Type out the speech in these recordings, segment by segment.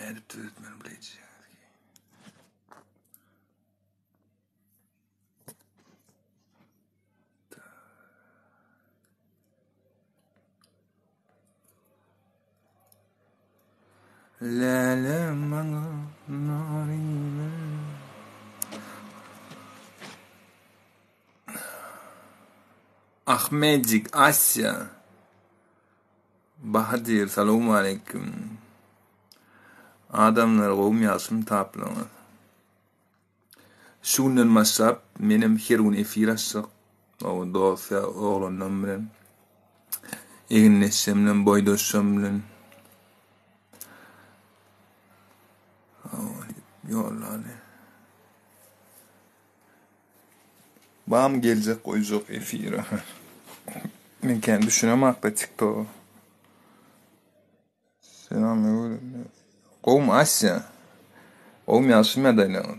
edip düzmeni bileceğiz. Lale bana narine Ahmedcik Asya Bahadir selamun aleyküm. Adamlar qowum ýasym taplaňy. Şundan masap menem herun efirasyk. O dosya oğlanam bilen. Eginleşsem bilen boýdoşsam bilen. Yollany. Bam geljek goýjak efira. Men kendi düşünemakda TikTok. Selam öyle. Qowum Asya. Qowum ýasym ýadaýlaryň.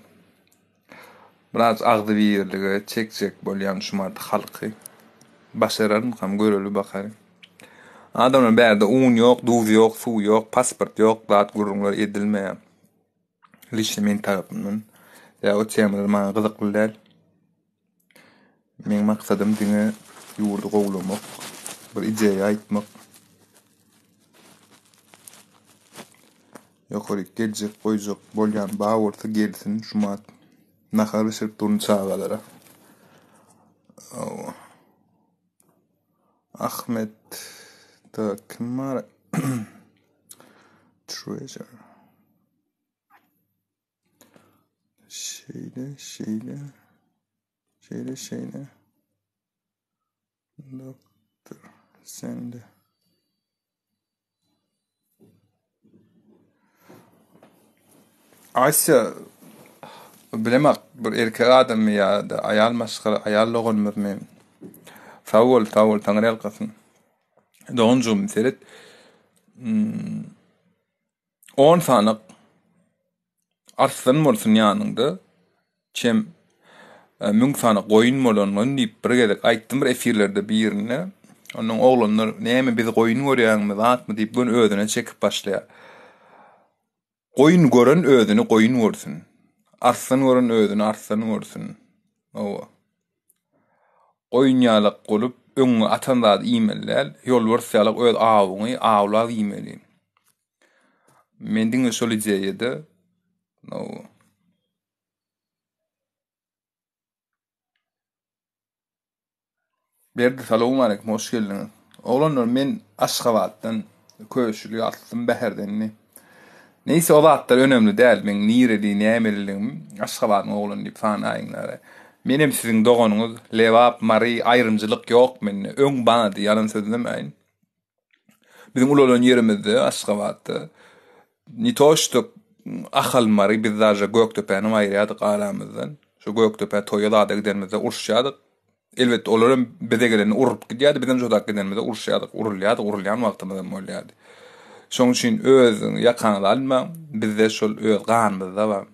Biraz agdy birligi, çekçek bolýan şumardy halky. Başararyn ham göreli bakary. Adamlar bärde un ýok, duz ýok, suw ýok, pasport ýok, zat gurrunlar edilmeýär. Lişe men tarapymdan. Ya o temalar maňa gyzykly däl. Men maksadym diňe ýurdu gowlamak, bir ideýa aýtmak. Ýokary geljek goýjak bolýan bagyrty gelsin şumat. Nahar şertun çağalara. Ahmet Takmar Treasure. Şeyle. Doktor sende. Asya bilemek bir erkek adam ya da ayal maşgala ayallygyň mürmen. Tawul taňry alkasyn. Donjum seret 10 sanyk arslan bolsun ýanynda. Çem müň sanyk goýun bolanyň diýip bir gezek aýtdym bir efirlerde birine. Onuň oglanlar näme bizi goýun görýärmi, zatmy diýip gün özüne çekip başlaýar. Goýun gören özüni goýun görsün. Arslan gören özüni arslan görsün. Owa. Goýun ýalyk bolup öňe atandady iýmeller, ýol berýärler öz awagyny awlap iýmeli. Men diňe şol ideýede owa. Berdi selamun aleyküm, hoş geldiňiz. Oglanlar men Aşgabatdan köşüli attym Bäherdenni. Neyse o zatlar önemli däl, men nireli, nämeliliğim Aşgabatyň oglan diýip fan aýynlar. Menem siziň doganyňyz lewap, mari aýrymjylyk ýok menne. Öň bana diýip ýalan söz demeýin. Bizim ulan yerimizde Aşgabatda nitoştuk ahal mari biz daja Göktöpe'ni aýrýadyk alamyzdan. Şu Göktöpe toýada gidenmizde urşýadyk. Elbetde olaram bize gelen urup gidýärdi, bizden jodak gidenmizde urşýadyk, urulýan wagtymyzda bolýardy. Şoň üçin özüň ýakanyny alma, bizde şol öz ganymyzda bar.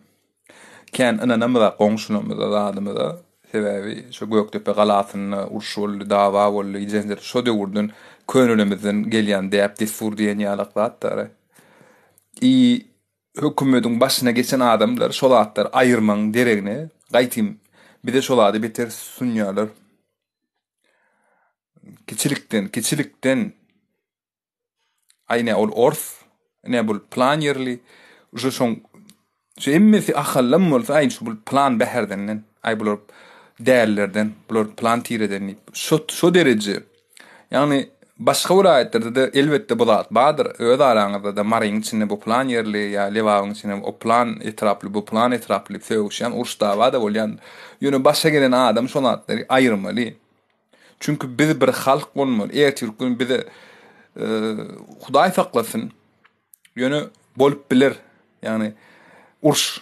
Kän ananamyza, goňşunamyza, zadymyza sebäbi şu Göktöpe galasyny urşuly, dawa boldy, ijenler şo döwürden könülimizden gelýän däp desur diýen ýalaklar. Hökümetiň başyna geçen adamlar şol atlar aýyrmaň deregine gaýtym. Bir de şolady beter sunýarlar. Kiçilikden ayna ol orf, ne bul plan yerli, şu emmesi ahallam bolsa aýyn şu plan Bäherdenden, aý bular dälerlerden, bular plan tireden, şo derece. Yani başga vilayatlerde de elbetde bolat badyr. Öz araňyzda da maryň içinde bu plan yerli, ya lewagyň içinde o plan etraply, bu plan etraply söwüşýän urşdawa da bolýan. Ýöne başa gelen adam şol atlary aýyrmaly. Çünkü biz bir halk bolmaly. Ertesi gün bize Hudaý saklasyn. Ýöne bolup biler. Yani urş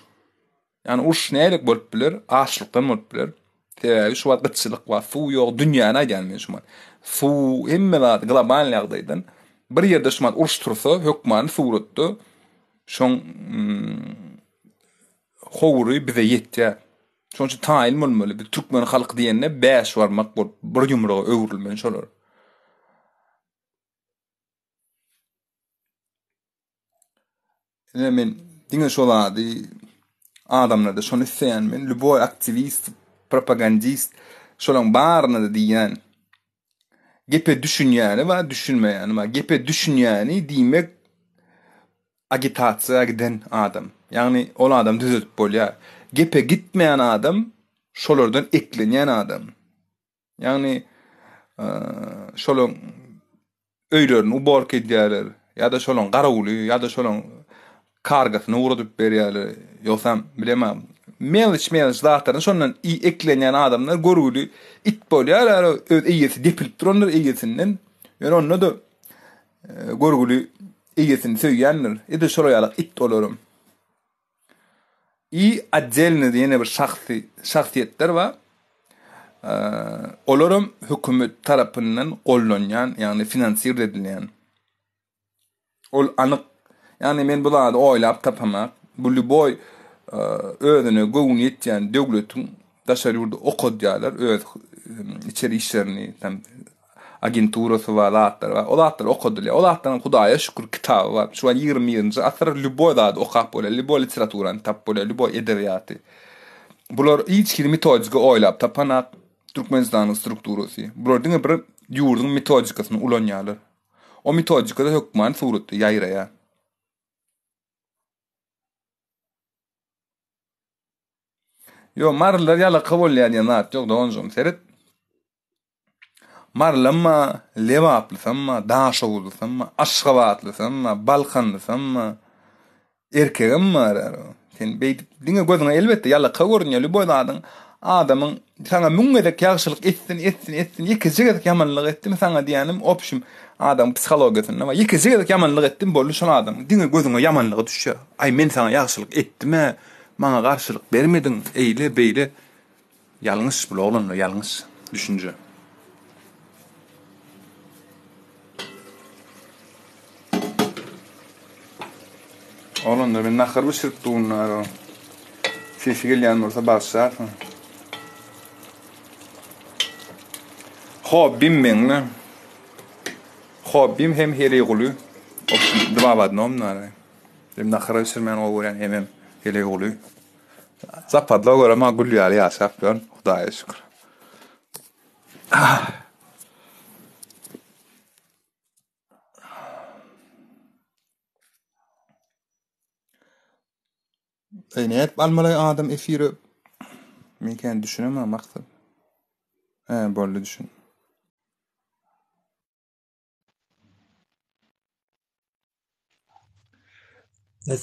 nälik bolup biler? Açlykdan bolup biler. Sebäbi şu wagt gıççylyk bar, suw ýok, dünýäne gelmeýär şuman. Suw hemmelat global ýagdaýdan bir ýerde şuman urş tursa, hökman suwratdy. Şoň howry bize ýetdi. Şoň taýin bolmaly. Bir türkmen halky diýende 5 barmak bolup bir ýumraga öwrülmen şolar. men diňe şolady adamlarda şonu isleýän men lüboy aktivist, propagandist şolaň baryna da diýen gepe düşünýäni we düşünmeýäni we gepe düşünýäni diýmek agitasiýa giden adam. Yani ol adam düzeltip bolýar. Gepe gitmeýän adam şolardan eklenýän adam. Yani şolaň öýlerini ubark edýärler. Ya da şolaň garaguly, ya da şolaň kargasyny uğradyp berýärler. Ýoksam bilemem. Meliç zatlaryň şondan eklenýän adamlar görgüli it bolýar, öz eýesi depilip duranlar eýesinden. Yani onda da görgüli eýesini söýýänler. Ede şolaýarak it olarum. Atjelni diýene bir şahsiýetler we olarum hökümet tarapyndan gollanýan, ýagny finansiýer edilýän. Ol anyk. Yani men bulady oýlap tapamak, bu lüboy özüne göwün etýän döwletiň daşary ýurda okudýarlar, öz içeri işlerini, agenturasy we latlar okudýar. Olatlaryň Hudaýa şükür kitaby bar. Şu an 20-nji asr lüboy da okap bolýar, lüboy literaturyny tap bolýar, lüboy edebiýaty. Bular hiç kim metodika oýlap tapanak Türkmenistanyň strukturasy. Bular diňe bir ýurduň metodikasyny ulanýarlar. O metodikada hökmen suratda ýaýraýar. Yo marlar ýala kabul edýän zat ýok da onjum seret. Marlamma lewaplysamma, daşawlysamma, aşgabatlysamma, balkanlysamma erkegim mar. Sen beýdip diňe gözüňe elbetde ýala kabul edýän bu adamyň sana müňgedek ýagşylyk etsin, ýekizegedek ýamanlyk etdim sana diýenim opşym adam psihologiýasyny we ýekizegedek ýamanlyk etdim boldy şol adam diňe gözüňe ýamanlygy düşýär. Ay men sana ýagşylyk etdime, maňa garşylyk bermedin, eýle beýle. Ýalňyş bu oglanlar, ýalňyş düşünje. Oglanlar men nahar bir şirk duňlar. Sesi gelýän bolsa başlar. Hobbim men. Hobbim hem heleguly. Dwabad nomnar. Dem nahar sirmen oglan hem heleguly. Zapadla göre ma gülýär ýaşapýar. Hudaýa şükür. Eýnet almalay adam efiri men kendi düşünemem maksat. Boldy düşün.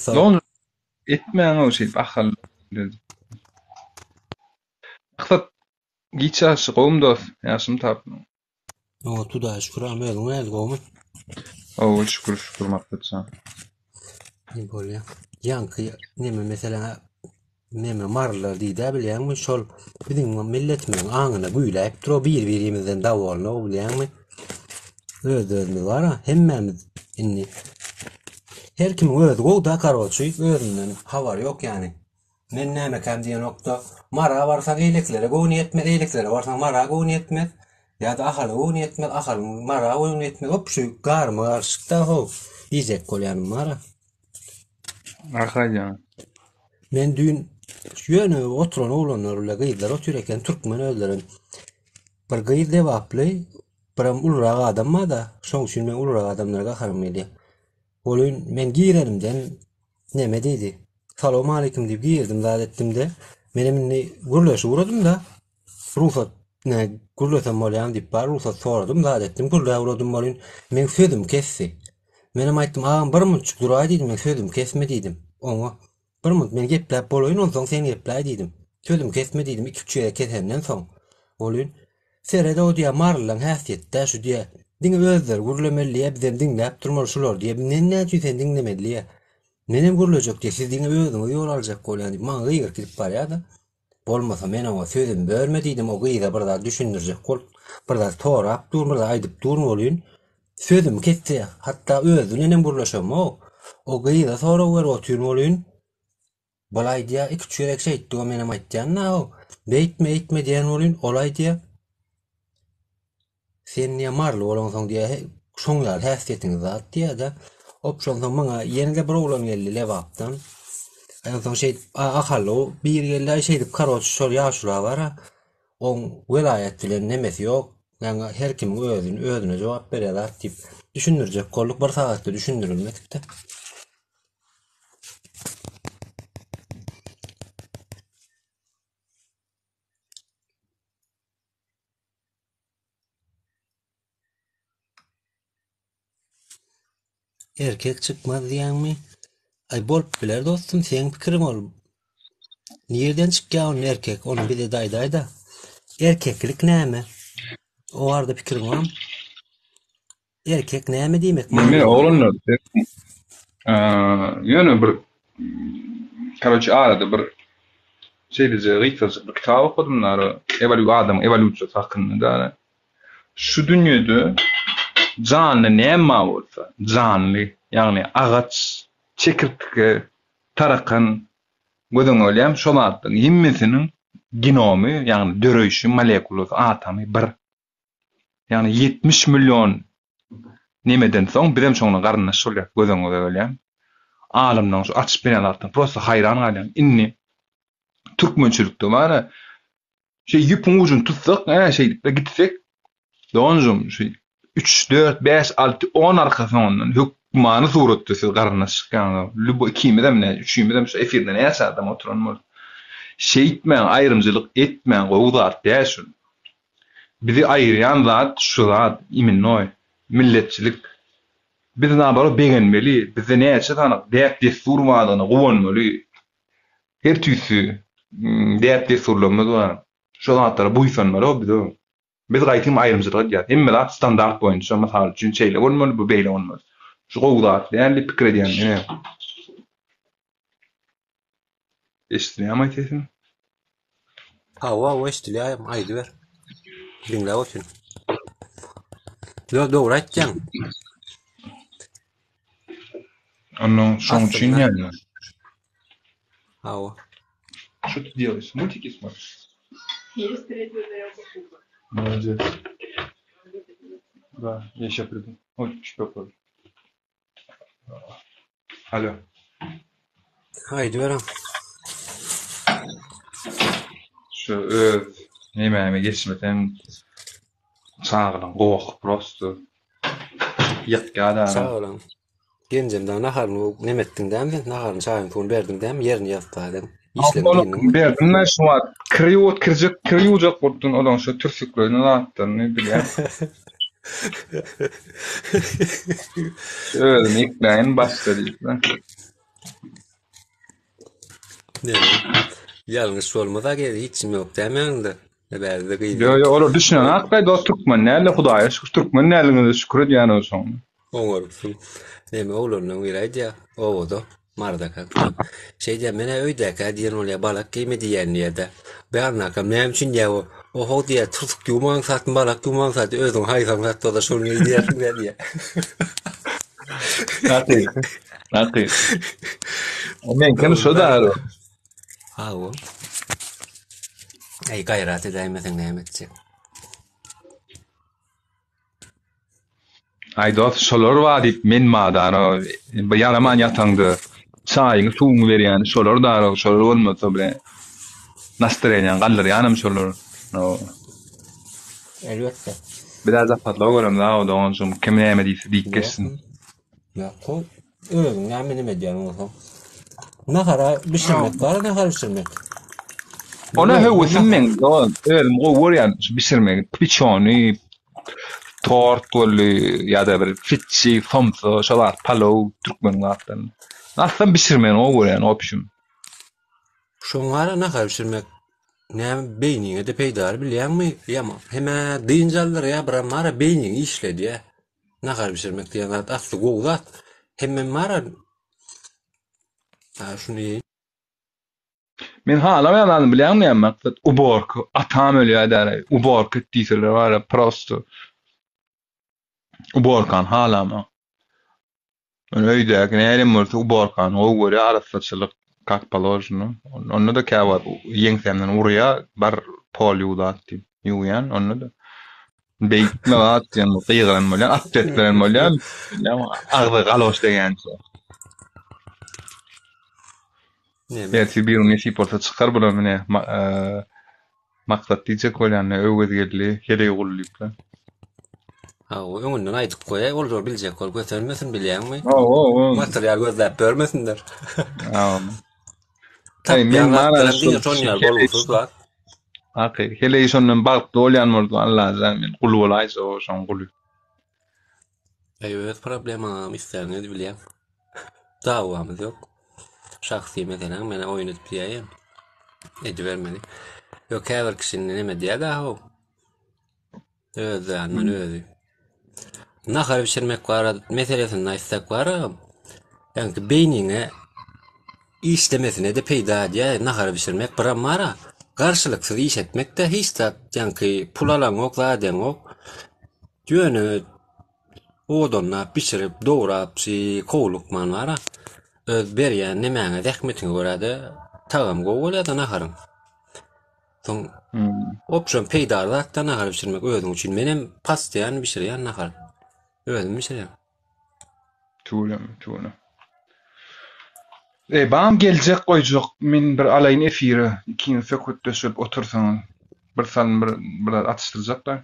Don etmeýän o şey ahal. Maksat giçaşy gowumda ýaşym tapmy. O tuda şükür amel gomy. O şükür maksatsa. Ne bolýar? Yankı neme mesela neme marlar diýdi bilýärmi şol biziň milletimiň aňyna güýläp dur bir-birimizden dawalny bilýärmi? Özüni bar hemmemiz inni her kim öz gowda karoçy özünden habar ýok ýani. Men näme kam diýen nokta mara barsa eýleklere gowun etmez, eýleklere barsa mara gowun etmez. Ya da ahal gowun etmez, ahal mara gowun etmez. Hop şu garmy garşykda ho diýjek bolýan mara. Arkaýa. Men dün ýöne oturan oglanlarla gyýdlar oturýarken türkmen özlerin bir gyýd dewaply bir ulrak adam da şoň üçin men ulrak adamlarga garmydy. Olun men giýerimden neme diýdi? Salam aleikum diýip giýerdim zat etdimde menimni gurlaşy uradym da ruhsat ne gurlasam bolýan diýip bar ruhsat soradym zat etdim gurlaşy uradym bolýan men sözüm kesdi. Menem aýtdym, "Ağam bir munçuk duraý" diýdim, "Men sözüm kesme" diýdim. Oňa bir munç men gepläp bolaýyn, onsoň sen gepläp diýdim. Sözüm kesme diýdim, 2-3 ýere ketenden soň. Bolýan. Serede o diýär marlaň häsiýetde şu diýär. Diňe özler gurlamelliýe bizden diňläp durmaly şular diýip näçe sen diňlemelliýe. Menem gurlajak diýip siz diňe özüňiz ýol aljak bolýan diýip maňa gyýyr kirip barýardy. Bolmasa men oňa sözüm berme diýdim, o gyýda bir zat düşündirjek bol. Bir zat torap durmaly aýdyp durmalyn. Sözüm ketdi. Hatta özünem gurlaşam o gyýda sonra wer oturmalyn. Bolay diýär 2 çörek şeýtdi o menem aýtjanna o. Beýtme diýen bolyn olay diýär. Sen niye marly bolansoň diýär, şoňlar häsiýetiňiz zat diýär da. Opşondan maňa ýene-de bir oglan geldi Lewapdan. Aýdan şey ahaly bir geldi şey dip karot şol ýaşura bara. On welayat bilen nemesi ýok. Ýani her kim özüne jogap berýär diýip düşündirjek. Golluk bir sagatda düşündirilmekde. Erkek çıkmaz diýänmi? Ay bolup biler dostum, seň pikirin ol. Nereden çykýan erkek? Onu bir de daýdaýda. Erkeklik näme? O arada pikirin var mı? Erkek näme diýmek? Men oglanlar ýöne bir korоче arada bir şeyde gıýtasy bir kitap okudumlar. Evolüsiýa hakynda. Şu dünýede canlı näme bolsa, canlı, ýagny agaç, çekirtki, tarakan, gözüň ölýär, şolardyň himmesiniň genomy, ýagny döreýişi, molekulasy, atomy bir. Ýagny 70 milyon nemeden soň birem şoňa garnaş bolýar, gözüň ölýär. Alamdan şu açyp berenlerden prosta hayran galýan. Inni türkmençilikde bara şey ýüpüň ucun tutsak, şey gitsek, donjum şey 3 4 5 6 10 arkasından hükmany suratda siz garnaş çykýan. Lubo kimedem ne, üçümedem şu efirde ne ýaşadym oturanmaz. Şey etmeň, aýrymjylyk etmeň, gowdar däşin. Bizi aýyrýan zat şu zat iminnoy, milletçilik. Biz näbara begenmeli, bize näçe tanyk däp desurmadyny gowanmaly. Her türlü däp desurlama bar. Şu zatlara buýsanmaly biz. Biz gaýtym aýrymjylyk ýa. Hemme standart boýunça masal üçin çeýle bolmaly, bu beýle bolmaly. Şu gowdar däli pikir edýän ne? Eşitdiňmi aýtasyň? Hawa eşitdiňmi? Aýdy ber. Dinle otur. Dogry aýtjaň. Оно шон чиняно. Hawa. Что ты делаешь? Мультики смотришь? Есть третья тарелка супа. Молодец. Да, я сейчас приду. Ой, что такое? Алло. Aýdy berem. Şu neyme geçmeden sağlan goq prosto. Ýatgada. Sağ olun. Gencemden naharını nemettin däm, naharını çaýyn pul berdim däm, ýerini ýapdym. İşlemdiňi. Berdim ben şu var. Kriýojak boldun olan şu türsüklerini atdym, ne bilýär. Öyle ikleyin başladı. Yalnız solmada geldi, hiçim yok dämeňdi. Nebärde gıýdy. Yo, olar düşünen akay dost Türkmen näle Hudaýa şükür Türkmen näligine şükür edýän olsun. Oňarpsyn. Neme oğlanlaryň biri aýdýa, owoda mardaka. Şeýde mene öýdäkä diýen bolýar balak giýme diýen ýerde. Beýannakam näme üçin ýa o howdiýa tutuk ýumaň satyn balak ýumaň saty özüň haýsan satda şol diýersin diýär. Naky. Men kene şo da. Hawa. Ay gayrat edäýmesiň näme etjek. Aýdot şolar wagt men madara ýaraman ýatangdy. Çaýyny suwuny berýän şolar da şolar bolmasa bile nastreniýan gallar ýanam şolar. No. Elbetde. Biraz da patlaw görem da o da onjum kim näme diýse diýkesin. Ya ko özüň näme diýän bolsa. Nahara bişirmek bar, nahara bişirmek. Ona höwüsüm men, ölüm gowurýan bişirmek, piçony, tort bolly ýa-da bir fitçi, famsa, şolar palaw türkmen wagtdan. Naslan bişirmen gowurýan opşum. Şoňara nahara bişirmek näme beýniňe de peýdar bilýärmi? Ýama heme diýinjallar ýa bir mara beýniň işledi ýa. Nahara bişirmek diýen zat asly gowzat. Hemme mara şunu Men hala ýalan bilýärmi maksat ubork, atam ölýär däre. Ubork diýseler bar prosto. Uborkan hala ma. Men öýdäk nälim bolsa uborkan o göre arasçylyk как положено. Onda da käwa ýeňsemden urýa bar pol ýuwlatdy. Ýuwyan onda da. Beyitme vaat diýen gyýgyran bolýan, atletlerin bolýan. Agdy galoş deýänçe. Belki bir nesip bolsa çykar bular mene maksat diýjek bolýan, öwgedgeli, hele gullyplar. Ha, o öňünden aýdyp goýa, ol biljek, ol götürmesin bilýärmi? O. Material gözläp görmesinler. Hey, men mara şonýar bolgunsuz var. Haky, hele şondan bagtly bolýan boldy, Allah zamin, gul bolaýsa o şon guly. Evet, problemam isterni bilýär. Dawamyz ýok. Şahsy meselen mene oýun edip ýaýam. Edi bermedi. Ýok, her kişinin neme diýär da o. Özünden özü. Nahar pişirmek var, meselesini aýtsak var. Yani beýniňe işlemesine de peýda diýär, nahar pişirmek bir mara. Garşylyksız iş etmek de hiç de yani pul alan ok, zaten ok. Ýöne odunla pişirip, doğrap, kovlukman var. Öz berýän nemäňe zähmetini göredi, tagam gowy bolýar naharyň. Soň opsiyon peýda da nahar pişirmek özüň üçin menem pastaýan pişirýän nahar. Özüm pişirýän. Tuğla. Bam geljek goýjak, men bir alaýyn efiri, 2 sekund döşüp otursaň, bir sal bir atıştyrjak da.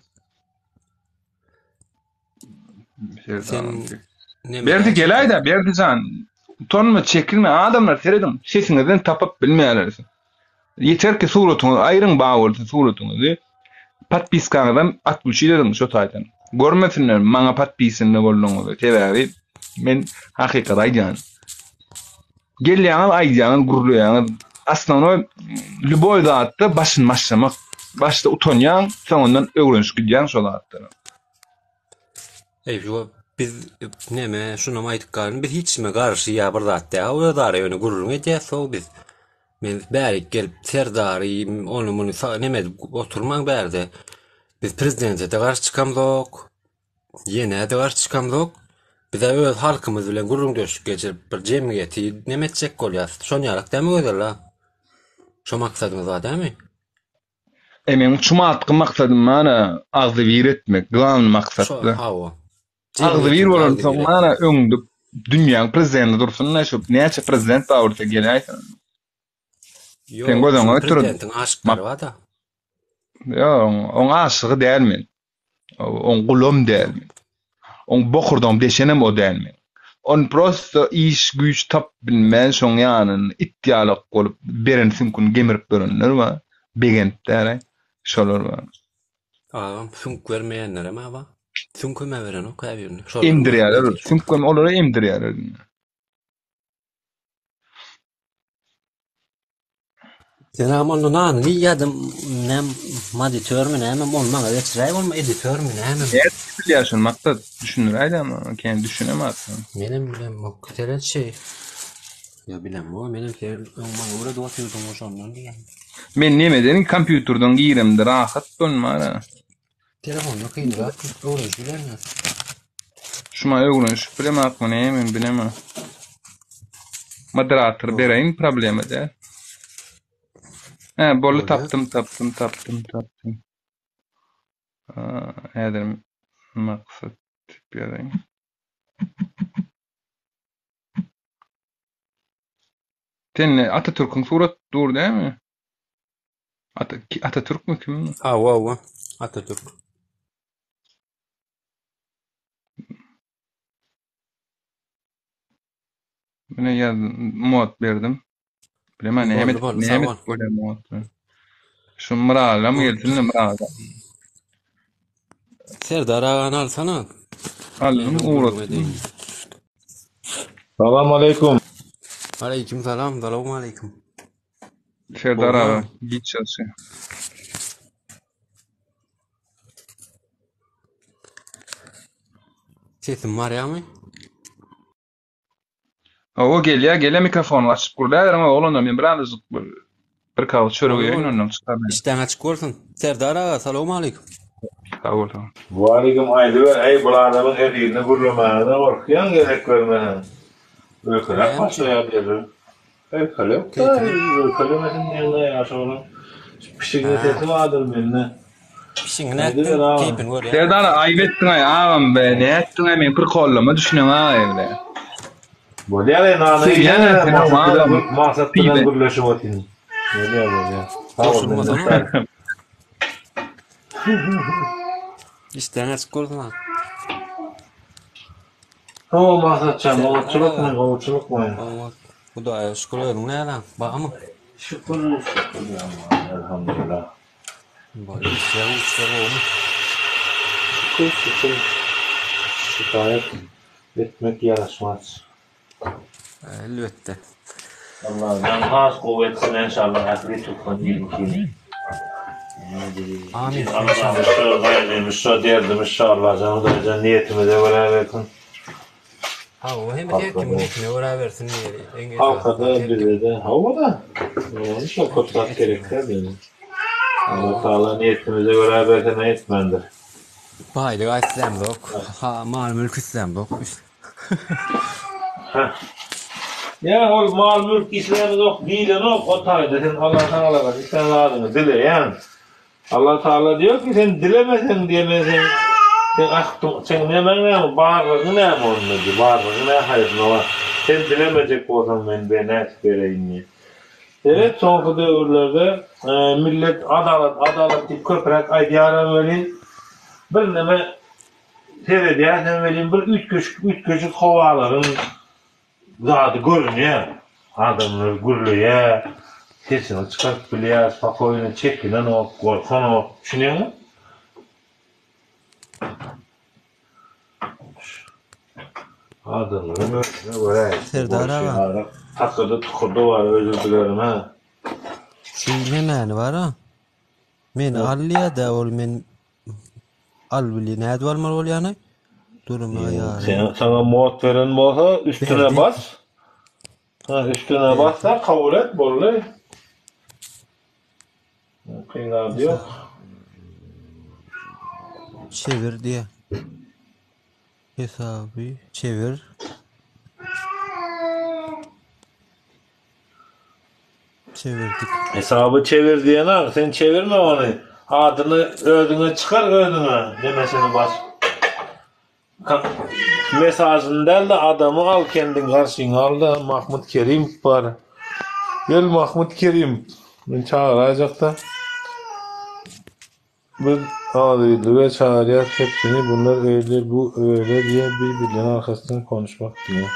Berdi gelaýda, berdi jan. Utanma, çekilme, adamlar seredim, sesiňizden tapyp bilmeýärler. Yeter ki suratyňyz aýryň baý bolsa suratyňyzy patpiskaňyzdan atmışydyň şo taýdan. Görmesinler maňa patpisinde bolduğuňyzy. Sebäbi men hakykat aýdýan. Gelýän aýdýan, gurulýan. Aslında luboy zatda başyn maşlamak, başda utanýan, soňundan öwrenşik gidýän şol zatlar. Şu biz neme şuna aýdyp galyn, biz hiçme garşy ýa bir zatda, o da ýöne gurulun edýär, so biz men bärik gelip serdary, onu muny neme oturmaň bärde. Biz prezidente de garşy çykamdyk. Ýene de garşy çykamdyk. Biz öz halkymyz bilen gurulun döşük geçirip bir jemgyýeti neme etjek bolýar. Şoňarak däme gözler. Şo maksadymyz var dämi? Men çumatky maksadym mana agdy wir etmek, glan maksatdy. Agdy wir bolan soň mana öňdü dünýäň prezidenti dursun, näşe näçe prezident bagyrsa gelýär. Sen gözüňe oturup aşkary var da. On aşygy dälmen. On gulum dälmen. On bokurdam deşenem o dälmen. On prosto iş güç tap bilmän şoň ýanyny itdiýalyk bolup berensin kun gemirip dörenler wa begentler şolar var. Sunk vermeýänler ama ba. Sunk köme beren o käbirni. Emdirýärler, sunk köme olara emdirýärler. Sen onu nan ni yadım nem maditör mü nem olmaňa geçiräý bolma editör mü nem? Bilýärsin maksat düşünýär ama kendi düşünemezsin. Menem bilem o kötelen şey. Ya bilem o menem olmaňa görä dowatyrdyň oşondan diýen. Men nemeden kompýuterden giýiremde rahat bolmara. Telefonu kynrak öwrenş bilenler. Şuma öwrenş bilemek men bilemem. Moderator bereýin problem eder. Bolu taptım. Häzir maksat bereyim. Sen Atatürk'ün surat dur değil mi? Atatürk mü kim? Wa. Atatürk. Buna mod berdim. Bilemem ne böyle mod. Şu mırağla mı gelsin mırağla? Serdar ağan alsana. Alın uğrat. Salam aleykum. Aleyküm salam. Selamun aleyküm. Serdar ağa git çalışıyor. Sesim var ya mı? O gele mikrofonu açıp kurlar ama oğlum men biraz bir kav çörüğü ondan çıkar. İşten açık olsun. Serdar ağa selamun aleyküm. Sağ ol. Wa aleykum aýdyber. Ey bu adamyň eline gurulmagyna gorkýan gerek bermän. Ökürek başlaýar diýer. Kalem mesin diýende ýaşagyň pişigine sesim adyr menne. Pişiň näetdiň? Keypin gör ya. Serdan ayıp ettin ay ağam be. Ne ettin ay men bir kollama düşünüyorum ha evde. Bu diýär nany Sen ýene ýene maksat bilen birleşip otyn. Ne diýär? Doşulmadan. İşte näçik gördün ha? O maksatçam, oçuluk mu? Bu da şükür edin ne lan? Bagamy? Şükür elhamdülillah. Böyle işler olmuş. Şükür. Şikayet etmek yaraşmaz. Elbette. Allah'dan has kuvvetsin inşallah. Akli tutman diyelim. Amin. Allah'ım şu gayrimiz, şu derdimiz inşallah. Canı da niyetimize berabersin. Ha o hem de kim ne uğra versin diye. Halkada bize de hava da. Yani çok kutsak gerekler benim. Allah Teala niyetimize berabersin etmendir. Baydı İslam yok. Ha mal mülk İslam yok. Ya o mal mülk İslam'ı yok, dini yok, o tayda sen Allah Teala bak, sen adını dile yani. Allah Teala diyor ki sen dilemesen diyemezsin. Sen aktın, sen ne bağırlığı ne onun diyor, bağırlığı ne hayatına var. Sen dilemeyecek olsan ben ne vereyim diye. Evet, sonraki dövrlerde millet adalet deyip köprek aydiyara verin. Bir neme seyrediyorsan verin, bir üç küçük kovaların zaten görünüyor. Adamlar gürlüyor. Sesini çıkartıp biliyor. Spakoyunu çekilen o, korkan o. Düşünüyor musun? Adamların böyle. Serdar ağa. Takıda tukurdu var, özür dilerim ha. Ne mani var ha? Men alliya da ol men al bili näde bolmaly bolýany? Durma ya. Sana mod veren olsa üstüne bas. Ha, üstüne bassa kabul et bolly. Kıynar diyor. Çevir diye. Hesabı çevir. Çevirdik. Hesabı çevir diyen ha, sen çevirme onu. Adını ödüne çıkar ödüne demesini bas. Mesajını del de adamı al kendin karşına al da Mahmut Kerim var. Gel Mahmut Kerim. Ben çağıracak da. Bir adıydı ve çağıracak hepsini bunlar öyle bu öyle diye birbirlerinin arkasından konuşmak diyor.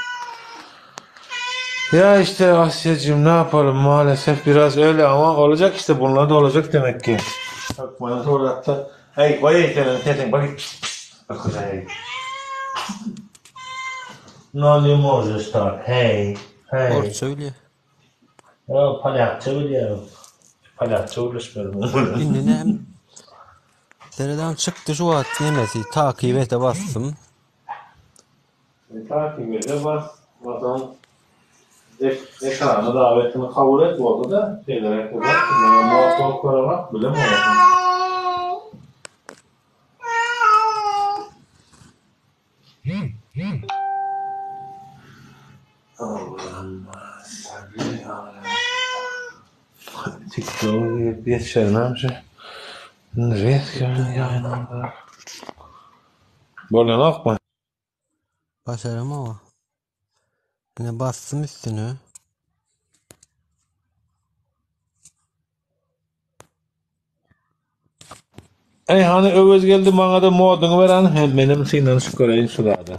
Ya işte Asya'cığım ne yapalım maalesef biraz öyle ama olacak işte bunlar da olacak demek ki. Bak bana sonra da hey vay senin bak. Bak hey. No ne more start. Hey. Or söyle. Ya palyaço biliyor. Palyaço ulaşmıyorum. İnne Dereden çıktı şu at nemesi takip ete bastım. Takip ete basalım. Ekrana davetini kabul et bu arada şeylere kadar muhakkak koramak bile mi olsun? Allah'ım sabri alem. TikTok'u geçelim şey. Nereye yayınlandı? Böyle nakma. Başarım ama. Yine bastım üstünü. Hani övüz geldi bana da modunu veren hem benim sinan şüküreyim şurada.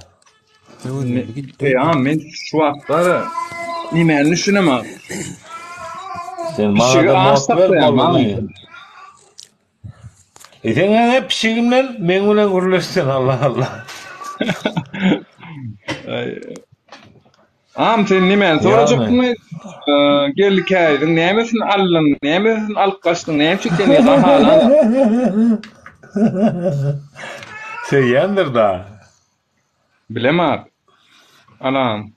Ya men şu wagtlar nimeni düşünemem. Sen bana da mod ver bolmaly. Sen hep pişigimden men bilen guruluşsun Allah Allah. Am sen nimen sorajaksın? Geldik aýdyn, nämesin allyn, nämesin alyp gaçdyň, näme çekdiň gahalan? Sen yandır da. Bilemem. Anam.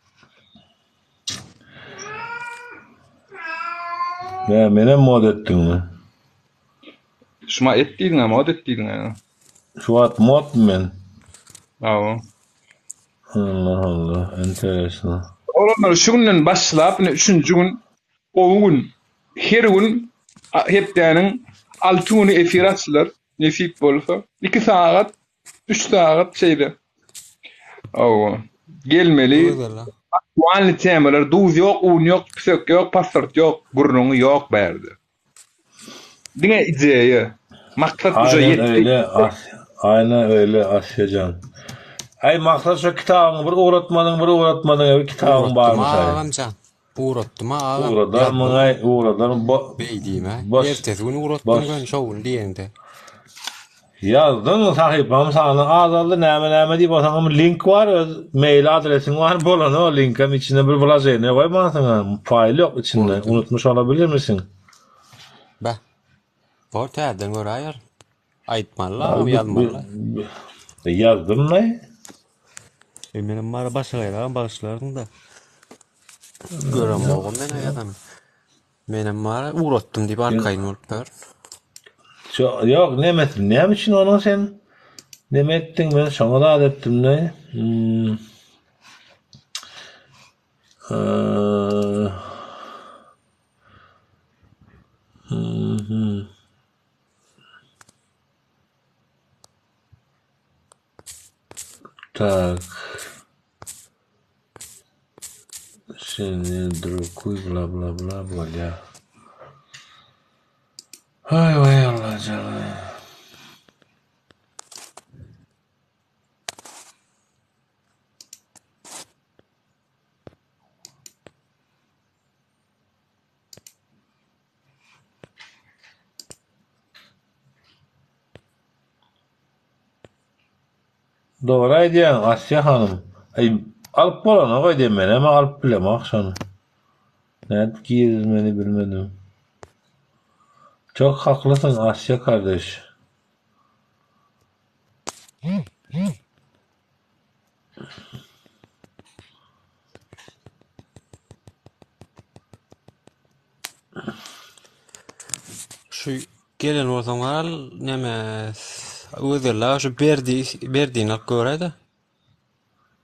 Ya mene mod ettin mi? Şuma etdiň ama mod etdiň. Şu at mod men. Awa. Allah Allah, enteresan. Olanlar şu günden başlap, 3-nji gün, o gün, her gün hep däniň 6 güni efir açylar. Nesip bolsa 2 saat, 3 saat şeyde. Oo. Gelmeli. Öyle. Aktualny temalar duz yok, un yok, psök yok, pasport yok, gurnuňy yok berdi. Diňe ideýa. Maksat uşa Aynen ýetdi. öyle aynen öyle Asyacan. Ay maksat şu kitabını bir uğratmadın bir kitabın Uğrattım varmış ay. ağam can. Uğrattım ağam. Uğradar mı ay uğradar Beydiyim ha. boş Ertesi gün uğrattım boş gün şovun diýende. yazdın sahipam sana azaldı näme diýip otaňam link var mail adresin var bolan o linkim içine bir bulajyny goýmasaň faýl ýok içinde unutmuş olabilir misin? Bah. Bu täden gör aýar. Aýtmalar, ýazmalar. Yazdım ne? Menem mara başa gaýran başlaryň da. Görem bolgum men aýadam. Menem mara uğrattım diýip arkaýyn bolup ber. Yok ne için onu sen ne ettin ben sana da adettim ne? Так. Şimdi drukuy bla bla bla bla. Ay vay Allah canım. Doğru diýen Asya hanım. Ay alıp bolana goý demen ama alıp bilem akşam. Näde gizmeni bilmedim. Çok haklısın Asya kardeş. Şu gelen ortamlar nemes özürler şu berdiğin ak göreydi.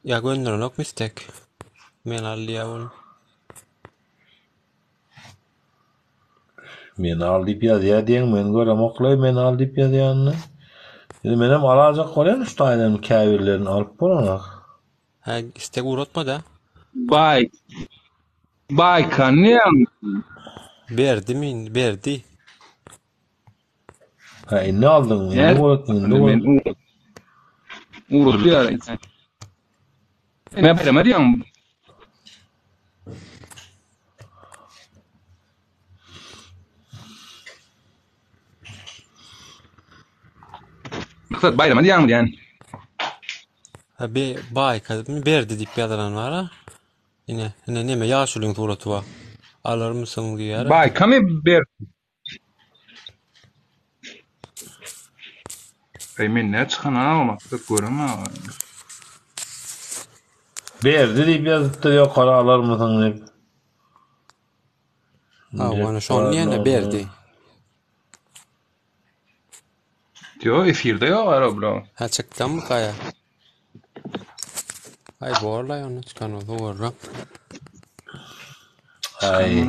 Ya gönderin ok mistek. Men alýabul. Men alyp ýazýar diýen men görem oklay men alyp ýazýanyny. Indi menem alajak bolýan ustaýdan käbirlerini alyp bolanak. Ha istek uğratma da. Baykan näme? Berdi min berdi. Ha ne aldın? Ne uğrattın? Men uğraýar. Men bileme diýem. Maksat bayrama diýem diýen. Ha be bayka berdi diýip ýazaran var ha. Ine neme ýaşulyň suraty var. Alar mısın diýär. Bayka mı ber? Men ne çıkan ha maksat görem ha. Berdi diýip ýazypdy ýok kara alar mısın diýip. Ha onu şon ýene berdi. Yo efirde yo ara bro. Ha çıktan mı kaya? Ay borlay onu çıkan o doğru. Ay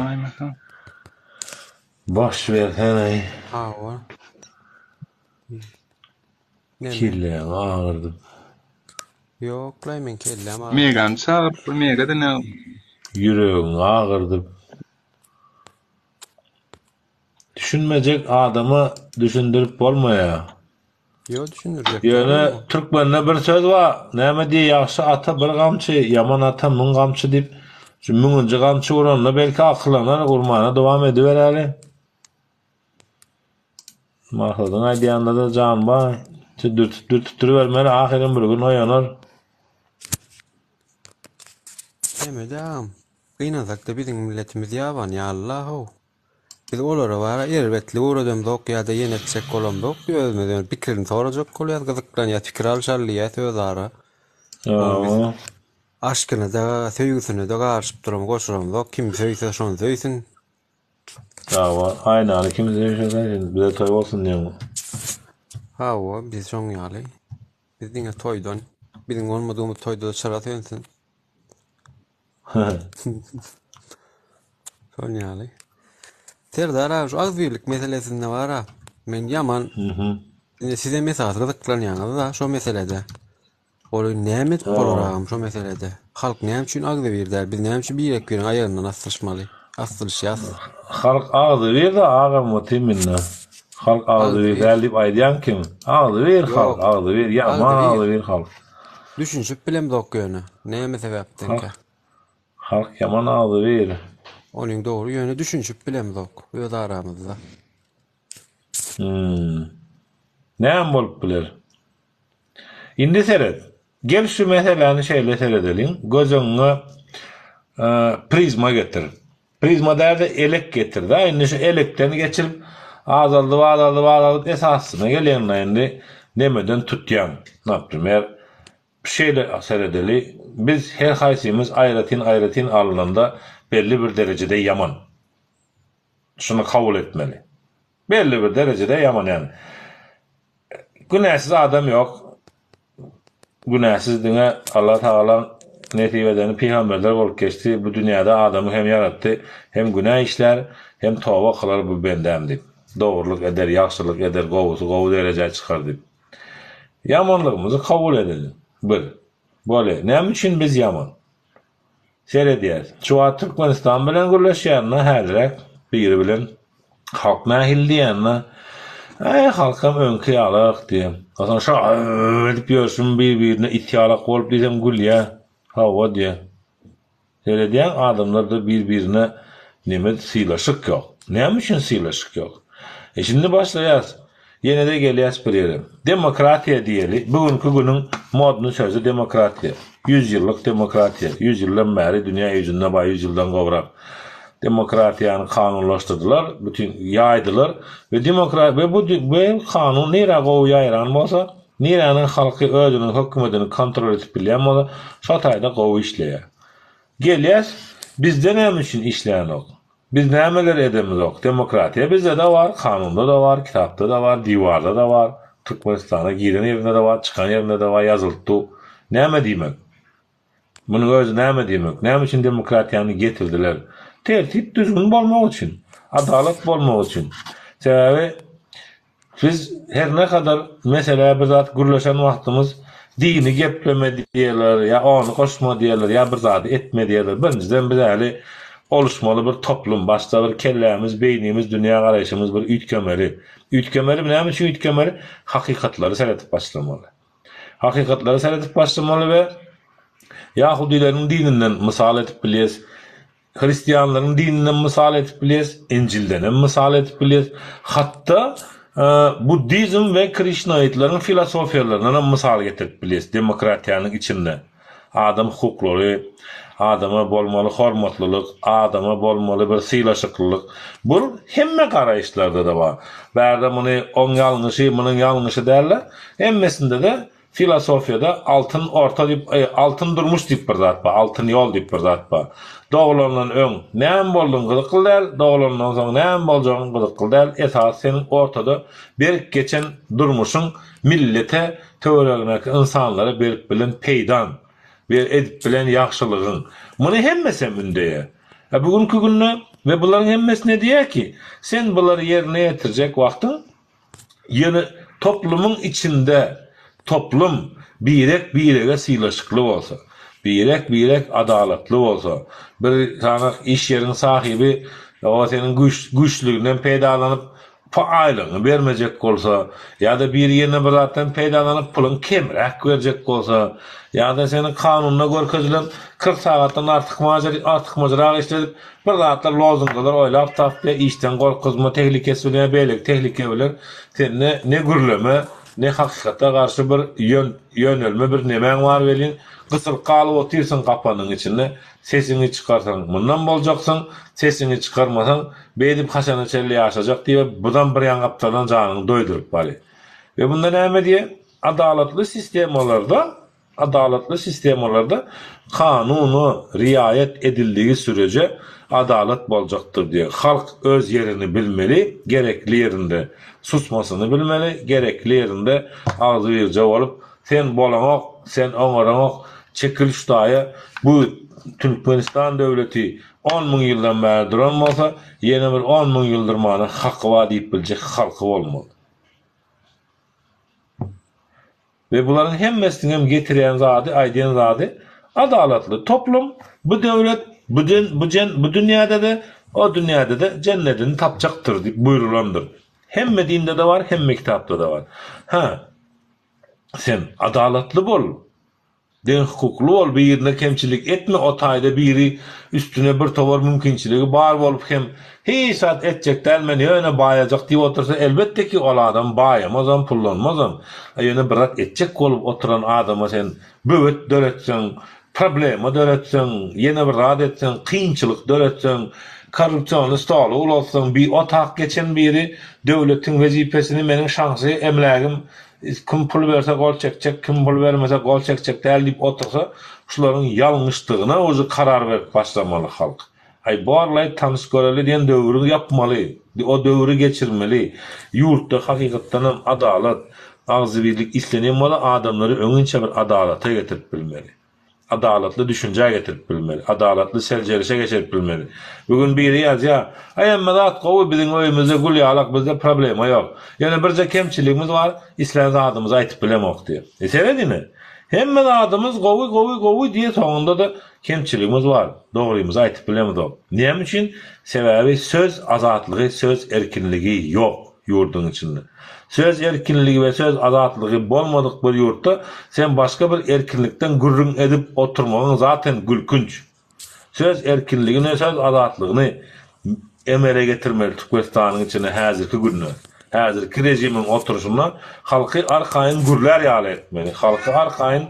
boş ver hey. Ha o. Kille ağırdım. Yok lay men kelle ama. Megan çağırıp mega da ne? Yüreğim ağırdı. Düşünmeyecek adamı düşündürüp bolmaya. Yo düşündürecek. Yani Türkmen'de bir söz var. Näme diýe ýaxşy ata bir gamçy, yaman ata mün gamçy diýip şu müňünji gamçy uranla belki akylanar, urmana dowam ediberäli. Mahludyň aýdýanda da jan bar. Tüdür ahirin bir gün oýanar. Demedam. Gynazak da bizim milletimiz ýaban ya Allahu. Biz olara wara elbetli uradym dok ýa-da ýene çek bolam dok diýmeden pikirini sorajak bolýar gyzyklan ýa pikir alşarly ýa söýdara. Aşkyny da söýgüsini de garşyp duram goşuram dok kim söýse şonu söýsün. Tawa aýnaly kim söýse bize toý bolsun diýen. Ha o biz şoň ýaly. Bizdiňe toýdan, biziň olmadığımız toýda şarat önsün. Şoň ýaly. Terdara şu agzyrlyk meselesinde wara. Men ýaman Size mesaj gıdıklanýaňyz da şo meselede. Ol nämet bolaragam şo meselede. Halk näme üçin agdy berdi? Biz näme üçin birek birin aýaryndan astyrşmaly? Astyrşýas. Halk ağzı ver de ağam timinle. Halk ağzı ver dälip aýdýan kim? Ağzı ver halk, ağzı ver. Ýa-ma ağzı ver halk. Düşünşip bilen dokýany. Näme sebäpden? Halk ýaman ağzı ver. Onuň dogry ýöne düşünşip bilen dok. Öz aramyzda. Näme bolup biler? Indi seret. Gel şu meseleni şeýle seredelim. Gözüňe prizma getir. Prizma derde elek getir da. Indi şu elekten geçirip azaldı esasyna gelýän indi nemeden tutýan. Näpdimer? Bir şeyle seredeli. Biz her haysimiz aýratyn alynanda belli bir derecede yaman. Şunu kabul etmeli. Belli bir derecede yaman yani. Günahsız adam yok. Günahsız diňe Allah Taala netibedeni peygamberler bolup geçti. Bu dünyada adamı hem yarattı, hem günah işler, hem tawba kılar bu bendem dip. Doğruluk eder, yaxşılık eder, gowy derejeye çıkar dip. Yamanlığımızı kabul edelim. Bir. Böyle. Näme üçin biz yaman? Seredýär. Şu Türkmenistan bilen gürleşýärne häzirek biri bilen halk nähil diýänne halkam öňkü ýalyk diýem. Hasan şa edip ýörsün bir-birine itýalak bolup diýsem gülýär. Hawa diýär. Seredýän adamlarda bir-birine näme sylaşyk ýok. Näme üçin sylaşyk ýok? Şimdi başlaýas. Yine de gelýäs bir ýere. Demokratiýa diýeli. Bugünkü günüň modny sözü demokratiýa. 100 ýyllyk demokratiýa. 100 ýyldan bäri dünýä ýüzünde 100 ýyldan gowrak. Demokratiýany kanunlaşdyrdylar, bütün ýaýdylar we bu kanun nere gowy ýaýran bolsa, nerenin halky özüniň hökümetini kontrol edip bilýän bolsa, şo taýda gowy işleýär. Gelýäs, bizde näme üçin işleýän? Biz nämeler edemiz? Demokratiýa bizde de var, kanunda da var, kitapda da var, diwarda da var, Türkmenistana giren ýerinde de var, çıkan ýerinde de var, ýazyldy. Näme diýmek? Munyň özü näme diýmek? Näme üçin demokratiýany getirdiler? Tertip düzgün bolmak üçin, adalet bolmak üçin. Sebäbi biz her ne kadar mesela bir zat gürleşen wagtymyz dini gepleme diýerler, ýa onu koşma diýerler, ýa bir zat etme diýerler. Birinciden biz äli oluşmaly bir toplum, başda bir kellämiz, beýnimiz, dünýä garaýşymyz bir ütkömeli. Ütkömeli näme üçin ütkömeli? Hakykatlary seretip başlamaly. Hakykatlary seretip başlamaly we Yahudilerin dininden misal edip bilýäs. Hristiyanların dininden misal edip bilýäs, İncilden misal edip bilýäs. Hatta Buddizm ve Krishnaitlaryň filosofiýalaryna misal getirip bilýäs. Demokratiýanyň içinde adam hukuklary, adama bolmaly hormatlylyk, adama bolmaly bir sylaşyklyk. Bu hemme garaýşlarda da bar. Bärde muny oň ýalňyşy, munyň ýalňyşy derler. Hemmesinde de filosofiýada altyn orta dip, altyn durmuş dip bir zat bar, altyn ýol dip bir zat bar. Doglandan öň näme bolduň gyzykly der, doglandan soň näme boljagyň gyzykly der. Esas senin ortada berip geçen durmuşyň millete, töweregine insanlara berip bilen peýdan, bir edip bilen yaxşylygyň. Muny hemmesi mündeýär. Bugünkü günde ve buların hemmesine diýär ki, sen buları yerine ýetirjek wagtyň ýene toplumun içinde toplum birege sylaşykly bolsa, birek adaletli bolsa, bir sana iş yerinin sahibi o senin güçlüğünden peýdalanyp aýlygyny bermejek bolsa, ýa-da bir ýerine bir zatdan peýdalanyp pulun kemrek berjek bolsa, ýa-da seni kanunna görkezilen 40 sagatdan artyk majra işledip bir zatlar lozungalar oýlap tapdy, işden gorkuzma tehlikesi bilen beýlik tehlike bilen seni ne gürleme ne hakykata karşı bir yönelme bir nemen var welin gysıl kalıp otursan kapanyň içinde sesini çıkarsan bundan boljaksın, sesini çıkarmasan beýdip haşana çelle ýaşajak diýip budan bir ýangaplardan janyny doýdurup bari. Ve bunda näme diýe? Adaletli sistemalarda kanuny riayet edildiği sürece adalet boljakdyr diye. Halk öz yerini bilmeli, gerekli yerinde susmasını bilmeli, gerekli yerinde ağzı birce olup sen bolanok, sen oňaranok çekiliş daýy bu Türkmenistan döwleti 10 000 ýyldan bäri duran bolsa, ýene bir 10 000 ýyl durmany haqqy diýip biljek halky bolmaly. Ve bunların hemmesini hem getiren zady, aýdyan zady adalatly toplum, bu devlet, bu dünyada da, o dünyada da cennetini tapjaktır diýip buýrulandyr. Hemme dinde de var, hemme kitapda da var. Ha, sen adalatly bol. Den hukuklu bol, birine kemçilik etme, o taýda biri üstüne bir towar mümkinçiligi bar bolup hem hiçat etjek dälmeni öne baýajak diýip otursa elbetde ki ol adam baýamazam, pullanmazam. Ýöne birat etjek bolup oturan adama sen böwet döretsen, problema döretsen, ýene bir rad etsen, kynçylyk döretsen, korrupsiýony stoly ulatsan, bir otak geçen biri döwletiň wezipesini meniň şahsy emlägim kim pul berse gol çekecek, kim pul vermese gol çekecek diýip otursa, şularyň ýalňyşdygyna ozy karar berip başlamaly halk. Ay barlay tanış göreli diýen döwrü yapmaly, o döwrü geçirmeli. Ýurtda hakykatdan hem adalat, agzy birlik islenýän bola adamlary öňünçe bir adalata getirip bilmeli. Adalatly düşünje getirip bilmeli. Adalatly seljerişe geçirip bilmeli. Bugün biri ýazýar, "Aýamma zat gowy biziň öýümizde gül ýalak, bizde problema ýok. Ýöne birje kemçiligimiz var, islen zadymyzy aýtyp bilemok" diýip. Sebäbini? Hemme adamız gowy diýe soňunda da kemçiligimiz var. Dogrymyzy aýtyp bilemedik. Näme üçin? Sebäbi söz azatlygy, söz erkinligi ýok ýurdun içinde. Söz erkinligi ve söz azatlygy bolmadyk bir ýurtda sen başga bir erkinlikden gürrüň edip oturmagyň zaten gülkünç. Söz erkinligini, söz azatlygyny emele getirmeli Türkmenistanyň içine häzirki günde. Häzirki rejimiň oturuşuna halky arkaýyn gürler ýaly etmeli. Halky arkaýyn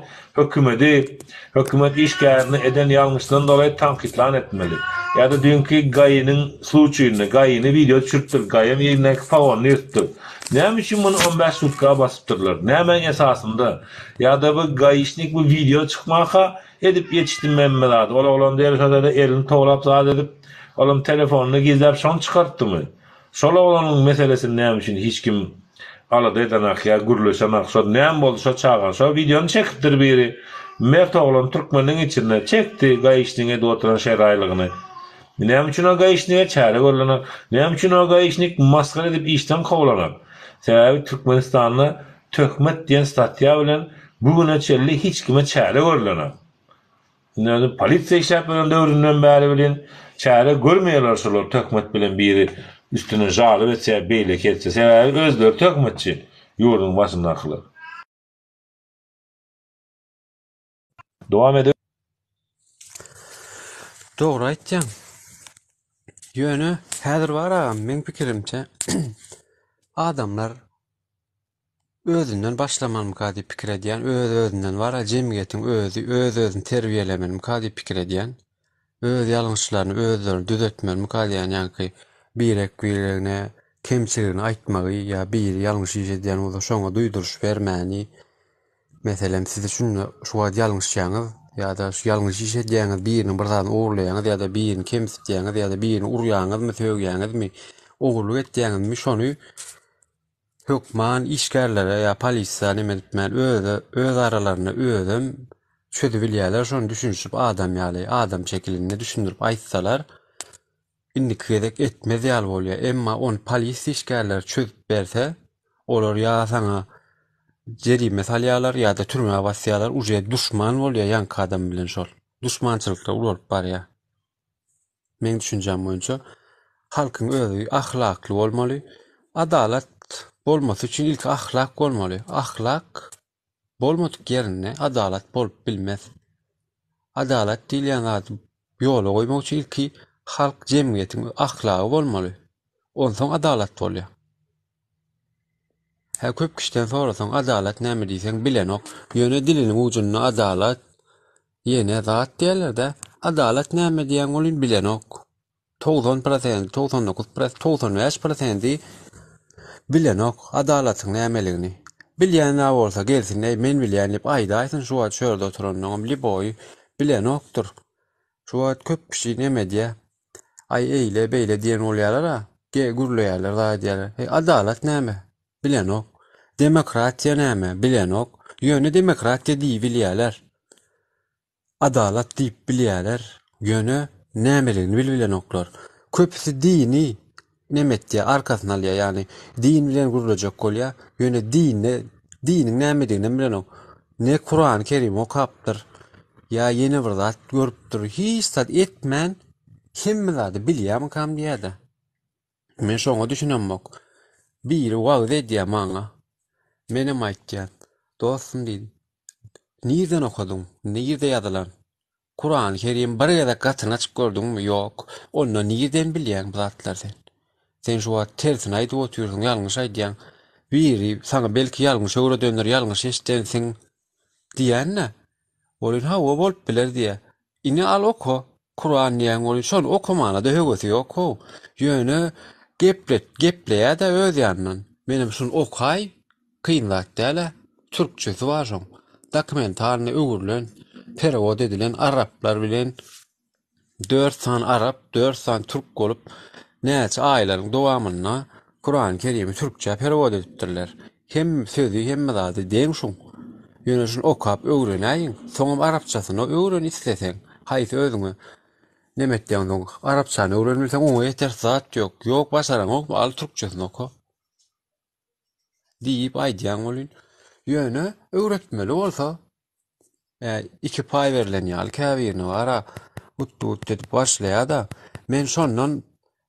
hökümet işgärini eden ýalňyşdan dolayy tankitlan etmeli. Ya da dünkü gaýynyň suçyny, gaýyny video çürtdir, gaýym ýerine fawon ýertdir. Näme üçin muny 15 sutka basypdyrlar? Näme esasında? Ya da bu gaýyşnik bu video çykmaka edip ýetişdim memmelady. Ola derhada elini toglap zat edip, olam telefonuny gizläp şoň çykartdymy? Şola olanyň meselesini näme üçin hiç kim alada edenak ya gürleşenak, şo näme boldy şo çagan, şo videonu çekipdir biri. Mert oglan Türkmeniň içinde çekdi gaýyşniňe de oturan şeraýlygyny. Näme üçin o gaýyşniňe çäre görlenek? Näme üçin o gaýyşnik maskara edip işden kowlanak? Sebäbi Türkmenistanyny töhmet diýen statýa bilen bugüne çelli hiç kime çäre görlenek. Näme polisiýa işläp bilen döwründen bäri bilen çäre görmeýärler şolar töhmet bilen biri üstüne jaly etse, beýlek etse, sebäbi özleri töhmetçi ýurdun başyndakylar. Dowam edip Dogry aýtjaň. Ýöne häzir bara men pikirimçe adamlar özünden başlamaly diýip pikir edýän, özünden wara jemgyýetiň özüni terbiýelemeli diýip pikir edýän, öz ýalňyşlaryny özleri düzeltmeli diýen ýa-ni birine kemçiligini aýtmagy ýa bir ýalňyş iş edýän bolsa şoňa duýduruş bermäni. Meselem siz şunu şu ýalňyş ýaňyz ýa-da şu ýalňyş iş edýäňiz birini bir zat ugurlaýaňyz ýa-da birini kemsitýäňiz ýa-da birini urýaňyzmy, söýýäňizmi, ugurluk etýäňizmi şonu hökman işgärlere ýa polisiýa nime etmeli öz aralaryna özüm çözüp bilýärler, şonu düşünýüp adam ýaly adam şekilinde düşündirip aýtsalar indi kedek etmez ýaly bolýar. Emma on polisiýa işgärler çözüp berse olar ýa saňa jerime salýarlar ýa-da türmäge basýarlar, uje düşman bolýar ýanky adam bilen şol. Düşmançylykda bolup barýar. Men düşünjem boýunça halkyň özü ahlakly bolmaly. Adalat bolmasy üçin ilk ahlak bolmaly. Ahlak bolmadyk ýerine adalat bolup bilmez. Adalat diýilýän zat ýola goýmak üçin ilki halk jemgyýetiň ahlaky bolmaly. Onsoň adalat bolýar. Her köp kişiden sorasan adalet näme diýsen bilenok. Ýöne diliniň ucunda adalet ýene zat diýerler de adalet näme diýen bolyn bilenok. 90%, 99%, 95% bilenok adalatyň nämeligini. Bilýän bolsa gelsin, men bilýän diýip aýdaýsyn şu wagt şöýle oturanyň boy bilenokdur. Şu wagt köp kişi näme diýär? Ay eýle beýle diýen bolýarlar ha. Gürleýärler, diýerler. Adalet näme? Bilenok. Demokratiýa näme? Bilenok. Ýöne demokratiýa diýip bilýärler. Adalet diýip bilýärler. Ýöne nämeligini bilenoklar. Köpüsi dini nemetdiýär, arkasyna alýar, ýani din bilen gurulajak bolýar. Ýöne dinne dinin näme bilen ne Kur'an-ı Kerim okapdyr ya yeni bir zat görüpdir hiç zat etmän hemme zady bilýärmi kam diýär. Men şoňa düşünemok. Bir wagt edýär maňa. Menem aýtýan. Dostum diýdi. Nirden okudun? Nirde ýazylan? Kur'an-ı Kerim bir ýa-da gatyny açyp gördüňmi? Ýok. Onu nirden bilýän bu zatlar sen? Sen şu wagt tersini aýdyp oturýarsyň, ýalňyş aýdýan. Biri saňa belki ýalňyş öwredýänler, ýalňyş eşdensiň diýänne. Olin ha o bolup biler diýe. Ini al oku. Kur'an diýen olin şonu okumana da högesi ýok. Ýöne gepleýär da öz ýandan. Menim şunu okay, kynlat däle. Türkçesi var şoň. Dokumentarny öwürlen, perewod edilen Araplar bilen 4 san Arap, 4 san Türk bolup näçe aýlaryň dowamyna Kur'an-ı Kerim'i Türkçe perewod edipdirler. Hem sözü hem zady deň şoň. Ýöne şunu okap öwrenäýin, soňam Arapçasyny öwren isleseň, haýsy özüňe nemet diýäň Arapçany öwrenilseň oňa ýeter zat ýok. Ýok başaran okma, al Türkçesini oku. Diýip aýdýan bolyn. Ýöne öwretmeli bolsa, iki pay berilen ýaly käbirini wara utdut edip başlaýar da, men şondan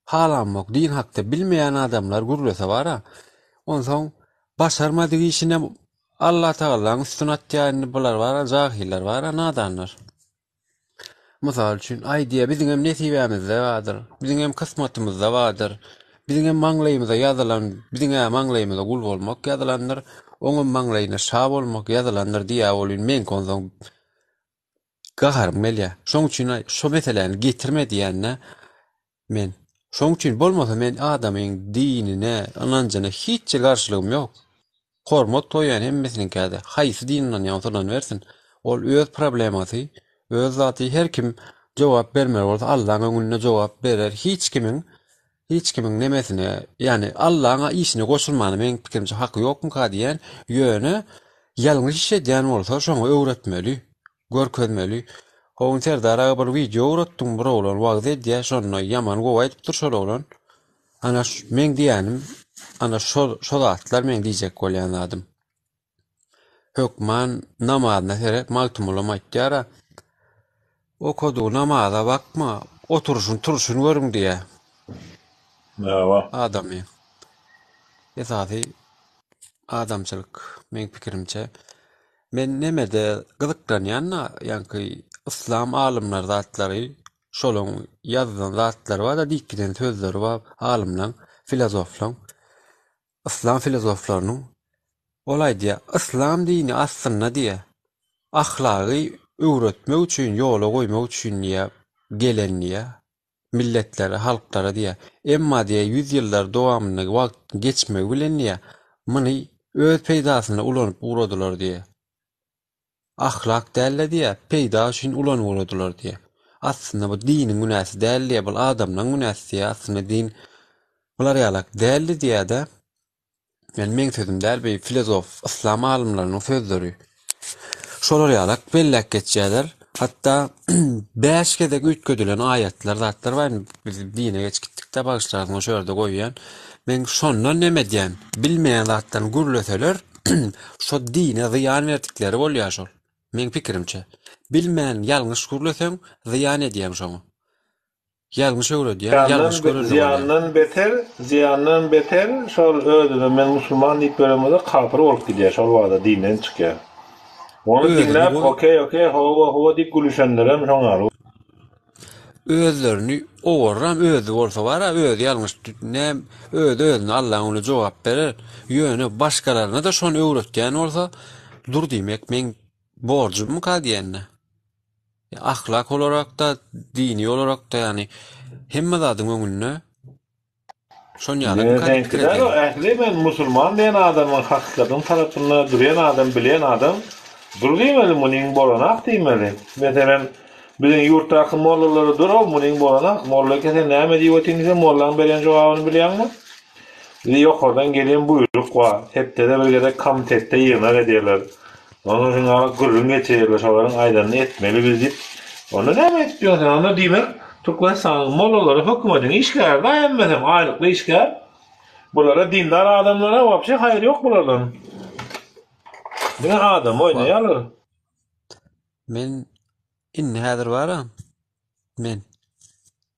halanmok, din hakda bilmeýän adamlar gürlese wara, onsoň başarmadygy işine Allah Taala'nın üstün atýanyny bular wara, jahiller wara, nadanlar. Mysal üçin aýdýa biziň hem nesibämizde bardyr, biziň hem kysmatymyzda bardyr. Biziň hem maňlaýymyza ýazylan, biziň hem maňlaýymyza gul bolmak ýazylandyr, oňun maňlaýyna şah bolmak ýazylandyr diýä bolyn men konsoň gaharym gelýär. Şoň üçin şo meseleni getirme diýänne men. Şoň üçin bolmasa men adamyň dinine, ananjana hiç garşylygym ýok. Hormat toýan hemmesiniň käde. Haýsy dininden ýa-da versin. Ol öz problemasy, öz zaty her kim jogap bermer bolsa Allahyň öňünde jogap berer. Hiç kimin nemesine, yani Allah'a işine koşulmanı men pikirimçe hakkı yok mu ka diyen ýöne ýalňyş iş edýän bolsa şoňa öwretmeli, görkezmeli. Hoň Serdara bir video öwretdim bir oglan wagt edýär, şonu ýaman gowy aýdypdyr şol oglan. Ana men diýänim, ana şol zatlar men diýjek bolýan adam. Hökman namazyna serek maltumulama aýtýar. Okudu namaza bakma, oturuşun turuşun görüň diýär. Merhaba. Adamy. Esasy adamçylyk men pikirimçe. Men nemede gyzyklanýanna, ýa-ni İslam alymlar zatlary, şolaň ýazdan zatlary we da diýikden sözleri we alymlar, filozoflar, İslam filozoflarynyň olay diýär. İslam dini aslynda diýär. Ahlaky öwretmek üçin, ýola goýmak üçin diýär, gelen diýär. Milletlere, halklara diye. Emma diye 100 ýyllar dowamyny wagt geçmek bilen diye muny öz peýdasyna ulanyp uradylar diye. Ahlak dälle diye, peýda üçin ulanyp uradylar diye. Aslynda bu diniň günäsi däl diye, bu adamlaryň günäsi diye, aslynda din bular ýalak däl diye de. Men sözüm däl, bir filozof, İslam alymlarynyň sözleri. Şolar ýalak bellek geçýärler. Hatta 5 kede üýtgedilen ayetler zatlar var. Biz dine geç gittikde bagışlaryny şöýerde goýýan. Men şondan neme diýen, bilmeýän zatdan gürleseler, şo dine ziyan berdikleri bolýar şol. Men pikirimçe. Bilmeýän ýalňyş gürleseň ziyan edýän şoňa. Ýalňyş öwredýän, ýalňyş görýän. Ziyandan beter şol öýdüde men musulman diýip beremede kafir bolup gidýär, şol wagda dinden çykýar. Onu dinlep, okey, hova deyip gülüşenlere mi şoňar? Özlerini oğurram, özü bolsa wara, özü ýalňyş näme, özüne Allahyň öňünde jogap berer. Ýöne başgalaryna da şonu öwretýän bolsa, dur diýmek men borjum ka diýenne. Ahlak olarak da, dini olarak da, yani hemme zadyň öňünde şonu ýalak. Ähli men musulman diýen adamyň hakykatyn tarapynda durýan adam, bilen adam dur diýmeli, munyň bolanak diýmeli. Meselen, biziň ýurtdaky mollalary durap, munyň bolanak, molla kesen näme diýip ötüňize mollaň beren jogabyny bilýärmi? Ýokardan gelen buyruk var. Hepde bir gede komitetde ýygynar edýärler. Onu şoňa gürrüň geçýärler, şolaryň aýdanyny etmeli biz diýip. Onu näme etýärler? Onu diýmek, Türkmenistan mollalary hökümetin işgär, daýanmasam aýlykly işgär. Bulara dindar adamlara wapşy haýry ýok bulardan. Ne adam oynayalar. Men inni häzir baram. Men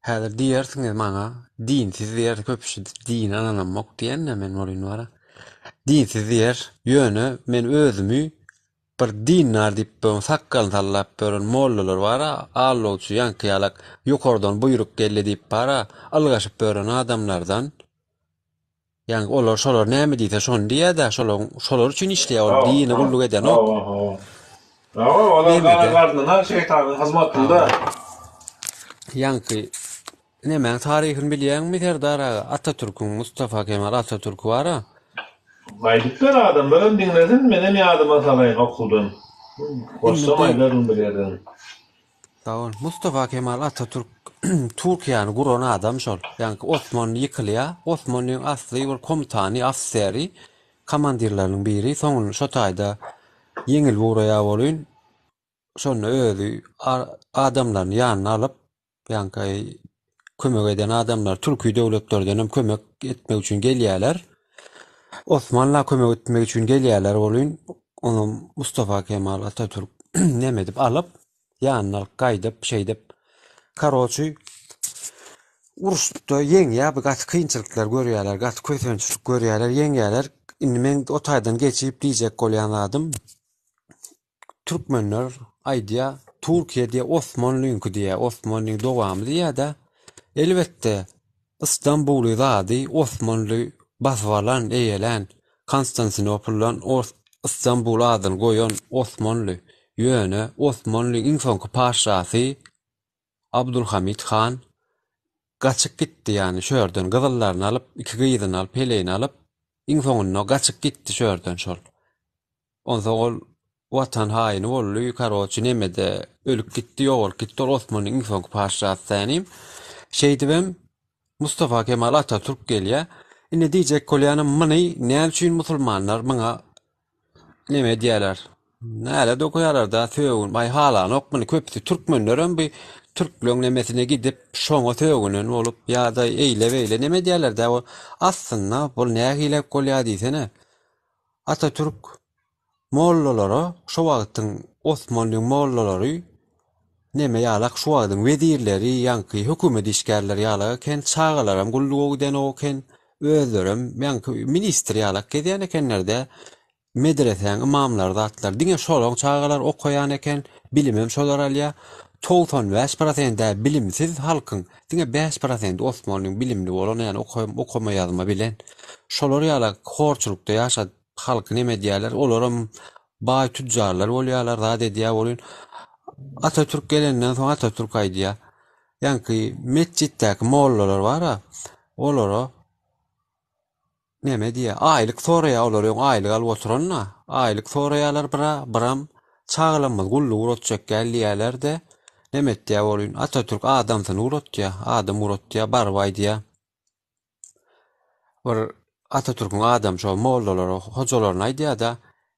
häzir diýersiňiz maňa, dinsiz diýer köpüsi din ananamok diýenne men bolyn bara. Dinsiz diýer, ýöne men özümi bir dinnar diýip böyle sakkal tallap böyle mollalar bara, allowçu ýankyýalak ýokardan buyruk geldi diýip bara, algaşyp bören adamlardan. Yani olar şolar näme diýse şonu diýär-de, şolar üçin işleýär, ol dini gulluk eden ok. Olar garagardyna şeytanyň hyzmatynda. Yankı näme taryhyny bilýärmi Serdar Atatürk'ün Mustafa Kemal Atatürk bara? Gaýdyplar adamlar dinlesin menen ýadyma salaýyn okuldan. Başlamaýlaryn bilýärden. Sağ ol. Mustafa Kemal Atatürk Türkiýany guran adam şol. Yani Osmanlı ýykylýar. Osmanlyň asly bir komutany, afseri, komandirleriň biri. Soňun şo taýda ýeňil wuraýa bolýan. Şonu özü adamlaryň ýanyna alyp, yani kömek eden adamlar Türkiýe döwletlerden hem kömek etmek üçin gelýärler. Osmanlı kömek etmek üçin gelýärler bolýan. Onu Mustafa Kemal Atatürk näme edip alyp, ýanyna gaýdyp, şeýdip, karoçy uruşda ýeňýär, bir gaty kynçylyklar görýärler, gaty kösünçilik görýärler, ýeňýärler. Indi men o taýdan geçip diýjek bolýan adam Türkmenler aýdýa Türkiýe diýe Osmanlyňky diýe, Osmanlyň dowamy diýe-de elbetde İstanbuly zady Osmanly baswalan eýelen Konstantinopoldan İstanbul adyny goýan Osmanly ýöne Osmanlyň iň soňky paşasy Abdulhamid Han gaçyp gitdi, yani şörden gyzyllaryny alyp, iki gyzyny alyp, peleyini alyp, iň soňunda gaçyp gitdi şörden şol. Ondan ol watan haýyny boldy, karoçy nemede ölüp gitdi, ýok gitdi, Osmanlyň iň soňky paşasy tänim. Şeýdibem Mustafa Kemal Atatürk gelýär. Indi diýjek bolýanym, many näme üçin musulmanlar maňa näme diýerler? Näle dokuýarlar da söwün, bay halan okmany köpüsi türkmenlerem bir Türklüň nemesine gidip şoňa söwünen bolup ýa-da eýle-beýle näme diýerler da, o aslynda bul näme hilep bolýar diýsene. Atatürk mollalara, şo wagtyň Osmanlyň mollalary näme ýalak şu wagtyň wezirleri, ýanky hökümet işgärleri ýalak ken çağalaram gullugy den oken özlerim ýanky ministr ýalak gedýän ekenlerde medreseň imamlar zatlar diňe şolaň çağalar okuyan eken bilimem şolar alýa 95% bilimsiz halkyň diňe 5% Osmanlyň bilimli bolan, ýani okuma ýazma bilen şolar ýalak horçulukda ýaşat halky näme diýerler, olaram baý tüccarlar bolýarlar, zat edýär bolýan. Atatürk gelenden soň Atatürk aýdýar, ýanky mesçitdäki mollalar bara, olara näme diýär, aýlyk soraýar, olar ýok aýlyk alyp oturanna, aýlyk soraýarlar biram çağlamaz gullugy urotjak gelýärler de näme etdiýär bolýan. Atatürk adamsyny urotýar, adam urotýar, barby aýdýar. Bir Atatürk'ün adam şo mollalara, hocalaryna aýdýar da,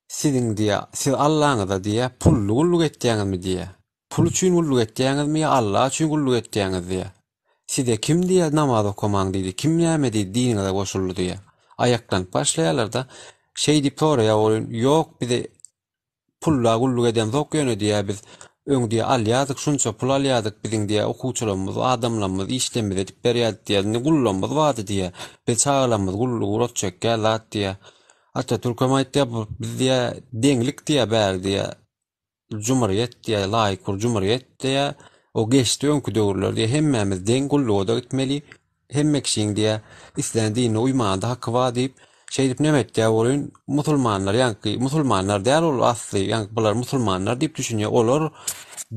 siziň diýär, siz Allahyňyza diýär, pully gulluk etdiňizmi diýär. Pul üçin gulluk etdiňizmi ýa Allah üçin gulluk etdiňiz diýär. Size kim diýär namaz okumaň diýdi, kim näme diýdi diniňize goşuldy diýär. Ayaklanıp başlaýarlar da şey diýip soraýar bolýan, ýok bize pulla gulluk eden zok ýöne diýär, biz öň diýär alýadyk, şunça pul alýadyk, biziň diýär okuwçylarymyz, adamlarymyz işlemimiz edip berýärdi diýär, ne gullamyz wady diýär, biz çağalamyz gulluk urotjak gelýär diýär. Atatürk'e aýtdy, biz diýär deňlik diýär bäri diýär. Cumhuriyet diýär, laýyk bir cumhuriyet diýär. O geçdi öňkü döwürler diýär, hemmemiz deň gulluga gitmeli, hemme kişiň diýär İslam dinine uymanda hakkı var diýip şeýdip näme etdiýär bolýan, musulmanlar, ýanky musulmanlar däl ol asly, ýanky bular musulmanlar diýip düşünýär. Olar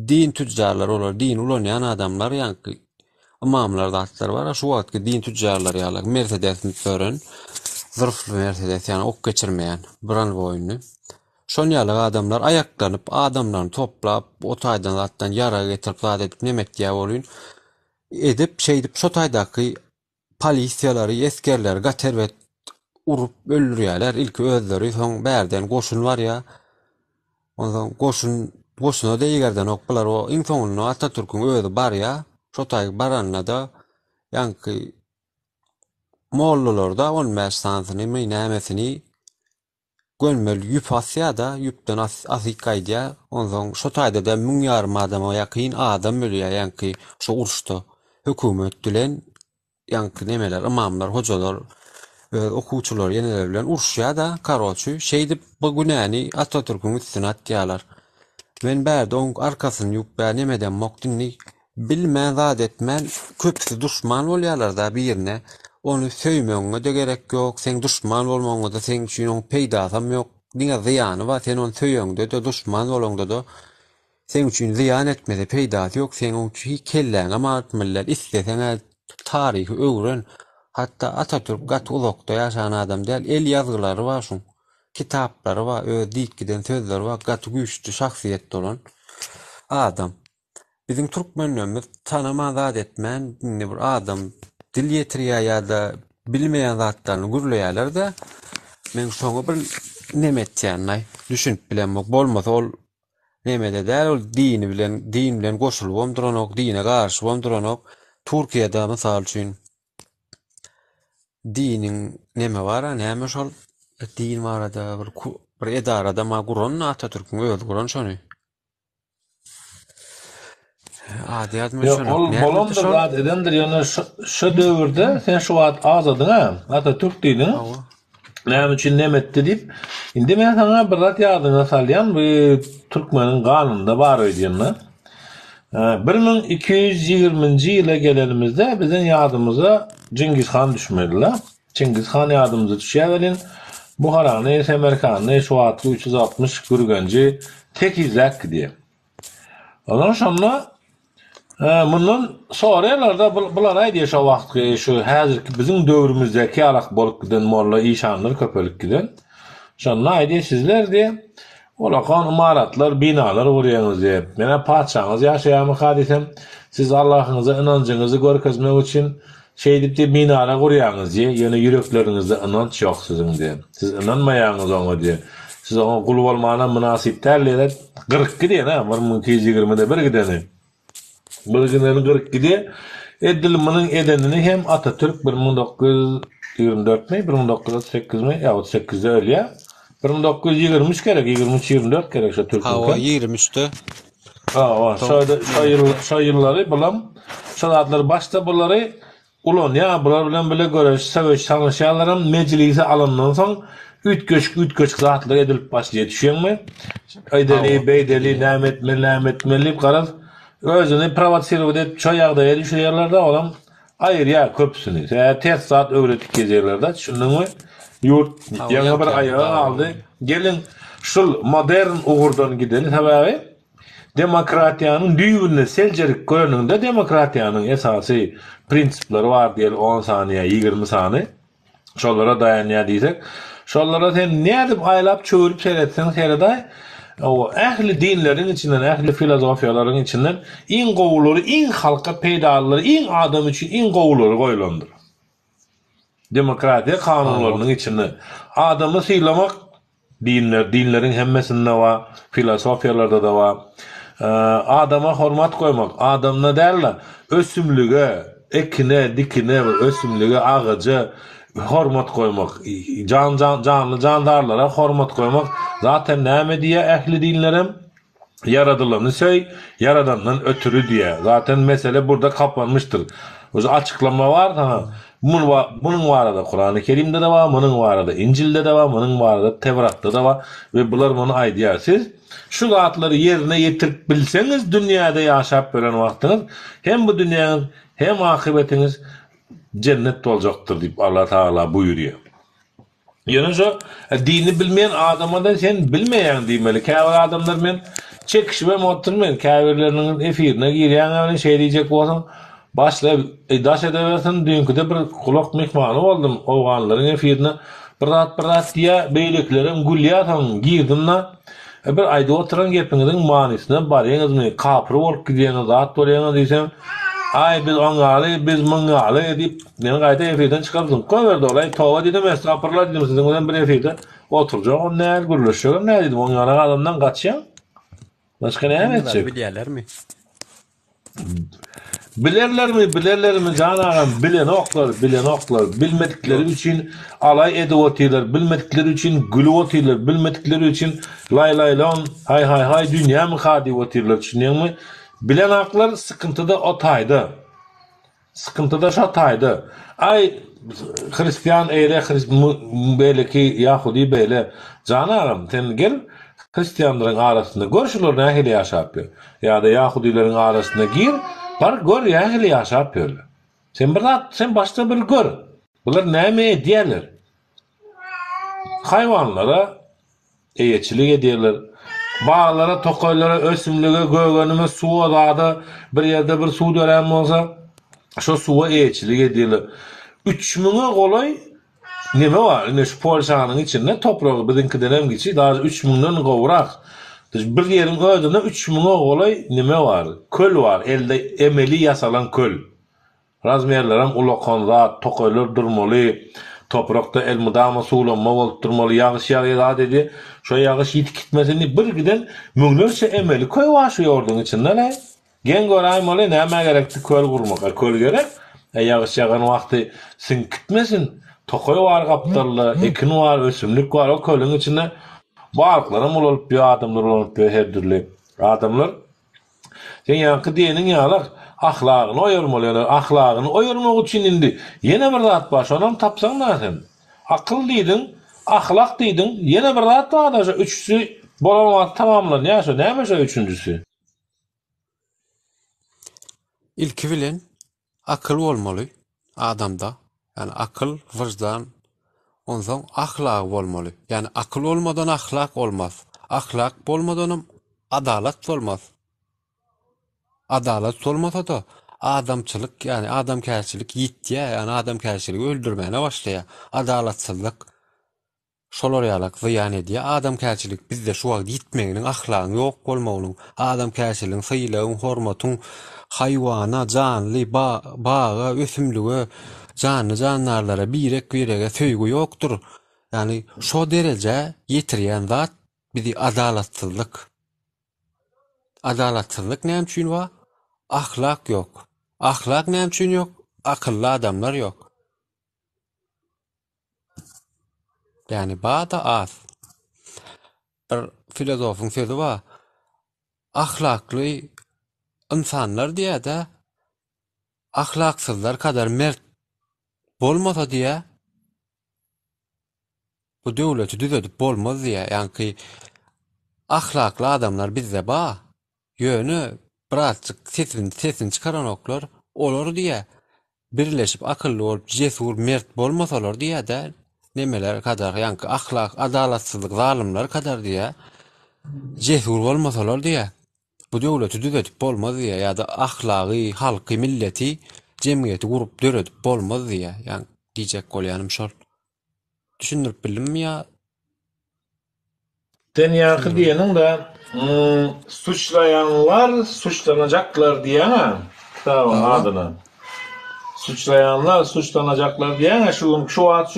din tüccarlar, olar din ulanýan adamlar, ýanky imamlar zatlar bar, şu wagtky din tüccarlar ýaly Mercedes sören, zırhly Mercedes, ýani ok geçirmeýän, biran boýunly. Şon ýaly adamlar aýaklanyp, adamlaryny toplap, o taýdan zatdan ýara getirip zat edip näme etdiýär bolýan, edip şeýdip şo taýdaky polisiýalary, eskerler gaterwet urup öldürýärler. Ilki özleri, soň bärden goşun bar ýa. Ondan goşuna da ýegerden oklar, o iň soňunda Atatürk'ün özü bar ýa. Şo taýy baranna da ýanky mollalarda 15 sansyny, nämesini Gönmel yüp asya da yüpden asikaydiya. Ondan şu taýda da 1000 ýarym adama ýakyn adam ölýär ýanky şu urşda. Hökümet bilen ýanky nemeler, imamlar, hojalar, okuwçylar ýeneler bilen urşýar da karoçy şeýdip bu günäni Atatürk'ün üstüne atýarlar. Men bärde oň arkasyny ýup nemeden mokdinni bilmän zat etmän köpsi duşman bolýarlar da birine. Onu söýmeňe de gerek ýok. Sen duşman bolmaňa da sen üçin oň peýdasam ýok. Diňe ziýany bar. Sen onu söýeňde de duşman bolanda da sen üçin ziýan etmede peýdasy ýok. Sen onu kelläňe martmyllar. Isleseň taryhy öwren. Hatta Atatürk gat uzakda ýaşan adam däl. El ýazgylary bar şuň. Kitaplary bar, öz diýkiden sözleri bar. Gat güýçli şahsiýetli bolan adam. Bizim Türkmenlerimiz tanama zat etmän bir adam dil ýetirýär ýa-da bilmeýän zatlaryny gürleýärler de men şoňa bir neme etýänler düşünip bilenmek bolmasa ol nemede däl ol din bilen goşulyp omduranok, dine garşy omduranok. Türkiýede mysal üçin diniň neme bar, näme şol din barada bir edarada ma guran Atatürk'ün öz guran şonu. Bolondur zat edendir ýöne şu döwürde sen şu wagt azadyň ha Atatürk diýdi. Näme üçin nemetdi diýip indi men sana bir zat ýadyňa salýan bu Türkmeniň kanununda bar öýdýänler. 1220-nji ýyla gelenimizde biziň ýadymyza Cengiz Han düşmediler. Cengiz Han ýadymyza düşýärlen Buharany, Semerkany, şu wagt 360 Gürgenji tekizlek diýip. Ondan sonra bundan sonralarda bular aýdy şu wagt şu häzirki biziň döwrümüzdäki alak bolup giden molla işanlar köpelik giden. Şonda aýdy sizler diýip olakan imaratlar, binalar gurýaňyz diýip. Mene paçaňyz ýaşaýarmy hadisem, siz Allahyňyza inançyňyzy görkezmek üçin şeýdipdi binalar gurýaňyz diýip, ýöne ýürekleriňizde inanç ýok siziň diýip. Siz inanmaýaňyz oňa diýip. Siz oňa gul bolmana münasip dälildir. 40 diýen ha, 1220-de bir gideni. Bir gideni 40 diýip, edilmanyň edenini hem Atatürk 1924 mi, 1938 mi, ýa-da 8-de ölýär. 1923 gerek, 23-24 gerek şu Türk'ün. Ha, 23'te. Şu yılları bulam, şu adları başta bunları ulan ya, bular bilen bile görüş, söveş, tanışyalarım meclise alından son üt zatlar edilip başlaya düşüyen mi? Aydeli, beydeli, nämetmeli, karaz, özünü provotsirov edip, çoy yağdaya düşüyorlar da olam, ayır ya köpsünü, ters saat öğretik gezerlerde, şundan mı? Yurt yana bir ayağı aldı. Gelin şu modern uğurdan gidelim tabi. Demokratiyanın düýbünde seljerik görününde demokratiyanın esasy prinsipleri var diýil 10 saniye 20 saniye. Şollara dayanýar diýsek, şollara sen nädip aýlap çöwürüp seyretseň seyreday o ähli dinlerin içinden, ähli filozofiýalaryň içinden iň gowulary, iň halka peýdalary, iň adam üçin iň gowulary goýulandyr. Demokratiya kanunlarynyň içinde adamy sylamak dinlerin hemmesinde var, filosofiyalarda da var. Adama hormat koymak, adamna derler, ösümlüge, ekine, dikine, ösümlüge, ağaca hormat koymak, candarlara hormat koymak, zaten näme diye ehli dinlerim, yaradılanı yaradandan ötürü diye. Zaten mesele burada kapanmıştır. O açıklama var da, bunun var da Kur'an-ı Kerim'de de var, bunun var da İncil'de de var, bunun var da Tevrat'ta da var ve bunlar bunu aýdýar. Siz şu zatları yerine getirip bilseniz dünyada yaşap gören vaktiniz hem bu dünyanın hem akıbetiniz cennet olacaktır diýip Allah Taala buyuruyor. Ýöne şu dini bilmeýän adama da sen bilmeýän diýmeli. Käbir adamlar men çekişmem oturmaýan, käbirleriniň efirine girýän şey diýjek bolsaň başlayıp daş edeversin dünküde bir kulak mehmanı oldum. Oğanların efirine bir rahat diye beyliklerim gülýatan girdim na bir ayda oturan gepiniň manisine barýaňyzmy kapry bolup gidýäňiz zat bolýaňyz diýsem ay biz oňaly biz muňaly diýip meni gaýta efirden çykardyň. Köwerde olay towa diýdim estağfurullah diýdim siziň bilen bir efirde oturjak näme gürleşýär näme diýdim oňaly adamdan gaçýan. Başka näme etjek? Bilýärlermi? Bilerlermi canağım bilen oklar bilmedikleri için alay edip oturlar, bilmedikleri için gülüp oturlar, bilmedikleri için lay lan hay dünya mı hadi oturlar düşünüyorsun. Bilen aklar sıkıntıda otaydı. Sıkıntıda şataydı. Ay Hristiyan eyle belki Yahudi böyle canağım sen gel Hristiyanların arasında görüşülür ne hile yaşap ya da Yahudilerin arasında gir var gör ya hile yaşap sen başta bir gör bunlar ne ediyorlar hayvanlara eyeçilik ediyorlar bağlara tokoylara ösümlüğe göğönüme su adadı bir yerde bir su dönem olsa şu suya eyeçilik ediyorlar 3000'e kolay neme var? Ne şu Polşanın içinde toprağı bizimki dönem geçi daha 3000'den gowrak. Bir yerin ödünde 3000'e kolay neme var? Köl var. Elde emeli yasalan köl. Razmerlerim ulakonda tokoylar durmalı. Toprakta elmudama sulanma bolup durmalı. Yağış yağıyor dedi. Şu yağış yitip gitmesini bir giden münglerse emeli köy var şu yordun içinde ne? Gen görayım öyle neme gerekti köl kurmak. Köl gerek. Yağış yağan vakti sen gitmesin. Tokoy var kaptarlı, ekin var, ösümlük var. O kölün içinde balıklarım olup bir adamlar olup bir her türlü adamlar. Sen yankı diyenin yağlar ahlakını oyurmalıyorlar. Ahlakını oyurmak için indi. Yine bir zat baş onam tapsan da sen. Akıl diydin, ahlak diydin. Yine bir zat var da üçüsü bolamak tamamlan. Ya şu neymiş o üçüncüsü? İlki bilen akıl olmalı adamda. Yani akıl, vicdan, ondan ahlak olmalı. Yani akıl olmadan ahlak olmaz. Ahlak olmadan adalet olmaz. Adalet olmasa da adamçılık yani adamkärçilik yitti ya yani adamkärçiligi öldürmene başlaya. Adaletsizlik şoloryalyk ziyan ediyor. Adamkärçilik bizde şu wagt yitmeginiň ahlagy ýok bolmagynyň, adamkärçiligiň syýlagyň, hormatyň haywana, canly, baga, ösümlüge, canlarlara birege söýgü ýokdur. Yani şo derece ýetirýän zat bizi adaletsizlik. Adaletsizlik näme üçin wa? Ahlak ýok. Ahlak näme üçin ýok? Akylly adamlar ýok. Yani bada az. Bir filozofun sözü var. Ahlakly insanlar diýe-de ahlaksızlar kadar mert bolmasa diýe bu döwleti düzedip bolmaz diýe. Yani ahlakly adamlar bizde ba. Ýöne birazçyk sesini çıkaran oklar olur diýe. Birleşip akıllı olup cesur mert bolmasalar diýe de nemeler kadar yani ahlak, adalatsizlik, zalimler kadar diye cesur olmasalar diye bu döwleti düzetip bolmaz diye ya da ahlakı, halkı, milleti, cemiyeti kurup döredip bolmaz diye yani diyecek golyanım şol. Düşündürüp bildim mi ya? Sen yankı diyenin de suçlayanlar suçlanacaklar diye ha? Tamam adına. Suçlayanlar suçlanacaklar diye şu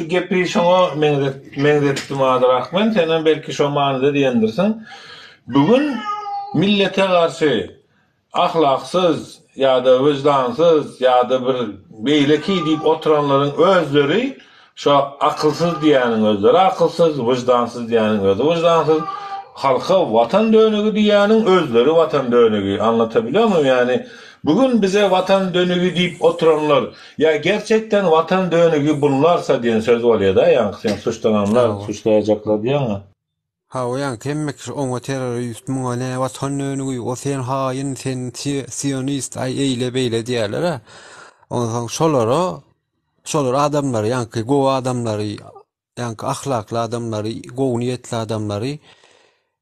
gepi şoňa meňdetdim adyrakman senen belki şo manyda diýendirsin. Bugün millete garşy ahlaksız ya da vicdansız ya da bir beýleki diýip oturanlaryň özleri şo akylsız diýäniň özleri akylsız, vicdansız diýäniň özleri vicdansız, halka watan dönügi diýäniň özleri watan dönügi. Anlatabilýarmyň yani? Bugün bize vatan dönügi deyip oturanlar ya gerçekten vatan dönügi bunlarsa diyen söz oluyor da yani sen suçlananlar suçlayacaklar diye mi? Ha o yani kemmek o terörist mu ne vatan dönügi o sen hain sen siyonist ay eyle beyle diyorlar ha. Ondan şolar adamlar yani go adamları yani ahlaklı adamları go niyetli adamları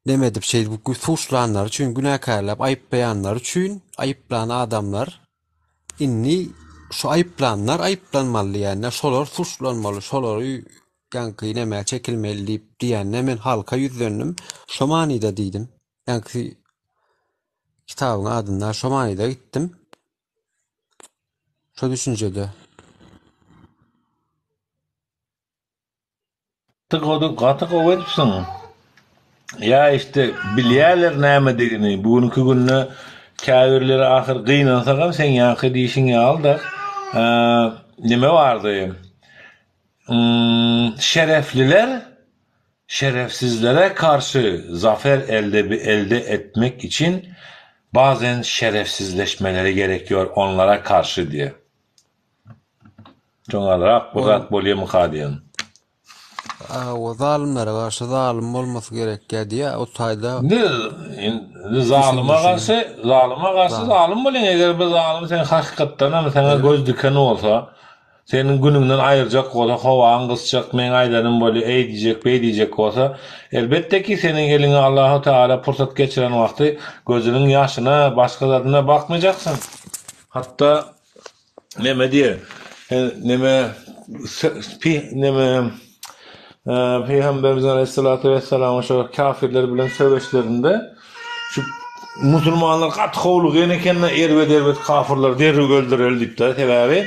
demedip bu suçlananlar için günahkarlar ayıplayanlar için ayıplanan adamlar inni şu ayıplananlar ayıplanmalı yani şolar suçlanmalı şoları yani neme çekilmeli deyip diýende men halka yüz döndüm şo manyda diýdim yani kitabın adına şo manyda gittim şo düşünjede Gatyk owetipsiň. Ya işte bilýärler näme digini. Bugünkü günne kâbirleri ahir gıynansa sen ýaky diýişiňi al da nime bardy? Şerefliler şerefsizlere karşı zafer elde etmek için bazen şerefsizleşmeleri gerekiyor onlara karşı diye. Çoğalarak bu zat bolýar mukadiyen. O zalimlere karşı zalim olması gerek diye o tayda Zalıma karşı zalim bolýan. Eger bir zalim sen hakykatdan ama sana göz dikeni olsa, senin gününden ayıracak olsa, hawaň gysjak, men aýdarym bolýar, ey diýjek, bey diýjek olsa, elbette ki senin eline Allahu Teala pursat geçiren wagty gözüniň ýaşyna, başga zadyna bakmayacaksın. Hatta neme diýer? Peygamberimiz Aleyhissalatu vesselam şu kafirler bilen söwüşlerinde şu musulmanlar gat howluk ýene-kenne erbet kafirler derri öldürildi sebäbi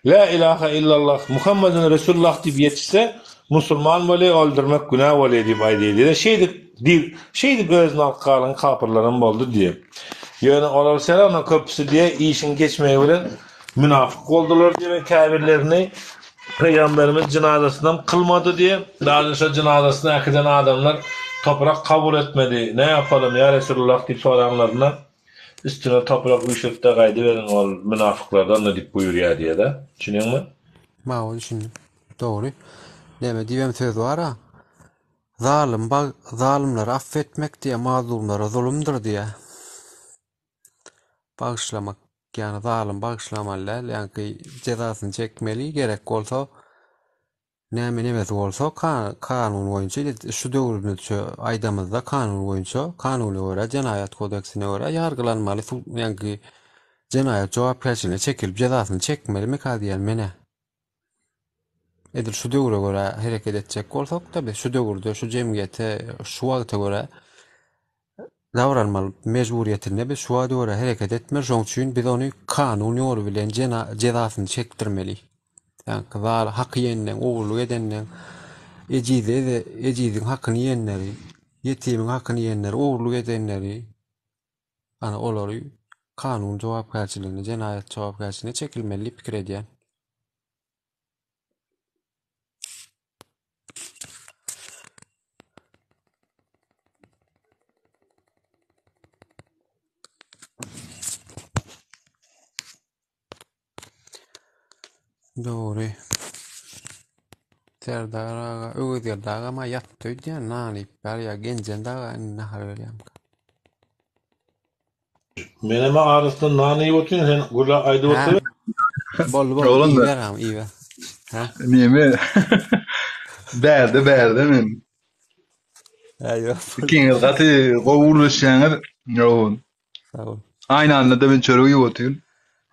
la ilahe illallah Muhammedun Resulullah diýip ýetişse musulman bolýar öldürmek günah bolýar diýip aýdydy. Şeýdip özüni alqalan kafirlerin boldy diýip. Ýöne olar selam köpüsü diye işin geçmeye bilen münafık boldular diye kafirlerini Peygamberimiz cenazesinden kılmadı diye daha doğrusu cenazesine akıdan adamlar toprak kabul etmedi. Ne yapalım ya Resulullah diye soranlarına üstüne toprak uyuşup da kaydı verin o münafıklardan da dik buyur ya diye de. Düşünüyor musun? ma o düşündüm. Doğru. Neme diýem söz var ha. Zalimleri affetmek diye mazlumlara zulümdür diye. Bağışlamak yani zalim bağışlamalar yani cezasını çekmeli gerek olsa neme olsa kanun boyunca şu döwürde aydamızda kanun boyunca kanuna göre Cinayet Kodeksine göre yargılanmalı yani cinayet cevapkarşılığına çekilip cezasını çekmeli mi kadiyen mene edir şu döwüre göre hareket edecek olsak tabi şu döwürde şu cemiyete şu wagta göre davranmalı mecburiyetinde biz şu wagta göre hareket etmer şoň üçin biz onu kanun ýoly bilen cezasını çektirmeli. Yani kızal hakkı yenilen, oğurluk edenden, ecizin hakkını yenleri, yetimin hakkını yenleri, oğurluk edenleri, yani onları kanun cevapkarşılığına, cinayet cevapkarşılığına çekilmeli pikir ediyen. Doğru. Serdar ağa, öğüdür dağa ama yattı diye nani ber ya gencen dağa nahar öyleyim. Meneme arasında nane yotun sen gula ayda otur. Bol Oğlum iyi da. ver ama iyi ver. Ha? Neme? Berde men. Ayo. Kiňiz gaty gowurlaşýaňyz ýoğun. Sağ ol. Aynı anda da ben çörügi ýotýyn.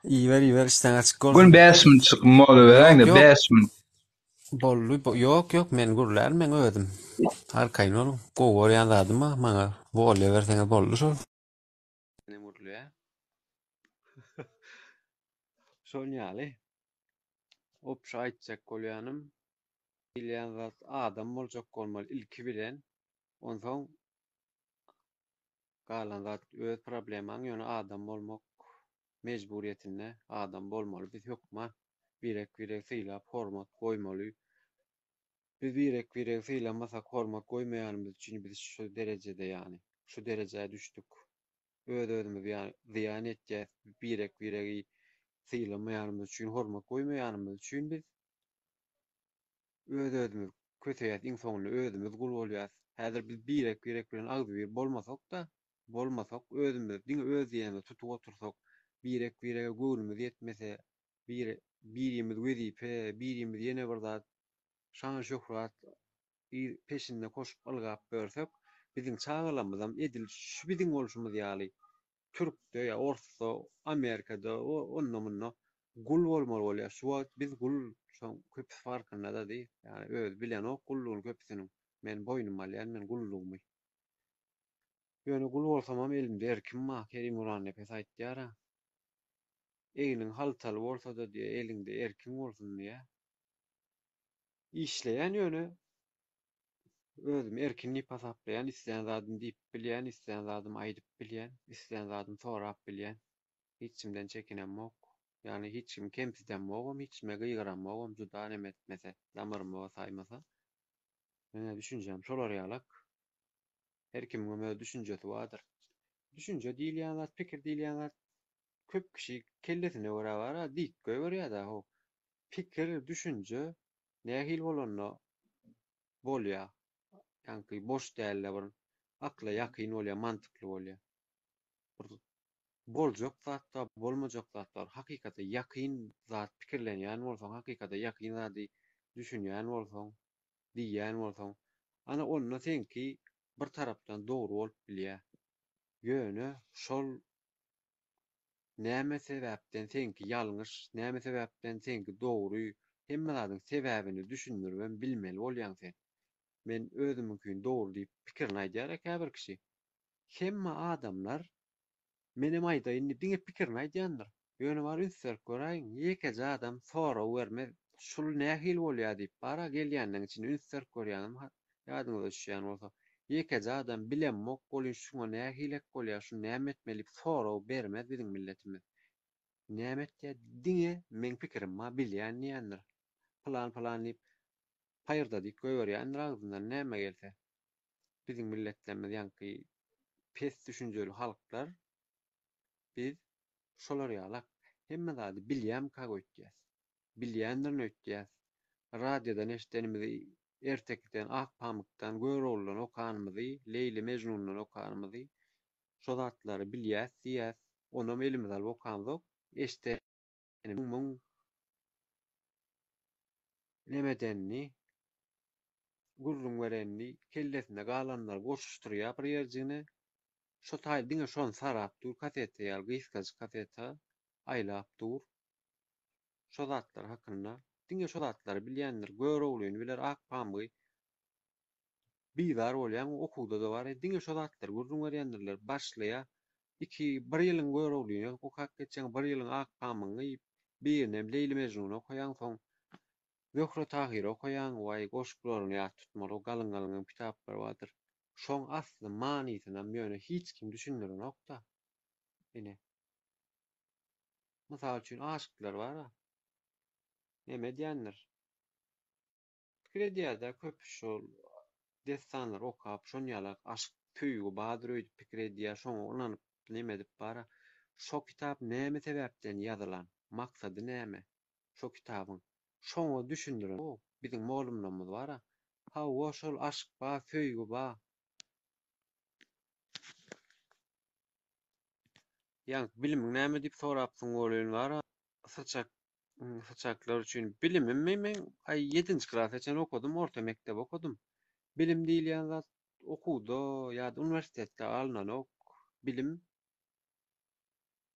İyi ver işten açık ol. Gün 5 min çykmaly beräň de Yok. 5 min. Yok men gurlar men ödüm. Arkayın oğlum. Gowur ýandadım ma maňa bolle berseňiz boldy şol. Ne mutlu ya. Şol ýaly. Opşa aýtjak bolýanym. Bilýän zat adam boljak bolmaly ilki bilen. Onsoň galan zat öz problemaň ýöne adam bolmak mecburiyetinde adam bolmaly. Biz ýokma birek syýlap hormat goýmaly. Biz birek syýlamasak hormat goýmaýanymyz üçin biz şu derejede ýani şu derejeye düşdük. Özümiz ýani ziýan etjäs birek syýlamaýanymyz üçin hormat goýmaýanymyz üçin biz özümiz köteýäs iň soňunda özümiz gul bolýas. Häzir biz birek bilen agdyr bolmasak özümiz öz ýerine tutup otursak birek göwnümiz ýetmese birimiz wezipe birimiz ýene bir zat şan şöhrat peşinde koşup algap görsek bizim çağalamyzam edil şu bizim bolşumuz ýaly Türkde ya Orta Amerikada onnomno gul bolmaly bolýar. Şu biz gul köp farkynda da diýip ýani öz bilen ok gullugyny köpsiniň men boynum alýan men gullugymy. Ýöne gul bolsam elimde erkim ma Kerim Uran nepes aýtdyar. Eýniň haltaly bolsa da diýe elinde erkin bolsun diýe. İşleýän ýöne özüm erkinlik pasaplayan, isleýän zadymy diýip bilýän, isleýän zadymy aýdyp bilýän, isleýän zadymy sorap bilýän, hiç kimden çekinenmok. Yani hiç kim kemsizdenmogam, hiç kime gıygyranmogam, juda nem etmese, damyrymyga saýmasa. Mene düşünjem şolar ýalak. Her kimiň öz düşünjesi bardyr. Düşünje diýilýän zat, pikir diýilýän zat köp kişi kellesine görä bara diýip görýär-de o. Pikir, düşünje nähil bolanda bolýar. Ýani boş däl bir akla ýakyn bolýar, mantykly bolýar. Bir boljak zatda, bolmajak zat bar. Hakykata ýakyn zat pikirlenýän bolsaň, hakykata ýakyn zady düşünýän bolsaň, diýýän bolsaň, ana onda senki bir tarapdan dogry bolup bilýär. Ýöne şol näme sebäpden senki ýalňyş, näme sebäpden senki dogry, hemmalaryň sebäbini düşündirben bilmeli bolýan sen. Men özümünkini dogry diýip pikirini aýdýar eka bir kişi. Hemme adamlar menem aýdaýyn diňe pikirini aýdýandyr. Ýöne bar ünsler göräýin, ýekeje adam sora bermez. Şul nähil bolýar diýip bara gelýändiň içinde ünsler görýänim ýadyňyza düşýän bolsa. Ýekeje adam bilenmok bolýan şuňa nähilek bolýar, şu näme etmeli sora bermez biziň milletimiz. Näme etýär diňe men pikirimi bilýän ýandyr. Plan diýip paýyrda diýip goýberýändir agzyndan näme gelse. Biziň milletlerimiz ýanky pes düşünjeli halklar, biz şolar ýalak hemme zady bilýän ka goýdýas. Bilýändir öýtýäs. Radiodan eşdenimizi ertekden, ak pamykdan, Göroğlu'dan okanymyzy, Leyli Mecnun'dan okanymyzy, şo zatlary bilýäs, diýäs. Onam elimize alyp okandyk. Eşdenimiň nemedenni, gurrun verenni, kellesinde galanlar goşuşturýar bir ýerjine. Şo taýy diňe şonu sarap dur, kasete ýaly gysgaç kaseta aýlap dur. Şo zatlar hakynda diňe şo zatlary bilýändir. Göroğluny biler, ak pamygy bizar bolýan okuwda da bar. Diňe şo zatlary gurrun berýändirler. Başlaýa bir ýylyň Göroğluny okap geçen, bir ýylyň ak pamygy, birinem Leyli Mecnun'y okaýan, soň Zöhre Tahir'i okaýan, way goşgularyny ýat tutmaly galyň kitaplar bardyr. Şoň asly manysyna ýöne hiç kim düşündirenok da. Ine. Mysal üçin aşyklar bar. Näme diýenler? Pikir köp şol destanlar okap, şoň ýalak aşk tüýügi badyr öýdüp pikir edýär, şoňa onanyp näme edip bara. Şo kitap näme sebäpden ýazylan? Maksady näme? Şo kitabyň şoňa düşündiren o biziň molumlarymyz bar. Ha o şol aşk ba, söýgü ba. Ýani bilimiň näme diýip sorapsyň bolýan bar. Saçaklar üçin bilimim men 7-nji klasaçan okudum, orta mektep okudum. Bilim diýilýän zat okuwda ýa-da uniwersitetde alynan ok. Bilim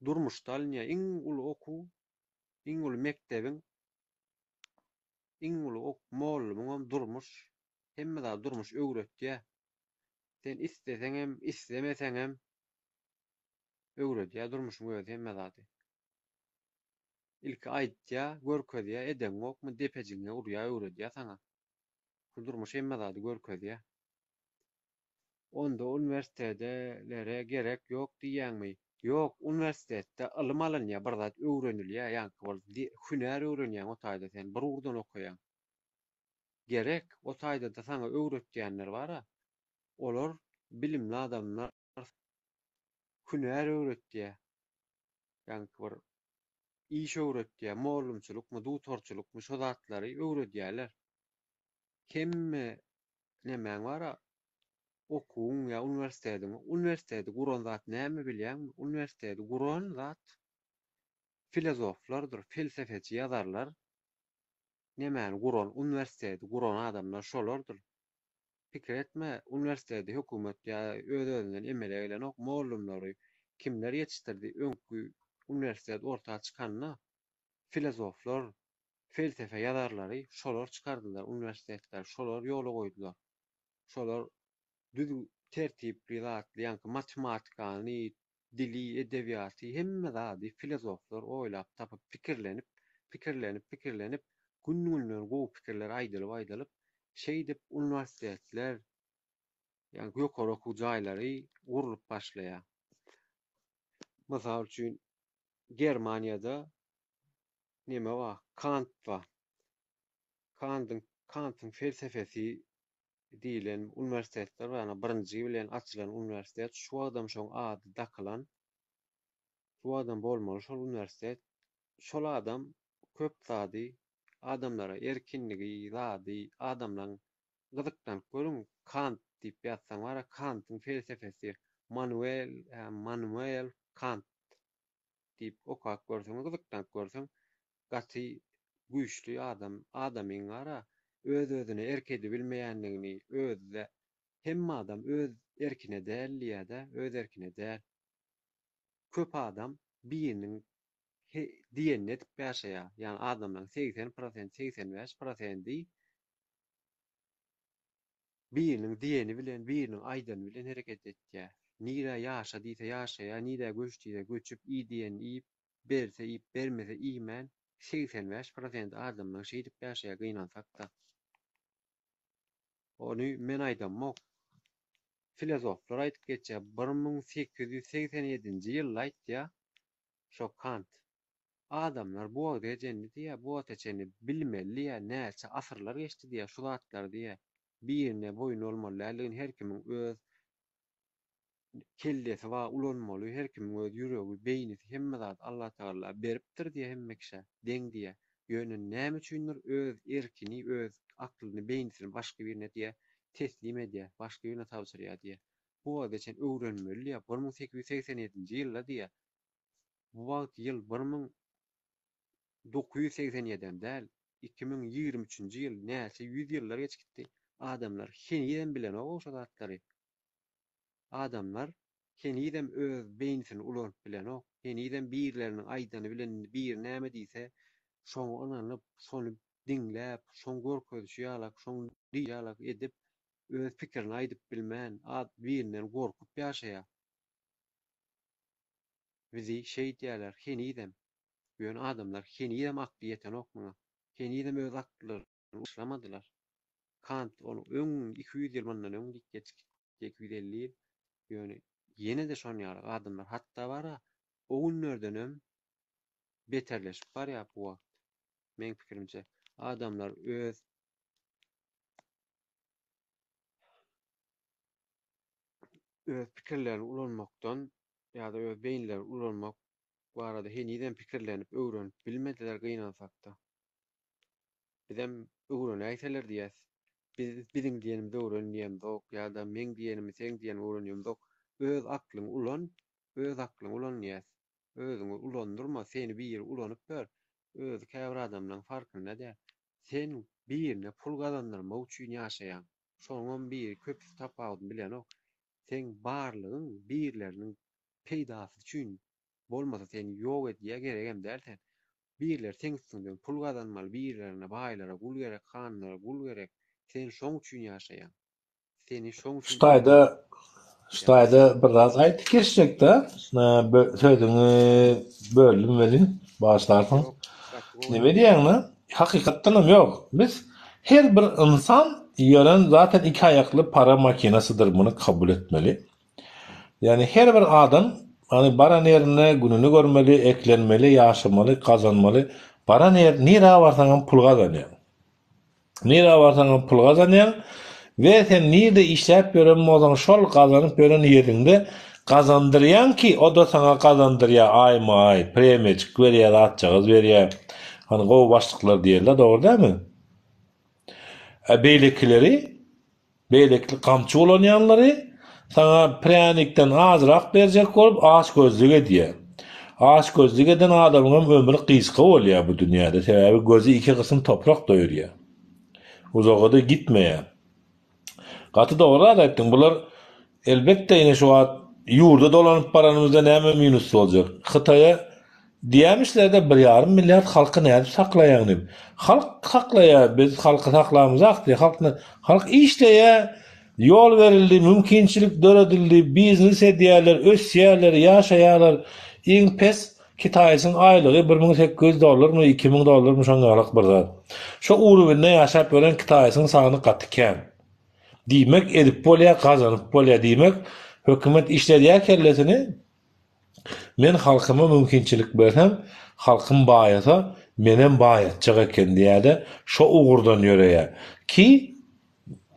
durmuşda alınýar. Iň uly okuw, iň uly mektebiň, iň uly molumyň durmuş. Hemme zat durmuş öwretýär. Sen isteseň hem, istemeseň hem öwretýär durmuşyň özü hemme zady. İlki aýtýar, görkezýär, eden okmy depejiňe urýar, öwredýär saňa. Şu durmuş hemme zady görkezýär. Onda uniwersitedelere gerek ýok diýýäňmi? Ýok, uniwersitetde ilm alynýar, bir zat öwrenilýär, ýani bol hünär öwrenýär o taýda sen bir urdan okaýan. Gerek o taýda da saňa öwretýänler bar. Olar bilimli adamlar hünär öwretýär. Ýani bir iş öwretýär, molumçylykmy, dutorçylykmy şo zatlary öwredýärler. Hemme nämäň bar? Okuwuň ýa uniwersiteti guran zat näme bilýänmi? Uniwersiteti guran zat filozoflardyr, felsefeçi ýazarlar. Nämäni guran, uniwersiteti guran adamlar şolardyr. Pikir etme, uniwersiteti hökümet ýa öz-özünden emele ok molumlary kimler ýetişdirdi? Öňkü uniwersitet ortaga çykanda filozoflar, felsefe ýazarlary şolar çykardylar uniwersitetler, şolar ýola goýdular. Şolar düz tertipli zatly, ýani matematikany, dili, edebiýaty hemme zady filozoflar oýlap tapyp pikirlenip gününden gowy pikirler aýdylyp şeýdip uniwersitetler ýani ýokary okuw jaýlary gurulyp başlaýar. Mysal üçin Germaniýada neme bar? Kant bar. Kant'ın felsefesi diýilen uniwersitetler bar. Birinji bilen açylan uniwersitet şu adam şoň ady dakylan. Şu adam bolmaly şol uniwersitet. Şol adam köp zady, adamlara erkinligi zady, adamlaryň gyzykdan görüň Kant diýip ýatsaň bar, Kant'ın felsefesi Manuel Kant diýip okap görseň, gyzykdan görseň, gaty güýçli adamyň ara öz-özüne erkedi bilmeýänligini, özde hemme adam öz erkine däl, öz erkine däl. Köp adam biriniň diýenine etip ýaşaýar. Ýani adamlaryň 80%, 85%y biriniň diýeni bilen, biriniň aýdany bilen hereket etýär. Nire ýaşa diýse ýaşaýar, nire göç diýse göçüp, iyi diýeni iýip, berse iýip, bermese iýmän, 85% adamlaryň şeýdip ýaşaýar gynansak da. Ony men aýdamok. Filozoflar aýdyp geçýär, 1887-nji ýylda aýtdy şo Kant. Adamlar bu wagta ejenni diýär, bu wagta ejenni bilmeli ýa näçe asyrlar geçdi diýär, şu zatlar diýär. Birine boyun olmaly, her kimiň öz kellesi bar, ulanmaly, her kimiň öz ýüregi, beýni, hemme zat Allah Taala beripdir diýär hemme kişi, deň diýär. Ýöne näme üçindir öz erkini, öz aklyny, beýnisini başga birine diýär, teslim edýär, başga birine tapşyrýar diýär. Bu wagta ejen öwrenmeli ýa 1887-nji ýylda diýär. Bu wagt ýyl 1987-den däl, 2023-nji ýyl, näçe 100 ýyllar geçipdi. Adamlar heniden bilen o şahatlary. Adamlar heniden öz beýnisini ulanyp bilen o. Heniden birleriniň aýdany bilen, bir näme diýse, şoňa inanyp, şonu diňläp, şoň gorkoýýarlar, şoň diýýärler edip, öz pikirini aýdyp bilmän, birinden gorkup ýaşaýar. Bizi şeý diýerler, heniden. Ýöne adamlar heniden akly ýeten okmaňa, heniden öz aklaryny işlamadylar. Kant onu 200 ýyl bundan öň geçip 250 ýyl ýöne ýene de şonýar adamlar hatda bara o günlerdenem beterleşip barýar bu wagt. Men pikirimçe adamlar öz pikirlerini ulanmakdan ýa-da öz beýinleri ulanmak barada heniden pikirlenip öwrenip bilmediler gynansakda. Bizem öwrenäýseler diýäs. Biziň diýenimizi öwrenýämzok ýa-da men diýenimi, sen diýenimi öwrenýämzok. Öz aklyň ulan, öz aklyň ulanýas. Özüňi ulandyrma, seni bir ýere ulanyp ber. Öz käbir adamlaryň farkyna dä. Sen birine pul gazandyrmak üçin ýaşaýan. Şoňam bir köp tapagyny bilen ok. Sen barlygyň birleriniň peýdasy üçin bolmasa seni ýok edýär geregem dälsen. Birler sen üstünden pul gazanmaly, birlerine baýlara gul gerek, hanlara gul gerek. Sen şoň üçin ýaşaýan. Seni şoň üçin Ştaýda bir raz aýtyp geçecekde, sözüňi bölünmeli başlarsyň. Nime diýäňmi? Hakykatdan ýok. Biz her bir insan ýören zaten iki ayaklı para makinesidir, bunu kabul etmeli. Yani her bir adam hani baran yerine gününü görmeli, eklenmeli, yaşamalı, kazanmalı. Baran nira varsan pul kazanýar. Nira varsan pul kazanýar ve sen nirde işläp ýören bolsaň şol kazanyp ýören ýerinde kazandyrýan ki o da sana kazandyrýar aýma-aý, premiýa berýär, atjagys berýär. Hani gowy başlyklar diýerler, dogry dämi? Beýlekli kamçy bolanýanlary sana präänikden azrak berjek bolup aç gözlük edýär. Aç gözlük eden adamyň ömrü kysga bolýar bu dünýäde. Sebäbi gözü iki kysym toprak doýurýar. Uzağa da gitmeýär. Gaty dogry aýtdyň. Bular elbetde ýene şu wagt ýurda dolanyp baranymyzda näme minus boljak. Hytaýa diýämişler-de 1,5 milliard halky nädip saklaýan diýip. Halk saklaýar, biz halky saklamazak diýip halk işleýär, ýol berildi, mümkinçilik döredildi, biznes edýärler, ösýärler, ýaşaýarlar. Iň pes Kitaýsyň aýlygy $1800 mı $2000 mı şoňalyk bir zat. Şo urubynda ýaşap gören Kitaýsyň sany gatykän. Diýmek edip bolýa gazanyp bolýa diýmek hökümet işledýär kellesini men halkyma mümkinçilik bersem halkym baýasa menen baýatjak eken diýäde şo ugurdan ýöreýär ki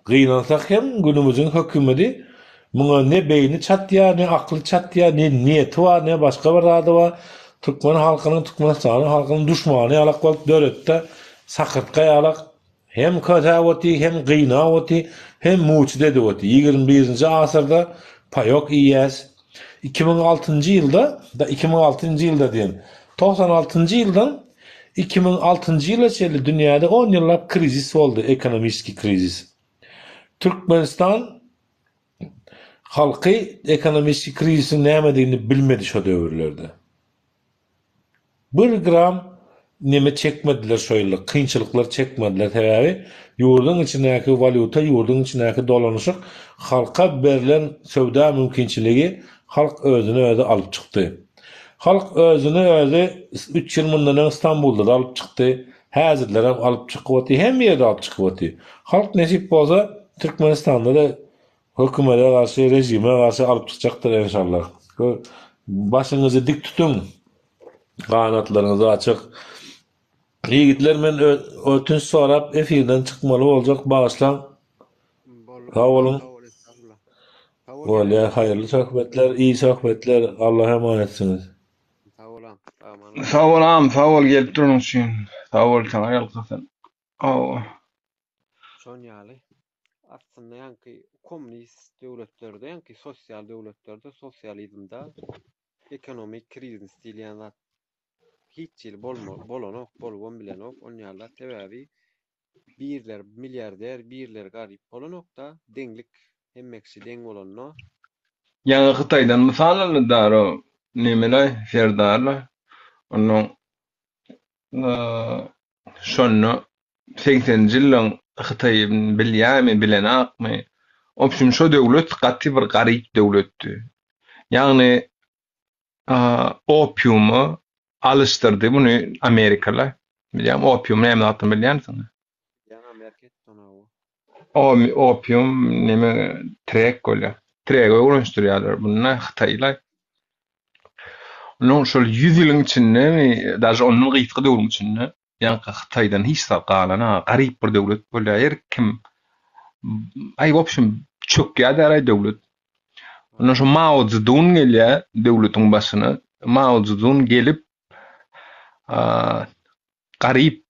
gynansak hem günümüziň hökümeti muňa ne beýni çatýar, ne akly çatýar, ne niýeti bar, ne başga bir zady bar. Türkmen halkynyň, Türkmenistanyň halkynyň düşmany ýalak bolup döretde sakyrtga ýalak hem kötäweti, hem gynaweti, hem muçide deweti. 21-nji asyrda paýok iýäs. 2006-njy ýylda diýen. 96-njy ýyldan 2006-njy ýyla çeli dünýäde 10 ýyllap krizis boldy, ekonomik krizis. Türkmenistan halky ekonomik krizisin nämedigini bilmedi şo döwürlerde. Bir gram neme çekmediler şöyle, kıyınçılıklar çekmediler tevavi. Yurdun içindeki valuta, yurdun içindeki dolanışık, halka verilen sövda mümkinçiliği halk özünü özü alıp çıktı. Halk özünü özü 3 yıl bundan İstanbul'da da alıp çıktı. Hazırlar hem alıp çıkıvatı, hem yerde alıp çıkıvatı. Halk nesip olsa Türkmenistan'da da hükümete karşı, rejime karşı alıp çıkacaktır inşallah. Başınızı dik tutun. Kanatlarınızı açık. Yiğitler, men ötünç sorap efirden çıkmalı olacak, bağışlan. Sağ olun. Böyle hayırlı sohbetler, iyi sohbetler. Allah'a emanetsiniz. Sağ ol gelip durun için. Sağ ol sana yalkasın. Şon ýaly aslında ýanky komünist döwletlerde, ýanky sosial döwletlerde, sosializmda ekonomik krizis diýilen zat hiç ýyl bolanok, bolgon bilenok, on ýaly sebäbi birler milliarder, birler garyp bolanokda deňlik hemmekçi deň bolanno. Ýa-ni Hytaýdan mysal alydar o nemeler, ferdarlar. Onuň şonu 80-nji ýylyň Hytaýyň bilýärmi, bilenakmy? Opşum şo döwlet gaty bir garyp döwletdi. Ýagny opiumy alıştırdy bunu Amerikalar. Bilýän opium näme zatyn bilýänsiň? Opium neme trek bolýar. Trek öwrenşdirýärler bunu Hytaýlar. Onuň şol 100 ýylyň içinde, daşy onuň gyýtgy döwrüň içinde, ýa-ni Hytaýdan hiç galana garyp bir döwlet bolýar. Her kim ay opşum çökýär döwlet. Onuň şu Mao Zedong gelýär döwletiň başyna. Mao Zedong gelip garyp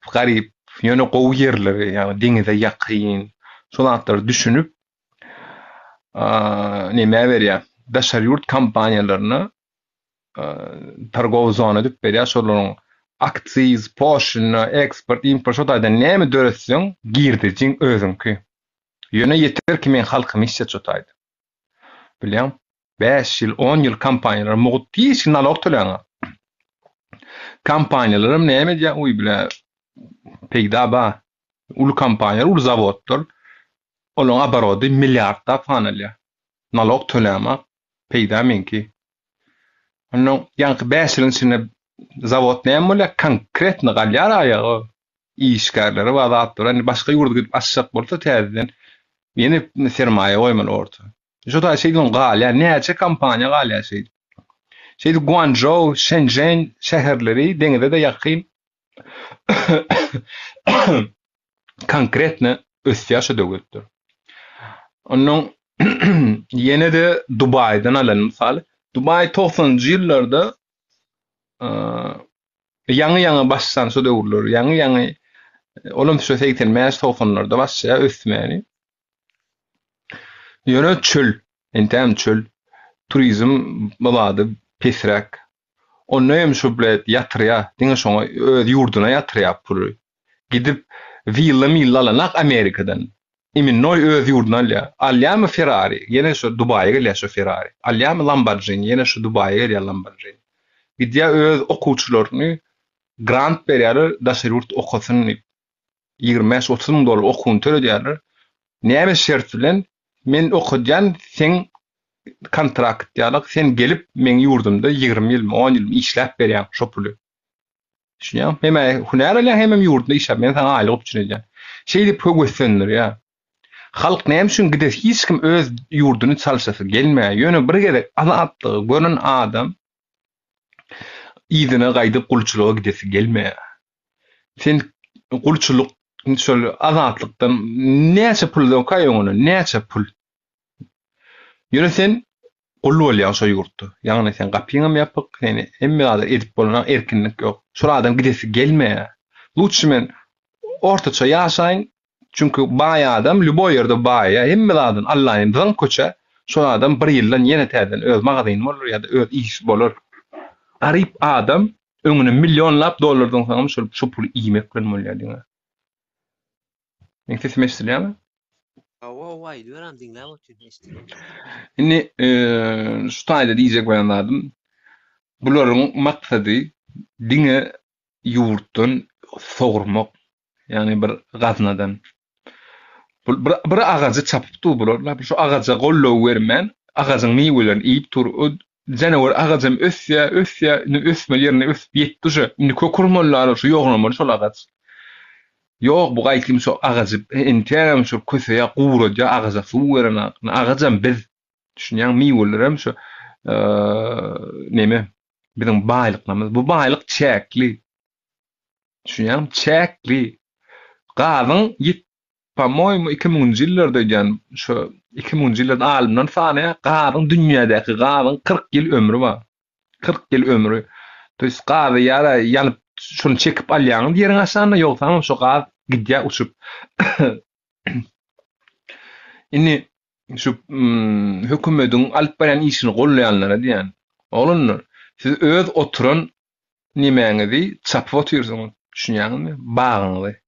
ýöne gowy ýerleri, ýa-ni deňize ýakyn, şolatary düşünüp näme berýär? Daşary ýurt kampaniýalaryna targow zona edip berýär. Şolaryň aksiz, portion, export, import şotaýdan näme döretseň girdijiň özüňki. Ýöne ýeter ki men halkymy işe çotaýdy. Bilýän? 5 ýyl, 10 ýyl kampaniýalar muhty hiç nalog töleýär. Kampaniýalarym näme diýär? Uý bile peýda ba. Ulu kampaniýalar, ulu zawodlar. Olaň abarody milliardda fanalýar. Nalog töleýär peýda menki. Onuň ýanky 5 ýylyň içinde zawod näme bolýar? Konkretny galýar aýagy. İşgärleri we zatlar, hani başga ýurda gidip açsak bolsa täzeden ýeni sermaýe goýmaly orta. Şoda şeýdin galýar, näçe kampaniýa galýar şeýdi. Şeýdi Guangzhou, Shenzhen şäherleri deňize de ýakyn konkretny ösýär şo döwletler. Onuň ýene de Dubaýdan alan mysal. Dubaý 90-njy ýyllarda ýaňy başlan şo döwürler, ýaňy olam şu 80-90'larda başlaýar ösmäni. Ýöne çöl, entem çöl, turizm bolady, pesrak. Onu hem şu bilet ýatyrýar, diňe şoňa öz ýurduna ýatyrýar puly. Gidip villa alanak Amerikadan. Emin noy öz ýurduna alýarmy Ferrari, ýene şu Dubaýa gelýär şu Ferrari. Alýarmy Lamborghini, ýene şu Dubaýa gelýär Lamborghini. Gidýär öz okuwçylaryny grant berýär, daşary ýurt okasyn $20-30 miň okuwun töredýärler. Näme şert bilen men okudýan sen kontrakt ýalyk sen gelip men ýurdumda 20 ýyl 10 ýyl işläp berýän şo puly. Düşünýär, hem hunar bilen hem ýurdunda işläp men sana aýlyk upçunýar. Şeýdi pöwgöslendir ýa. Halk näme üçin gidip hiç kim öz ýurduny çalşasy gelmeýär. Ýöne bir gerek azatlygy gören adam ýygyna gaýdyp gulçuluğa gidesi gelmeýär. Sen gulçuluk şol azatlykdan näçe puldan kaýoňuny, näçe pul. Ýöne sen gullu bolýan şo ýurtda. Ýagny sen gapyňam ýapyk, seni hemme kadar edip bolan erkinlik ýok. Şol adam gidesi gelmeýär. Luçy men ortaça ýaşaýyn. Çünkü baý adam lüboy ýerde baý, hemme adam Allahyň dyň köçe, şol adam bir ýyldan ýene täzeden öz magazyny bolar ýa-da öz iş bolar. Aryp adam öňüne millionlap dollardan soň şol puly iýmek bilen bolýar diňe. Men sesmeşdirýärmi? Vay, diyorum dinle otur işte. Indi şu taýda diýjek bolanlarym, bularyň maksady diňe ýurtdan sogurmak, ýani bir gaznadan. Bir ağacı çapyp durlar, şu ağaca gollaw bermen, ağacyň meýwelerini iýip dur. Janawar ağacym ösmelerini ösüp ýetdi. Indi kökürmeler şu ýognamaly şol ağaç. Yok bu gaýtym şu ağacı enterem şu köseýe guraja ağaca suw berene. Ağacam biz düşünýän meýwelerim şu neme biziň baýlyklarymyz. Bu baýlyk çäkli. Düşünýän çäkli. Gazyň Pamoymu 2000-nji ýyllarda ýan şu 2000-nji ýyllarda alymdan sany gazyň dünýädäki gazyň 40 ýyl ömrü bar. 40 ýyl ömrü. Tös gazy ýara ýanyp şunu çekip alýan diýerin aşanyna ýoksa şu gaz gidýär uçup. Indi şu hökümetiň alyp beren işini gollaýanlara diýen. Oğlunlar siz öz oturan nimeňizi çapyp oturýarsyňyz. Düşünýärmi? Bagyňyzy.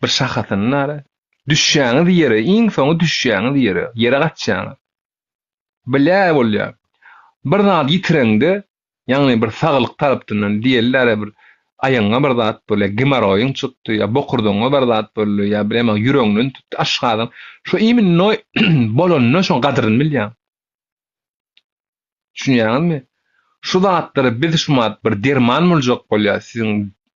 Bir şahatyny nara düşýäňiz ýere, iň soňy düşýäňiz ýere gatýaňyz. Bilä bolýar. Bir zat ýitireňde, ýani bir saglyk tarapyndan diýerler bir aýyňa bir zat bolýar, gemoroýyň çykdy ýa bokurdyňa bir zat bolýar, ýa bilemem ýüregiňden tutdy aşgadan. Şu imin noy bolanyny şo gadryny bilýär. Düşünýärmi? Şu zatlary biz şumat bir derman boljak bolýar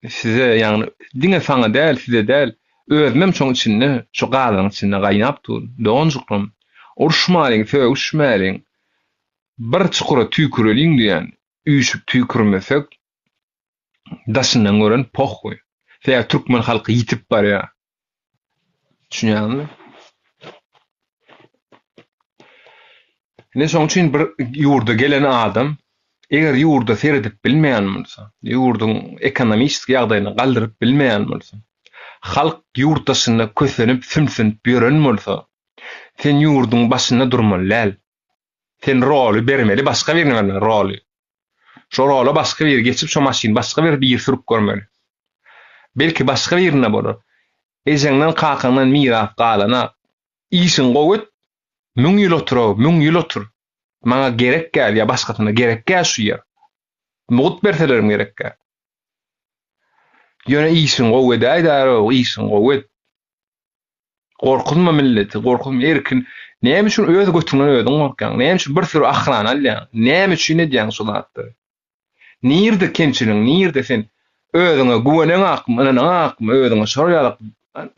size ýani diňe saňa däl, size däl. Özmem şoň içinde, şu gazyň içinde gaýnap dur. Doňjukym. Urşmalyň, söwüşmäliň. Bir çukura tüýküreliň diýen, üýşüp tüýkürmesek daşyndan gören pohgoý. Şeýle türkmen halky ýitip barýar. Düşünýärmi? Ne şoň üçin bir ýurda gelen adam, eger ýurda seredip bilmeýän bolsa, ýurduň ekonomik ýagdaýyny galdyryp bilmeýän bolsa, halk ýurtdaşyna kösenip sümsünip ýören bolsa, sen ýurduň başynda durmaly. Sen roly bermeli, başga bermeli roly. Şo roly başga bir geçip şo maşyn başga bir sürüp görmeli. Belki başga birine bolar. Ejeňden kakanyň miras galana, işin goýut, 1000 ýyl otur, 1000 ýyl otur. Maňa gerek gäl ýa başgasyna gerek gäl şu ýer. Mugut berselerim gerek gäl. Ýöne işin goýut, aýdar, işin goýut. Gorkunma milleti, gorkunma erkin. Näme üçin öz götüňden öýdüň gorkan? Näme üçin bir sürü ahran alýan? Näme üçin edýän şolatdy? Nirde kençiliň, nirde sen özüňe güwenen akmy, anaňa akmy, özüňe şoraýalyk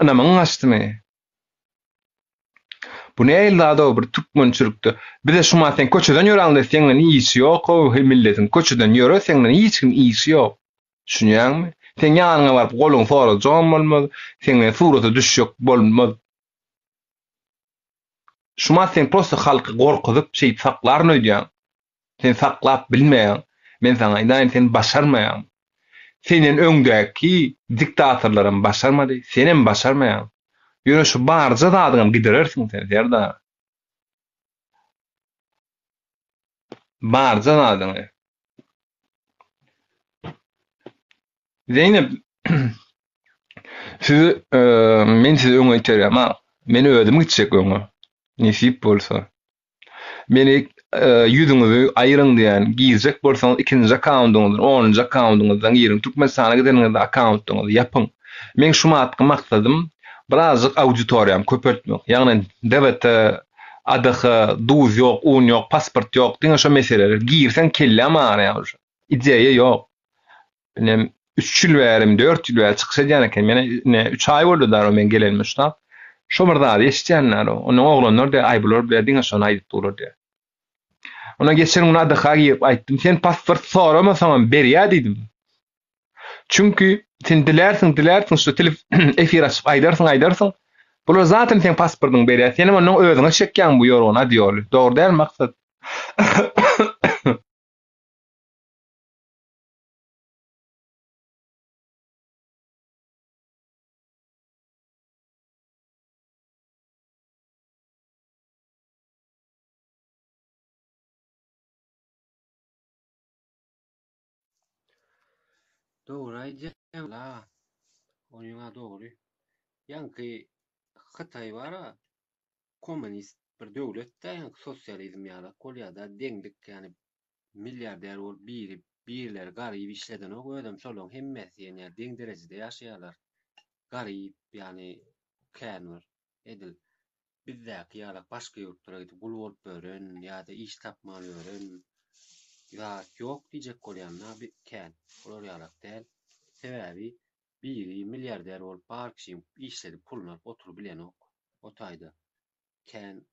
anamyň açdymy? Bu näýildi bir türkmençilikde. Bize şuma sen köçeden ýöräňde seňle ýyşy ýok, o milletiň köçeden ýöre seňle hiç kim ýyşy ýok. Düşünýärmi? Sen ýanyňa baryp goluň sorajam bolmaz, seňle suraty düşýek bolmaz. Şuma sen prosta halky gorkuzyp şey saklarny öýdýän. Sen saklap bilmeýän. Men sana aýdyn sen başarmaýan. Senin öňdäki diktatorlaryň başarmady, senem başarmaýan. Ýöne şu barja zadyňam giderersiň sen ýerde. Barja zadyňy. Zeynep siz men size öňe ýetirem, meni ödüm gitjek öňe. Nesip bolsa. Meni ýüzüňizi aýryň diýen, gizek bolsaňyz ikinji accountyňyzdan, 10-njy accountyňyzdan girin. Türkmenstan gideňizde accountyňyzy ýapyň. Men şuma atky maksadym birazcık auditoriýam köpeltmek. Ýagny dewletde Adığı, duz yok, un yok, pasport yok, diňe şo meseleler. Girsen kelle amana ýaly. İdeýe yok. Benim 3 ýyl bärim, 4 ýyl bäri çyksa diýerken mene 3 ay boldy da men gelenmişdim. Şo bir zady eşitýänler, onuň oglanlar da aýbylar bilen diňe şonu aýdyp durdy. Ona geçen ona adyha giýip aýtdym, sen pasport soramasaň berýär diýdim. Çünkü sen dilersin şu efir açıp aydarsyň. Bular zaten sen pasportyň berýär. Sen onuň özüňe çekýän bu ýoruna diýýar. Dogry däl maksat. Dogry aýdýan la. Onuňa dogry. Ýanky Hytaý bara komünist bir döwlet-de sosializm ýa-da kol ýa-da deňlik ýani milliarder bolup birleri garyp işleden o ödem şolaryň hemmesi ýa deň derejede ýaşaýarlar. Garyp ýani känwer edil. Bizdäki ýa-da başga ýurtlara gidip gul bolup bören ýa-da iş tapmaly bören zat ýok diýjek bolýanlar bir kän. Olar ýalak däl. Sebäbi biri milliarder bolup bar kişi işledip pulunu alyp oturup bilenok. O taýda kän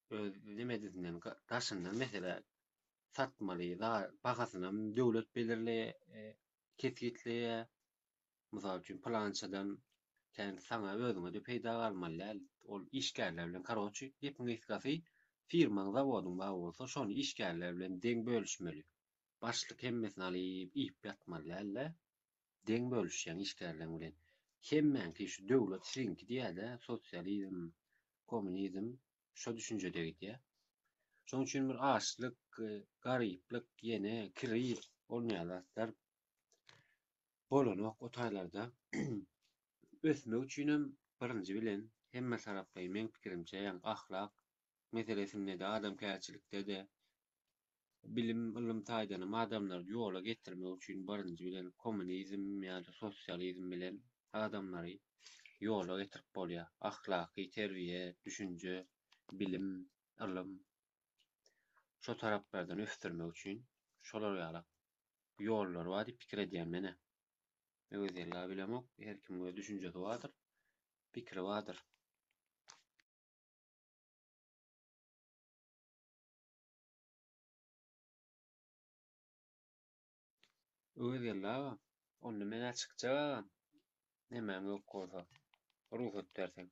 öz nimedinden daşyndan mesela satmaly da bahasyny döwlet belirleýär, kesgitleýär. Mysal üçin plançadan kän saňa özüňe de peýda galmaly. Ol işgärler bilen karoçy gepin ysgasy firmaň zawodyň bagy bolsa şonu işgärler bilen deň bölüşmeli. Başlyk hemmesini alyp iýip ýatmaly. Deň bölüşýän işgärler bilen. Hemmäki şu döwlet şinki diýär-de sosializm, komünizm şo düşünjede gidýär. Şoň üçin bir açlyk, garyplyk, ýene kirip bolmaýarlar. Bolanok o taýlarda ösmek üçinem birinji bilen hemme taraply men pikirimçe ýa-ni ahlak meselesinde de adamkärçilikde de bilim ilim taýdany adamlar ýola getirmek üçin birinji bilen komünizm ýa-da sosializm bilen adamlary ýola getirip bolýar. Ahlaky terbiýe, düşünje, bilim, ilim şo taraplardan ösdürmek üçin şolar ýaly ýollar bar diýip pikir edýän mene. Özüňle bilemok, her kimge düşünjesi bardyr, pikiri bardyr. Özüňle onu men açykça nemem ýok bolsa, ruhsat berseň.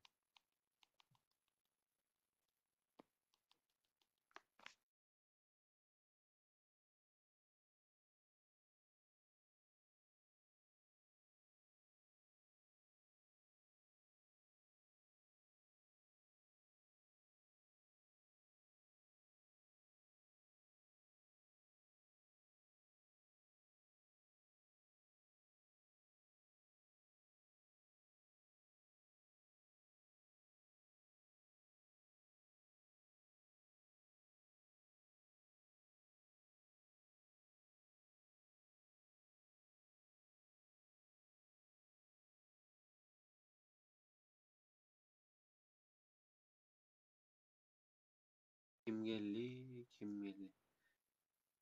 Kim geldi?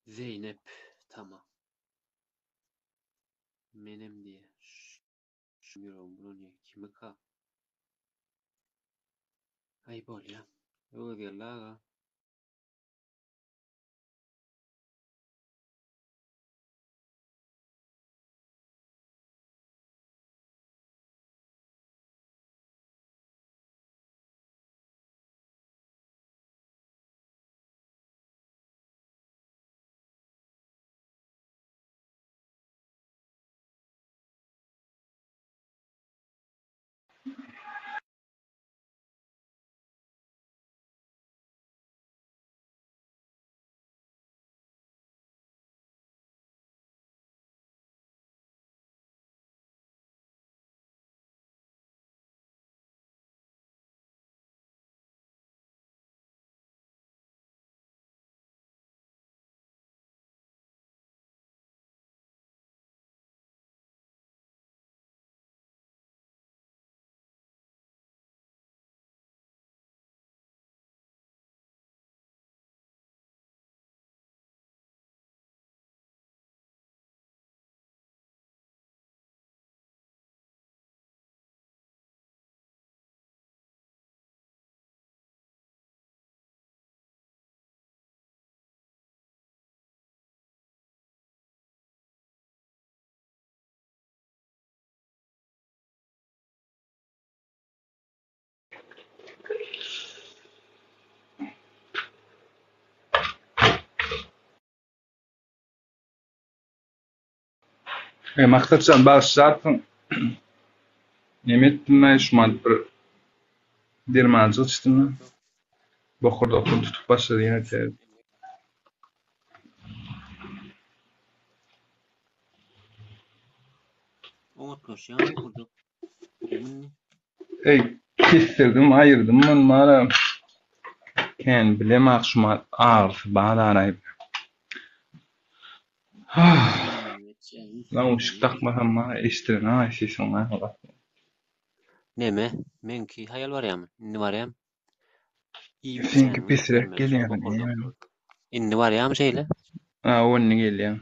Zeynep, tamam. Menem diye. Şümüyorum bunu niye? Kimi ka? Ay bolýa. Özüňle Maktatcan başlarsın. Nemet dinle şumal bir dermancı içtim. Bokurda tutup başladı yine de. Unutmuş ya okuduk. Kestirdim, ayırdım ben bana. Ken bilem akşumal ağrısı bana arayıp. Lan ışık takmasam bana eştirin ha eşesin ha. Neme? Menki hayal var ya mı? İnni var ya mı? İyi bir Seninki sen pisirek vermeli. Şol geliyor. bokurduk. İnni var ya mı şeyle? Onu geliyor.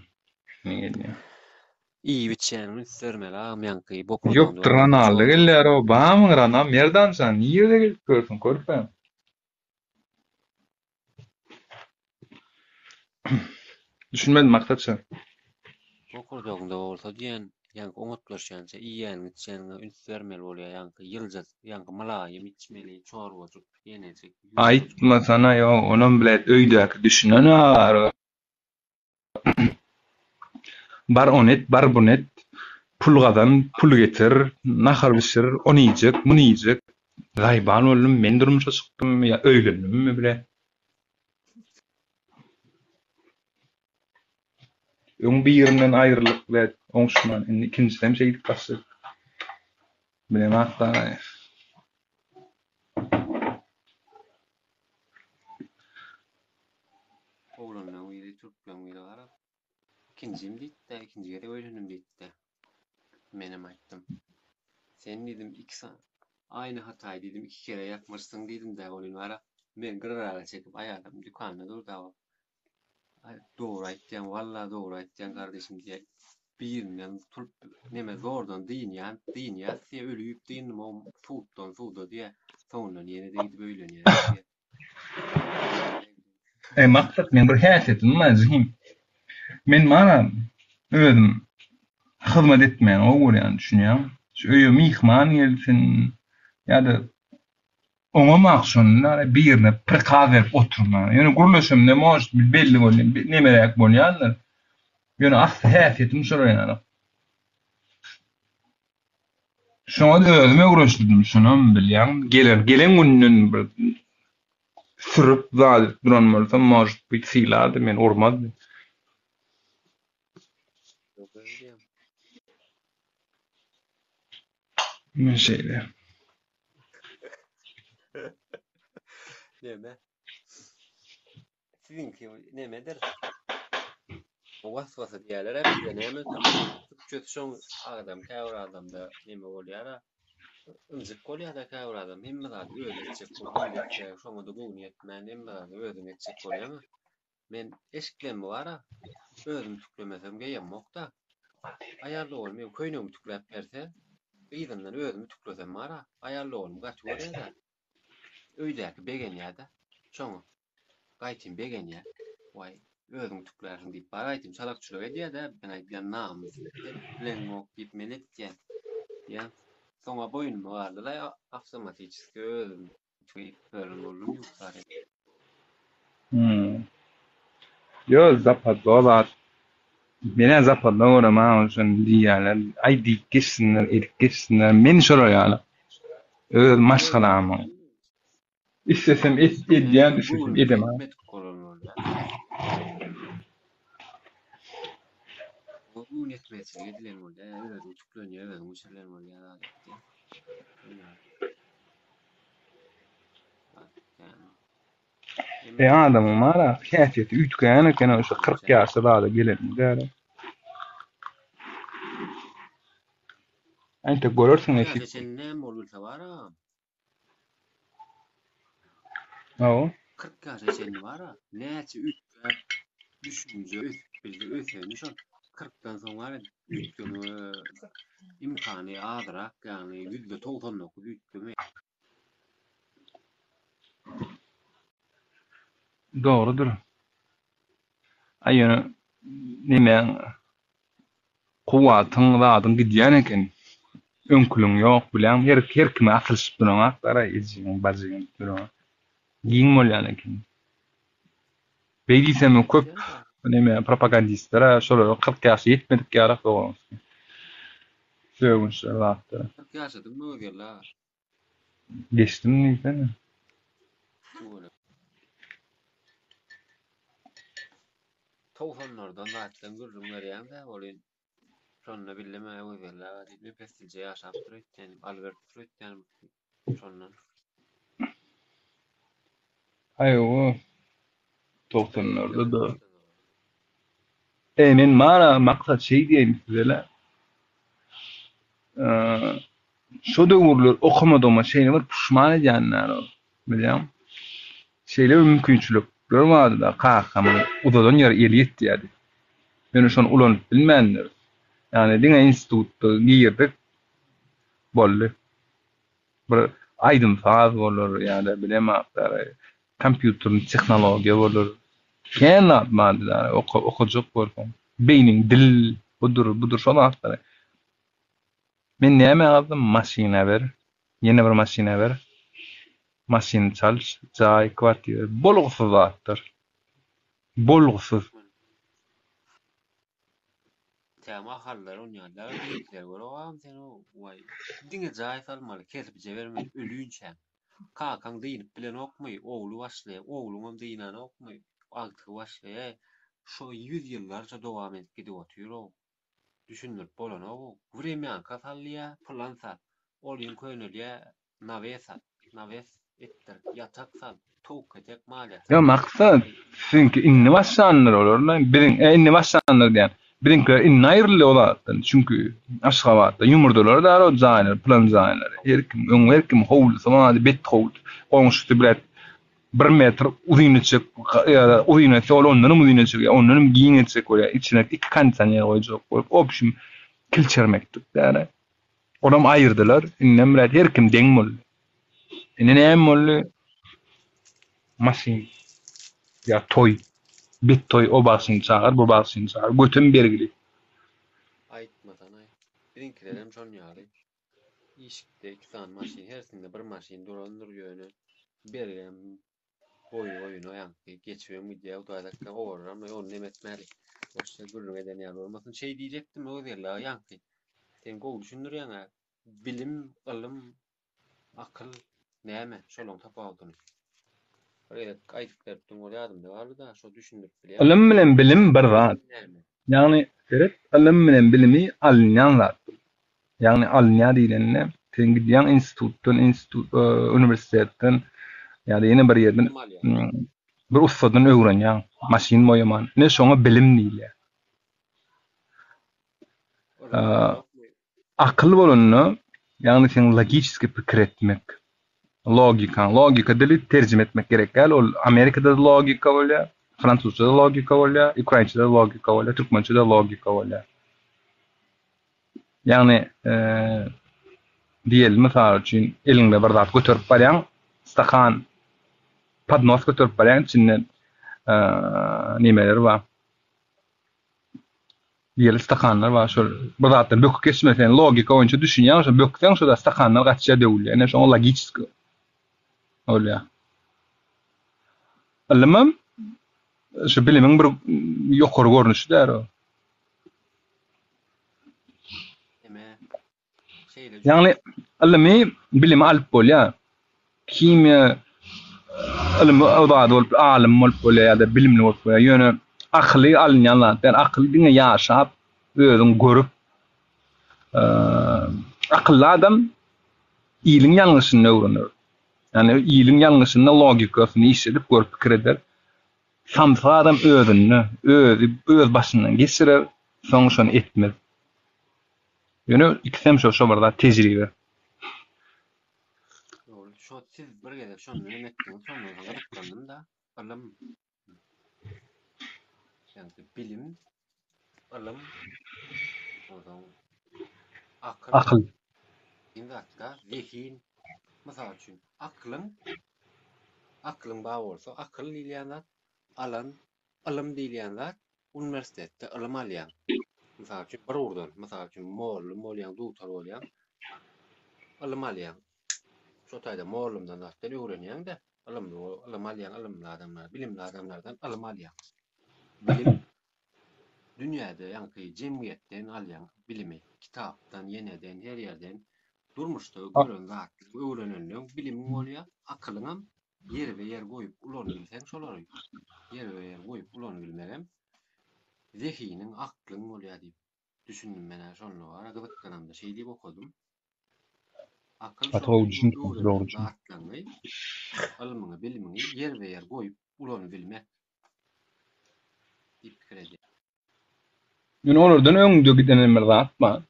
Ne geliyor? İyi bir sen vermeli ha yankıyı Yok bokurduk. Ranaldı geliyor o. Bana mı Ranal? Nereden sen? Nerede gelip görsün? Korkma. Düşünmedim maktatsan. Bokurdugunda olsa diyen yankı umutlaşansa iyi yani sen üns vermeli oluyor yankı yılcaz yankı malayım içmeli çorbacık yenecek. Aytma sana ya. Onun bile öydeki düşünen ağır. Bar onet, bar bonet. Pul gadan, pul getir. Nahar bişir. Onu yiyecek, bunu yiyecek. Gayban oğlum men durmuşa çıktım ya öğlendim mi bile. Öň bir yerinden ayrılık ve oňşuman ikinciden şey gidip bastı. Bilem hatta Oğlanla uyudu Türk'le uyudu ara. İkinciyim deyip de ikinciye de öğrenim deyip de. Menem aytdım. Sen dedim aynı hatayı dedim 2 kere yapmışsın dedim de oğlum ara. Men gırara çekip ayarladım dükkanına dur da o. Doğru aytyan vallahi doğru aytyan kardeşim diye. Birinden tutup neme zordan din ya diye ölüyüp din o tuğda diye sonra yine de gidip öyle diye. maksat men bir häsiýetim mazhim. Men mana özüm hyzmat etmeýän ogur ýani düşünýär. Şu öýe mihman gelsin ýa-da oňa makşunlar bir ýerine prikaz berip oturma. Ýöne gurulşym ne moş belli bolýar, nemerek bolýarlar. Ýöne asly häsiýetim şol ýani. Şoňa da özüme guruşdurdum, şonam bilýän. Gelen günden bir sürüp zadyp duran bolsam moş bir silady men urmaz. Men şeýle. Neme? Sizinki nemedir? O vasvasa diýerler hep de neme? Kötü şoň adam, käwir adamda neme bolýar? Injik bolýar da käwir adam. Hemme zat öldürjek bolýar. Şoňa da bu niýetmän hemme zat öldürjek bolýar. Men eşiklenme bara. Özüm tüklemesem geýemmokda. Ayarlı olmuyor. Köýnüňi tüklep berse, ýyzyndan özüm tüklesem bara. Ayarlı olmuyor. Gaç bolýar. Öýdäki begen ýa-da. Şoňa gaýtym begen ýa. Way, özüm tüklersin diýip bara aýtym çalakçylyk edýär-de, ben aýtýan namys. Bilen mok diýip men etýän. Ýa, soňa boýnumy gardylar, awtomatik özüm tüklerim boldum ýoksa. Yo zapat dolar. Mene zapat dolar ma şon diýerler. Ay diýkesinler, erkesinler. Men şol ýaly. Öz maşgalamyň. İstesem edýän, istesem edemem. Bu netmesi edilen bolýar, özüm tüklenýär, özüm uçurlar bolýar. Adamı mara häsiýeti ütgän eken şu 40 ýaşa da gelen däle. Ante görürsiň eşit. Sen näme bolsa bara? Aw. 40 ýaşa sen bara. Näçe ütgän düşünje bildi öseni şol. 40'dan soňra ütgeni imkany azyrak, ýani %90 ütgemi. Doğrudur. Aýyny nimeň kuwatyň zadyň gidýän eken. Öňkülüň ýok bilen her kime atylşyp duran aklara ejin bazyň duran. Giň bolýan eken. Beýdisem köp nime propagandistler şolar 40 ýaşy ýetmedik ýarak dolan. Sögünçler wagtda. Yaşadym mı ögerler? Geçdim niýsene. Şöyle. 90'lardan näçden gürrüň berýän-de bolýan. Şonda billeme ögerler diýip pestilje ýaşap durýan, Albert durýan. Şondan. Aýo, 90'larda da. Men mara maksat şey diýeň sizele. Şo döwürler okumadığıma şeyle bir puşman edýänler o. Bilýän. Şeyle bir mümkinçilik görmedi da kahkamy uzadan ýer eli ýetdi. Men şonu ulanyp bilmändir. Yani diňe institutda girdik. Boldy. Bir aýdym faz bolar, ýa-da bilemem, kompýuter tehnologiýa bolar. Kenat maddeler okujak bolsam. Beynin dil budur şol hakda. Men näme aldım? Maşina ber. Ýene bir maşina ber. Maşin çalış, jaý kwartier bolgusyz zatdyr. Bolgusyz. Tema hallar oynarlar, diýikler görewam sen o way. Diňe jaý salmaly, kesip jebermek ölüýünçe. Kakaň diýip bilen okmy, ogly başlaýar, ogluňam diýnany okmy, agty başlaýar. Şo 100 ýyllarça dowam edip gidip otyrýar o. Düşündirip bolan o. Wremýan kasallyğa, plan sat. Olýan könelýä, naves etdir, ýatak sat, tok ketek maliyat. Ya maksat çünkü inni başlanlar olurlar. Birin inni başlanlar diýen. Birinki inni aýrly bolardy. Çünkü Aşgabatda ýumurdalar da o zaýlar, plan zaýlar. Herkim howlu samady bet howlu. Goňşy bilet 1 metr uzynyçyk ýa-da uzynyçyk olanyň uzynyçyk, onuň giňiçyk bolýar. İçine 2 kantanyň goýjak bolup, opşym kilçermekdik däle. Onam aýyrdylar. Innem bilet herkim deň boldy. Näme boldy? Maşin. Ya toy. Bit toy o başyny çağır, bu başyny çağır. Götüm bergili. Aýtmadan aý. Birinkilerem şon ýaly. İşikde 2 tane maşin, hersinde bir maşin durandyr ýöne. Bergen oyun oýanky, geçiyorum gidiýär, utaýdakka owaram, onu nemetmäli. Oşda gürrüň eden ýaly bolmasyn. Şey diýjekdim, o derler ýanky. Sen gowy düşündirýän, bilim, ilim, akyl näme? Şolaň tapawudyny. Öyle aýdyp berdim, bolýardym da bardy da, şo düşündirip bilýär. Ilim bilen bilim bir zat. Yani serep ilim bilen bilimi alynýan zat. Yani alynýan diýilende sen gidýän institutdan, universitetden ýa-da ýene bir ýerden bir ustadan öwrenýän, maşin boýaman. Ne şoňa bilim diýilýär. Akyl bolanyny, ýagny sen logiski pikir etmek. Logika dili terjime etmek gerek. Ol Amerikada da logika bolýar, Fransuzca da logika bolýar, Ukrainçada da logika bolýar, Türkmençede da logika bolýar. Yani diyelim mesela için elinde bir zat götürüp baryan, stakan, padnos götürüp baryan içinden nimeler var. Diyelim stakanlar var. Şöyle bir zattan bökük geçmesen logika oyuncu düşünýän, şo bökükden şo da stakanlar gaçça döwül. Yani şo logik öyle. Ilimim şu bilimiň bir ýokary görnüşdir o. Yani ilimi bilimi alyp bolýar. Kimya ilimi awdady bolup alim bolup bolýar ýa-da bilimli bolup bolýar. Ýöne akly alynýanlar, ben akly diňe ýaşap, özüň görüp akylly adam iyiliň ýalňyşyny öwrenir. Yani iyiliň ýalňyşyny logikasyny işledip görüp pikir eder. Samsa adam öz başyndan geçirir, soň şonu etmez. Ýöne ikisem şo barda tejribe. Şo siz bir gelip şonu nemetdiň, şonu garapdym da, ilim. Yani bilim, ilim, akyl. Indatta zehin. Mysal üçin aklın bar bolsa, akyl diýilýän zat, ilim diýilýän zat universitetde ilim alýan. Mysal üçin bir urdan, mysal üçin mollum bolýan, dutar bolýan, ilim alýan. Şo taýda mollumdan zatdan öwrenýän-de, ilim alýan, ilimli adamlar, bilimli adamlardan ilim alýan. Bilim Dünýäde ýa-ni jemgyýetden alýan bilimi, kitapdan, ýeneden, her ýerden durmuşda gören zatly öwrenenleň bilimiň bolýar, akylyňam ýer we ýer goýup ulany bilseň şolary. Ýer we ýer goýup ulany bilmegem zehiniň, aklyň bolýar diýip düşündim men şonu wara gyzykdanamda şey diýip okudum. Akyl şol Doğru düşündüm, doğru düşündüm. zatlaňy, ilmiňi, bilimiňi ýer we ýer goýup ulany bilmek diýip pikir edýär. Yani onlardan öňde giden bir zat bar.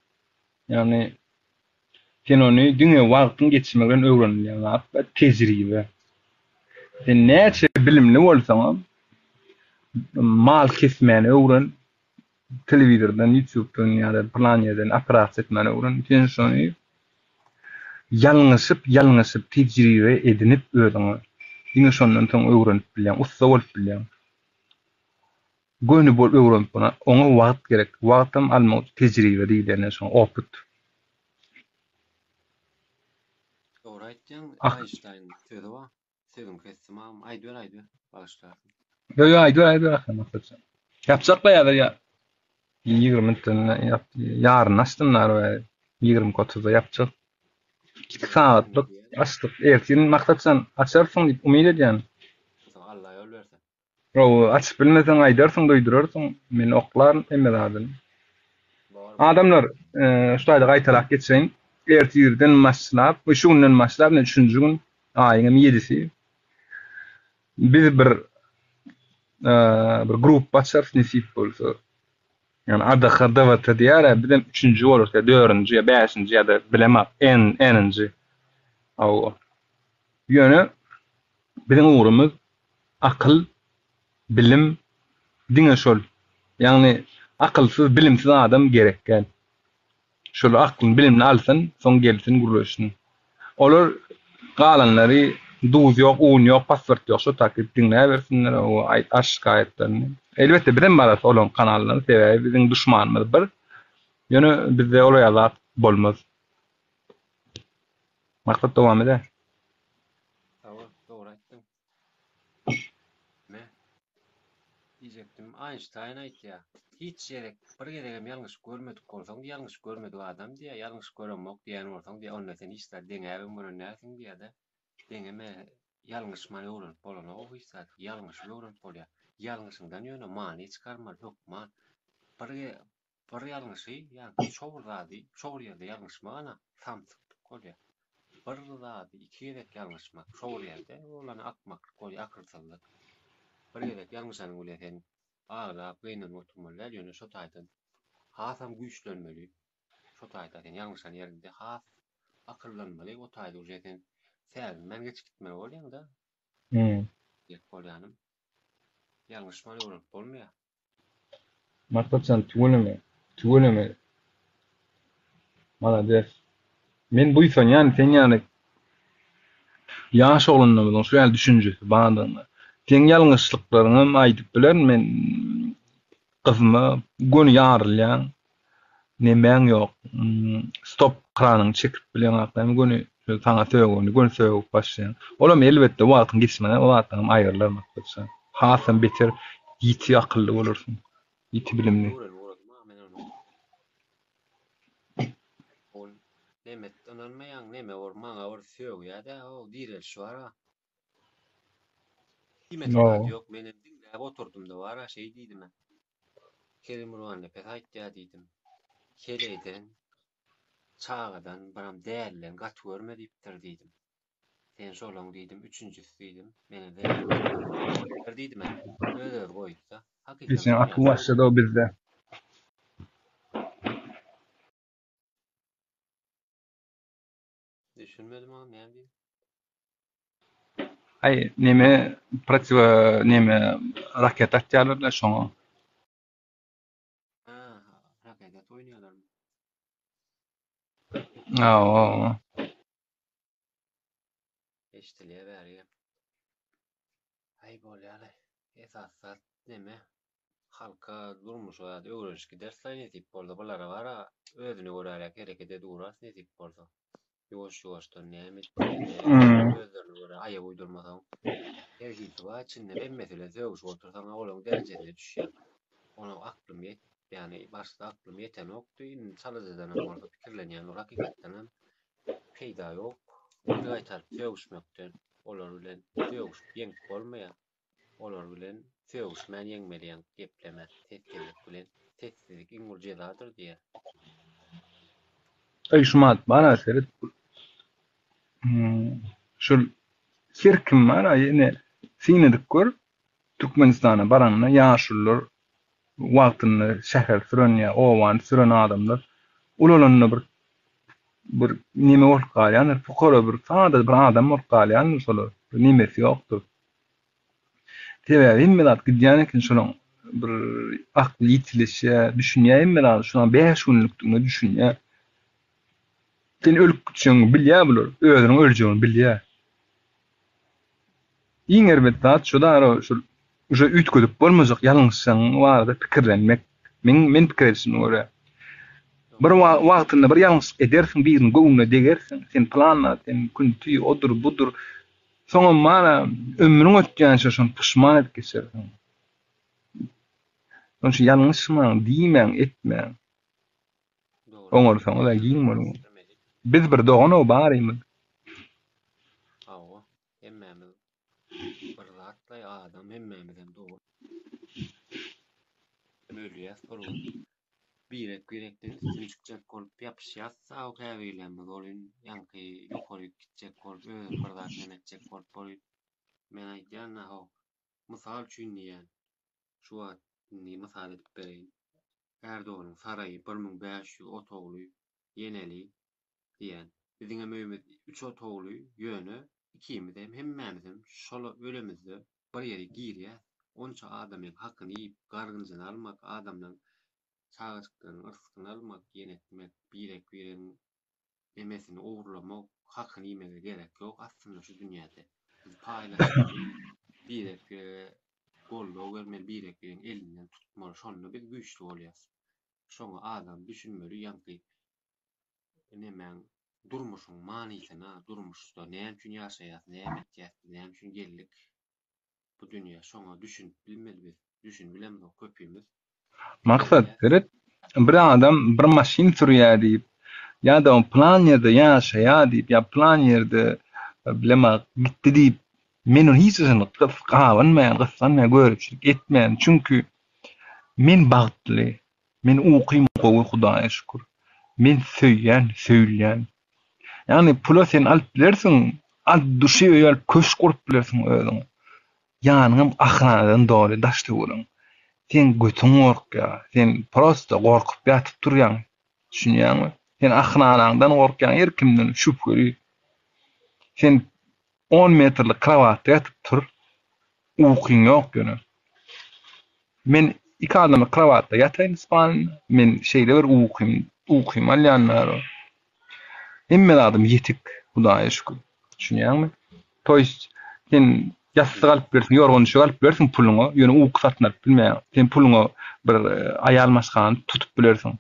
Yani sen onu düňe wagtyň geçirmegen öwrenilýän zat we tejribe. Sen näçe bilimli bolsaň, mal kesmeni öwren, telewizordan, YouTube'dan ýa-da plan ýerden aparat etmeni öwren. Sen şonu ýalňyşyp tejribe edinip öwrenýär. Diňe şondan soň öwrenip bilýän, usta bolup bilýän. Gönü bol öwrenip buna, oňa wagt gerek. Wagtym almak tejribe diýilene şoň opyt. Doğru aýtdyň, Einstein sözi bar. Sözüm kesdim am, aýdýar, başlar. Yo aýdyr ahmatsyn. Yapjak ýa-da ýa 20 minutdan ýaryn açdymlar we 20-30-da yapjak. 2 saatlyk açdyk. Ertin maktatsan açarsyň diýip umyt edýän. Allah ýol bersin. O açyp bilmeseň aýdarsyň, doýdurarsyň. Men oklar emmelerdim. Adamlar şuýda gaýtarak geçseň, ertirden başlap, şu günden başlap, 3-nji gün aýynyň 7-si biz bir grup başlar nesip bolsa. Yani arda wat diýär, bizem 3-nji bolursa, 4-nji, 5-nji ýa-da bilemem, n-nji. Aw. Ýöne bizim ugrumyz akyl, bilim diňe şol. Ýagny akylsyz, bilimsiz adam gerekken. Şol aklyň bilimini alsyn, soň gelsin gurulşyn. Olar galanlary duz ýok, un ýok, password ýok, şo takyp diňle bersinler o aşgaýetlerini. Elbetde bilen barat olan kanalları sebäbi biziň düşmanymyz bir. Ýöne bizde olay azat bolmaz. Maksat dowam eder. Tamam, doğru aýtdyň. Me diýjekdim, Einstein aýtdy. Hiç gerek bir geregem ýalňyş görmedik bolsaň, ýalňyş görmedik adam diýär, ýalňyş görenmek diýen bolsaň, diýär, onda sen hiç deňäbim bilen näsiň diýär de. Deňeme ýalňyş many öwrenip bolana o hiç ýalňyş öwrenip bolýar. Ýalňyşyňdan ýöne many çykarmak ýok, man. Bir ýalňyşy, ýa-ni şowrady, şowr ýerde ýalňyşmagana samsyk bolýar. Bir zady iki gerek ýalňyşmak, şowr ýerde olany akmak, goý akyrsyzlyk. Bir gerek ýalňyşanyň bilesen, ağlap, gynanyp oturmaly, ýöne şo taýdan hasam güýçlenmeli. Şo taýdan ýalňyşan ýerinde has akyllanmaly, o taýda ujeten sen men geç gitmeli bolýan da. Ýek bolýanym. Ýalňyşmany öwrenip bolmaýar. Maksatsan tügeleme. Mana des. Men buýsan ýani sen ýani ýaş olanlaryň şu ýaly düşünjesi bardygyny. Sen ýalňyşlyklaryny aýdyp bilen men gyzyma gönü ýarylýan. Nemäň ýok. Stop kranyny çekip bilen akdam gönü saňa gönü söwüp başlaýan. Olam elbetde wagtyň geçmeden o zatdan aýrylar maksatsan. Hasam beter ýiti akylly bolursun. Ýiti bilimli. Nemet onanmayan neme ormana or sög ýa-da o direl şu ara. Kimet ýok, menen dinläp oturdum da wara şey diýdim men. Kerim Ruhan'la pek aýtdy diýdim. Keleden çağadan baram dälen gat görme diýipdir diýdim. Sen şolaň diýdim, 3-njisi diýdim. Mene de diýdim men. Öder goýsa. Hakykatda. Sen akly başlady o bizde. Düşünmedim ama näme diýdim. Ay neme neme raket atýarlar şoňa. Raket oýnaýarlar. Eşdilýär bäri. Ay bolýar. Esasat neme? Halka durmuş ýa-da öwrenişki dersler edip boldy. Bulara gara özüne görärek hereket eduras edip boldy. Ýoş-ýoşdan näme özlerine göre aýa uydurmasaň her hisi var içinde ben mesele söwüş otursaň olaň derejesine düşýär. Ona aklym ýetdi. Yani başta aklım yeten yoktu. Salıcıdan orada pikirlenýän ol hakykatdan peýda ýok. Bir gaýtar söwüşmekden olar bilen söwüşüp ýeňip bolmaýar. Olar bilen söwüşmän ýeňmelýän gepleme, sessizlik bilen sessizlik iň jyzadyr diýer. Şumat bana seret. Şol Şirkim var ýene sinedik gör Türkmenistana baranyna ýaşullar wagtyny şäher sürenýär, owan süren adamlar ulalanyna bir nime bolup galýan, fukara bir sada bir adam bolup galýan şolar. Nimesi ýokdur. Sebäbi bilen gidýän eken şonuň bir akly ýitilişe, düşünýän bilen şonuň 5 günlükdigine düşünýär. Sen ölüp gitşeňi bilýär bular, özüniň öljegini bilýär. Iň erbetde şolar şol uje ütgedip bolmajak ýalňyşsaň barada pikirlenmek. Men pikir etdim görä. Bir wagtynda bir ýalňyşlyk edersiň, birini göwüne degersiň, sen planla, sen kunty odur budur. Soňa mana ömrüň ötýänçe şonu pişman edip geçersiň. Şonu ýalňyşma, diýmeň, etmeň. Oňarsaň da giňmeň. Biz bir dogana barymy. Awa, hemmämiz bir zatlaý adam hemmämizden dogry. Bölýär sorun. Birek-birekden sinçikjek bolup ýapyşýarsa o käbilenmiz bolyn, ýanky ýokary gitjek bolup özüni bir zat denetjek bolup bolýar. Men aýdýan ha, mysal üçin diýen. Şu wagt mysal edip bereýin. Erdoğan'ın sarayı 1500 otogly, yeneli diýen. Biziň öýümiz 3 otogly ýöne, ikimiz hem hemmämizem şol ölemizde bir ýere girýär. Onça adamyň hakyny ýyp gargynjyny almak, adamdan çağıçyklaryň yrsykyny almak, ýenetmek, birek-biregiň emesini owurlamak, hakyny ýemege gerek ýok. Aslynda şu dünýäde biz paýlaşmaly, birek-birege gollap bermeli, birek-biregiň elinden tutmaly, şonda biz güýçli bolýas. Şoňa adam düşünmeli ýanky nemäň durmuşyň manysyna, durmuşda näme üçin ýaşaýas, näme etýäs, näme üçin geldik bu dünýä, şoňa düşünüp bilmeli biz. Düşün bilemiz o köpüýmiz. Maksat seret bir adam bir maşin sürýär diýip ýa-da plan ýerde ýaşaýar diýip ýa plan ýerde bilemek gitti diýip men onu hiç gyssanmaýan görüpçilik etmeýän. Çünki men bagtly, men uqym gowy Hudaýa şükür. Men söýýän. Yani pula sen alyp bilersiň, alyp duşy ýöl köş gurup bilersiň özüň. Ýanyňam ahranadan doly daşdy bolan. Sen götüň gorkýar, sen prosta gorkup ýatyp durýan. Düşünýärmi? Sen ahranadan gorkýan her kimden şüpgeli. Sen 10 metrlik krawatda ýatyp tur, uqyň ýok ýöne. Men iki adamy krawatda ýataýyn ispan, men şeýle bir uqym alýanlar. Hemme adam ýetik, Hudaýa şükür. Düşünýärmi? Toýst sen ýaslyk alyp bersiň, ýorgun alyp bersiň puluňy, ýöne uqy satnaryp bilmeýän. Sen puluňy bir aýal maşgany tutup bilersiň.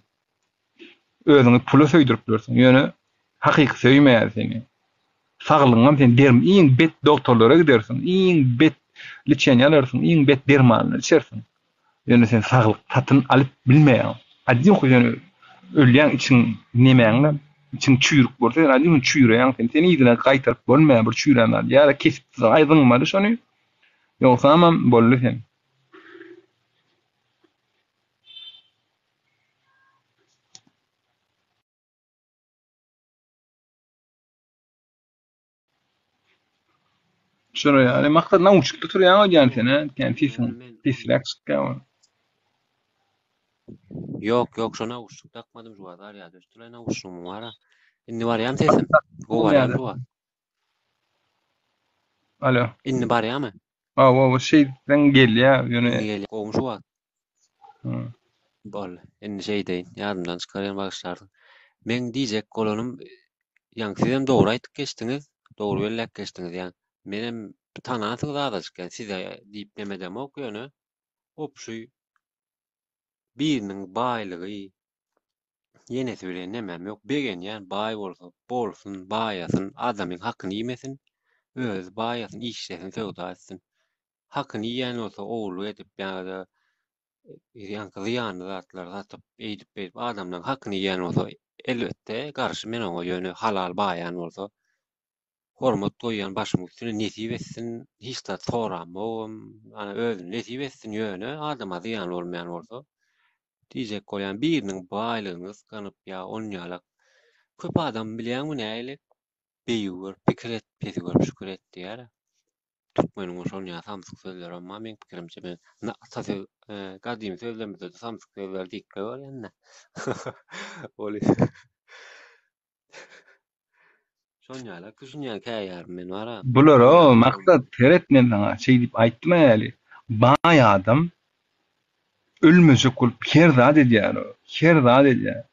Özüňi pula söýdirip bilersiň. Ýöne hakyky söýmeýär seni. Saglygyňam sen derm, iň bet doktorlara gidersiň, iň bet liçeni alarsyň, iň bet dermanyny içersiň. Ýöne sen saglyk tatyn alyp bilmeýän. Adýyn ýöne ölýän için nemäňle için çüýrük bolsa, adýyn çüýreýän sen seni ýygyna gaýtaryp bolmaýan bir çüýrenler. Ýa-da kesip aýdynmady şonu. Ýoksa hamam boldy sen. Şunu yani maksat nauşlukda turýan ýan sene, kendisin, pisrak çykýan. Yok, şona uçtuk takmadım şu azar ya. Üstüne uçtum var. Inni var ya sesim. O var ya bu. Alo. Inni var ya mı? O şeyden gelýär, ýöne. Gelýär. Komşu var. Bol. Inni şey deyin. Yardımdan çıkaryan başlardı. Men diýjek golanym ýa-ni sizem dogry aýtyp geçdiňiz. Dogry bellek geçdiňiz ýa. Menem tanasy zadaşyk, size diýip demedem ok ýöne. Opşy biriniň baýlygy ýenesi bilen nemem ýok. Begen ýa baý bolsun, baýasyn, adamyň hakyny ýemesin, öz baýasyn, işlesin, söwda etsin. Hakyny ýen bolsa owlu edip ýa-da Ýa-ni zyýanly zatlar satyp eýdip berip adamdan hakyny ýeýän bolsa elbetde garşy men oňa ýöne halal baýan bolsa hormat goýan başymy üstüne nesip etsin, hiç zat soramam, ana özüni nesip etsin ýöne adama zyýan bolmaýan bolsa diýjek bolýan biriniň baýlygyny ıskanyp ýa on ýalak köp adam bilýänmi näile beýüwer, pikir etmediwer, şükür etdi ýa-da. Türkmeniň şol ýa samsyk sözler amma men pikirimçe men gadymy sözlemede samsyk sözler diýip goýarýan-da. Oly. Şol ýalak düşünýän käýär men wara. Bular o maksat teretmen sana şey dip aýtdyma ýaly. Baý adam ölmejek bolup her zat edýär o. Her zat edýär.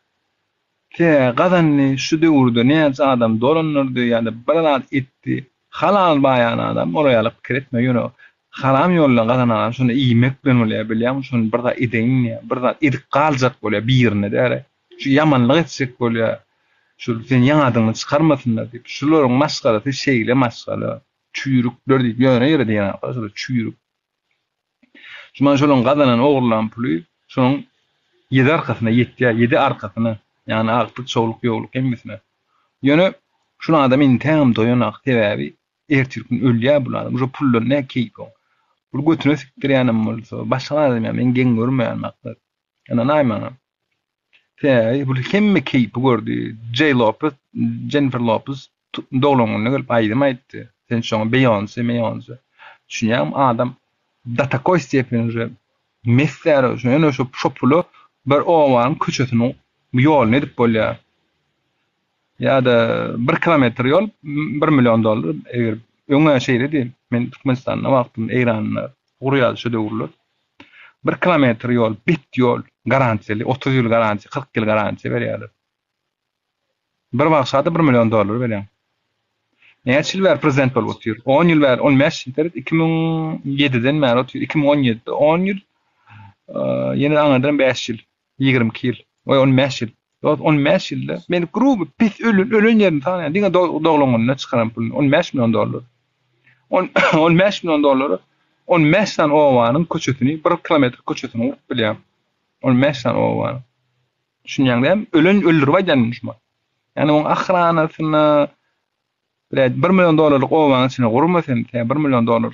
Te gazanny şu döwürde näçe adam dolanyrdy ýa-da bir zat etdi. Halal baýan adam oraýalyk kiretmeýän o. Haram ýollan gazanan adam şonu iýmek bilen bolýar bilýärmi? Şonu bir zat edeýin, bir zat edip galjak bolýar birine däre. Şu ýamanlyk etsek bolýar. Şu sen ýaňadyňy çykarmasynlar diýip şularyň maşgarasy şeýle maşgara. Çüýrükler diýip ýöne ýere diýen şol çüýrük. Şuman şolaryň gazanan ogurlan puly şonuň 7 arkasyna ýetdi, 7 arkasyna, ýani agtyk çoğuluk ýoğuluk emmesine. Ýöne şunu adam intiham doýanak sebäbi ertirkin ölýär bu adam. Şu pullar ne keýp o. Bu götüne sikdirýänem bolsa, başga adam men gen görmeýän maksat. Ana naýmana. Bu hemme keýp gördü. Lopez, Jennifer Lopez doglaňyny gelip aýdym aýtdy. Sen şoňa Beyoncé. Düşünýärm adam data koýstypynje mesler şonu şu pulu bir owan köçetini ýol edip bolýar. Ýa-da 1 kilometr ýol $1 milyon eger öňe şeýle diýip men Türkmenistanda wagtym Eýranlar gurýar şu döwürler. 1 kilometr ýol, bit ýol garantili, 30 ýyl garanti, 40 ýyl garanti berýärler. Bir wagtda $1 milyon berýär. Näçe ýyl ber prezident bolup otyr? 10 ýyl ber, 15 ýyl 2007-den bäri otyr, 2017-de 10 ýyl, ýene aňadan 5 ýyl, 22 ýyl, 15 ýyl. 15 ýylda men grup pis ölen ýerini tanýan, diňe doglaňyna çykaran pul $15 milyon. 15 milyon 15 tan owanyň köçetini 1 kilometr köçetini urup bilýär. 15 tan owan. Düşünýäňdem ölen öldürip aýdanmışma. Ýani oň ahranasyna $1 milyon owanyň içine gurmasam, $1 milyon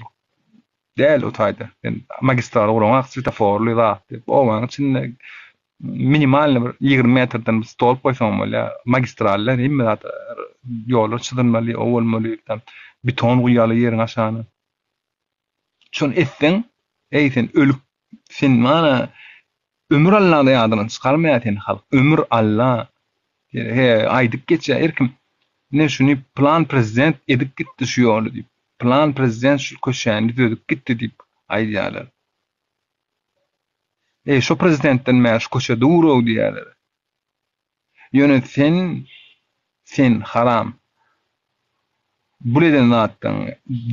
däl otayda. Ben magistral guramak svetoforly zat. Owanyň içinde minimal bir 20 metrden bir stol koysam bolýar. Magistraller hemme zat ýollar çydyrmaly, owalmaly, beton guýaly ýeriň aşagyna. Şonu etsen, sen ölüp sen mana ömür Allah'da ýadyny çykarmaýan halk. Ömür Allah. Aýdyp geçýär erkim. Ne şunu plan prezident edip gitdi şu ýoly diýip. Plan prezident şu köşäni edip gitdi diýip aýdýarlar. Şu prezidentden mäş köşe duro diýerler. Ýöne sen haram. Buleden zatdan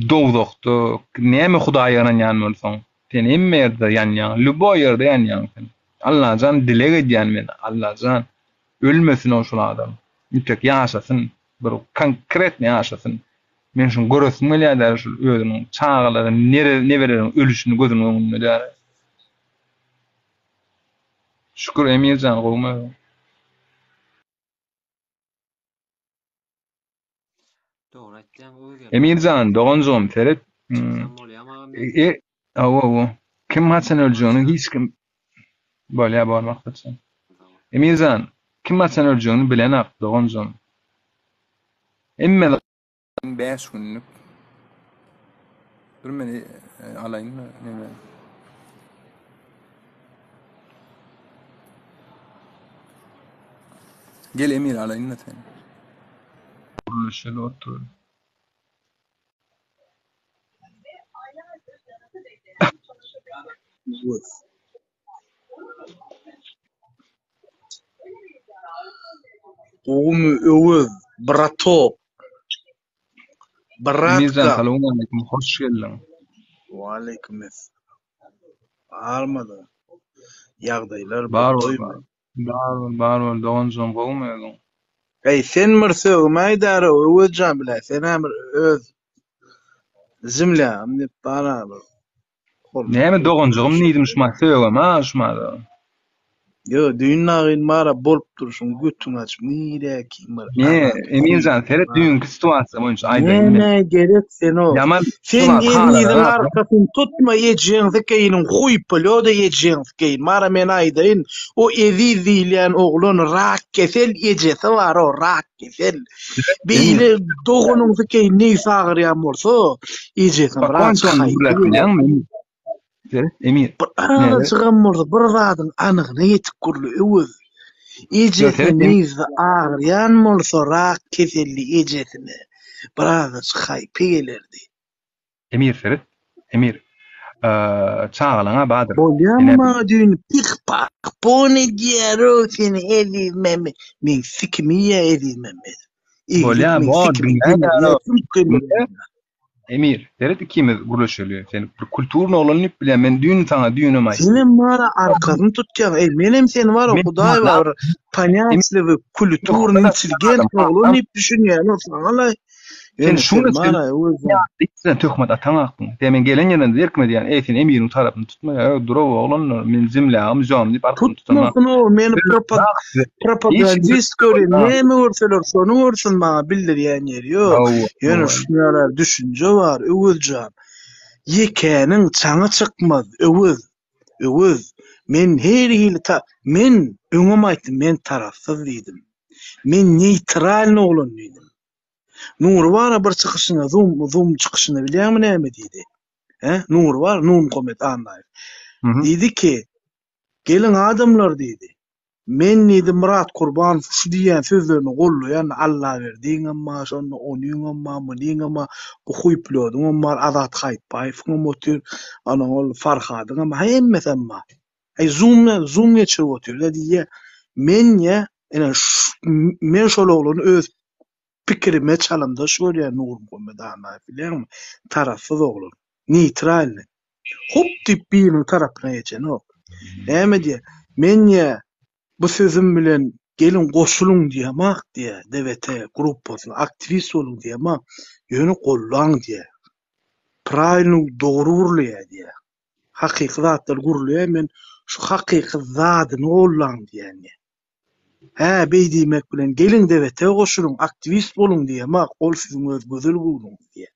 dowdokdy, näme Hudaýyna ýan bolsaň, sen emme ýerde ýan, luboy ýerde ýan sen. Allahjan dilek edýän men, Allahjan ölmesin o şol adam. Ütek ýaşasyn, bir konkret ýaşasyn. Men şunu göresim gelýär şu özüniň çağalaryny, nebeleriň ölüşini gözüniň öňünde där. Şükür Emirjan gowma. Dogry aýtdyň öýle. Emirjan doganjom teret. Awo. Kim hatsan öljüğünü hiç kim bolýar barmakda. Emirjan, kim hatsan öljüğünü bilen ak doganjom. Emme 5 günlük. Bir meni alayynmy neme? Gel Emir alayynmy sen. Şöyle otur. Öwüz, Bratop. Mizan salamu aleyküm, hoş geldin. Wa aleyküm esselam. Almady. Ýagdaýlar Bar doganjom gowmaýadyň. Sen mirsögmäý däre öwüzjam bile. Sen ämir öz zimlä, amne bana. Näme dogunjugym niýdim şuma söýgem ha şuma da. Yo düýnagyn mara bolup duruşun götüň açyp nire kimir Ne, Emirjan, seret düňkü situasiýa boýunça aýdaýyn. ne gerek sen o. Yaman Sen eliniň arkasyny tutma ýejeň zekeýiniň huýply da ýejeň zekeýin. Mara men aýdaýyn o eziz diýlen oglun rak kesel ýejesi bar o rak kesel. Beýle dogunyň zekeýin ne sagyrýan bolsa ýejesi rak. Emir. Çygammaz bir zadyň anygyny ýetip gurly öwüz. Ejesi neyse ağrıyan bolsa rak keselli ejesini biraz haype gelerdi. Emir Ferit. Emir. Çağalaňa badyr. Bolýanma dün pik pak. Bu ne diýer o seni edilmem. Men sikimiye edilmem. Bolýan Emir, Ferit ikimiz gurlaşýarlar. Sen bir kulturny olanyp bilen men düň taňa düňüm aýt. Senin mara arkasyny tutýan, menem sen var o Hudaý bar. Panyatly kulturny intelligent olanyp düşünýän o saňa. Sen şunu sen töhmet atan aktın. Demen gelen ýerden derkmedi ýani. Sen Emir'in tarabyny tutma ýa duraw olanlar men zimlägim jom diýip arkasyny tutma. Tutma meni propagandist görün. Näme görseler şonu görsin maňa bildirýän ýeri ýok. Ýöne şunlar düşünje bar, öwüzjan. Ýekeniň çaňy çykmaz, öwüz. Men her ýyly men öňüm aýtdym, men tarafsyz diýdim. Men neutral oglan diýdim. Nur var bir çıkışına zoom çıkışını bilýärmi näme diýdi? Nur var, Nun Komet anlaýar. Diýdi ki, gelin adamlar diýdi. Men diýdi Murat Kurban şu diýen sözlerini gollaýan Allah berdiň amma şonu onyň amma munyň amma bu huýplodyň amma Azat Haýtbaýew motor ana ol Farhadyň amma hemmesi amma. Zoom geçirip oturýar diýe. Men şol oglany öz pikirime çalımda şöyle Nur Komet anlaýar bilýärmi? Tarafsyz oglan, neutral. Hop diýip birini tarapyna geçen o. Näme diýe? Men bu sözüm bilen gelin goşuluň diýemak diýe, DVT gruppasyna aktivist bolun diýemak, ýöne gollaň diýe. Praýlyny dogry gurulýar diýe. Hakyky zatlar gurulýar, men şu hakyky zadyny gollaň diýen. Beýdimek bilen gelin DVT goşuluň, aktivist bolun diýemak, ol siziň öz gözel bolun diýe.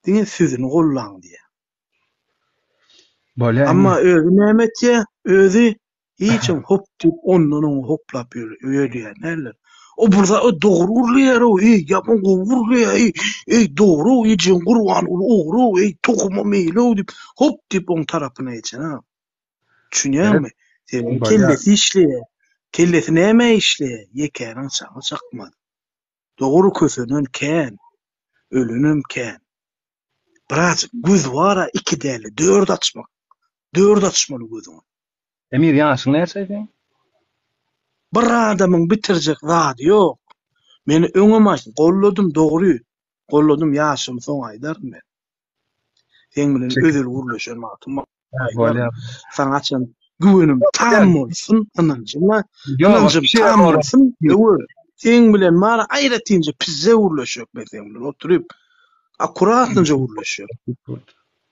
Diňe sözüni gollaň diýe. Amma özü näme diýe? Özü hiçim hop diýip ondan hoplap ýörýär näler. O burada o dogry urlýar o, ýapon gurlýar, dogry ýejen gurwan ogry, tokuma meýle diýip hop diýip on tarapyna geçen ha. Düşünýärmi? Senin kellesi işleýär. Kellesi näme işleýär? Ýekeniň çaňy çakmady. Dogry kösenen kän, ölünüm kän. Biraz göz wara 2 däli, 4 açmak. 4 açmaly gözüň. Emir ýaşyň näçe? Bir adamyň bitirjek zady ýok. Meni öňüm açdy, golladym dogry. Golladym ýaşym soň aýdarym men. Sen bilen özel gurulşan matym. Saňa açan güwenim tam bolsun, anancym tam bolsun. Sen bilen mara aýratynja pizze gurulşak sen bilen oturup akuratynja gurulşak.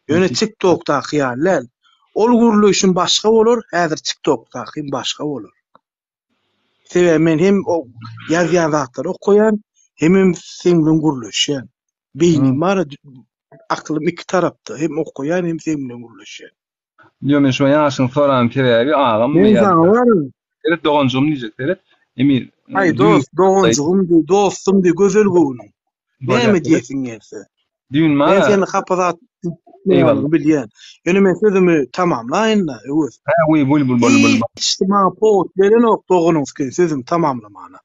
Ýöne TikTokda hyýaller. Ol gurulşan başga bolar, häzir TikTokda hym başga bolar. Sebäbi men hem o ýazýan zatlary okuýan, hem sen bilen gurulşan. Beýnim mara aklym iki tarapda, hem okuýan hem sen bilen gurulşan. Ýa men şu ýaşyň soran sebäbi agam ýa. Evet dogunjum diýjekler. Emir. Dogunjum diýip dostum diýip gözel goýuň. Näme diýesiň ýerse? Düň mara. Men seni hapadat bilýän. Ýöne men sözümi tamamlaýyn da, öwüz. Bul. İçtima pot beren ok dogunuňski sözüm tamamlamana.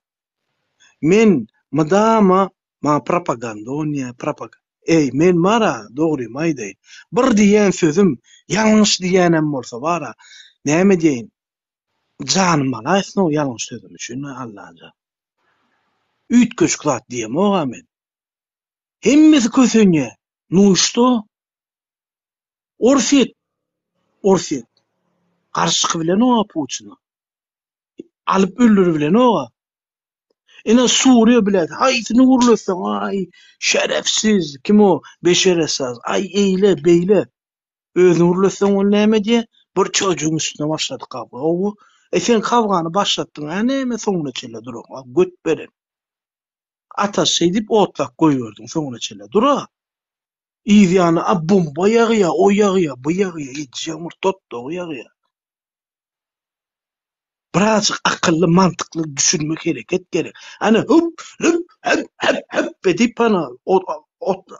Men madama propaganda oňa men mara dogry maýdy. Bir diýen sözüm ýalňyş diýenem bolsa bara, näme diýin? Janym malaýsyn o ýalňyş sözüm üçin Allaha. Ütköşklat diýem oga men. Hemmesi kösenýär. Nuşto? Orset. Karşıkı bilen oğa Putin'i. Alıp öldürü bilen oğa. Ene Suriye bilen, haytini vurulursan, ay şerefsiz, kim o? Beşer Esas, ay eyle, beyle. Özüň urlasaň ol näme diye bir çocuğun üstüne başlady kavga. O sen kavgany başlatdyň, näme soňuna çyle dur. Göt beren. Atas edip otlak goýberdiň soňuna çyle dur. İýany bomba ýagyýa, o ýagyýa, bu ýagyýa, ýetjäňir totdy o ýagyýa. Birazcık akıllı, mantıklı düşünmek gerek. Hani hıp edip bana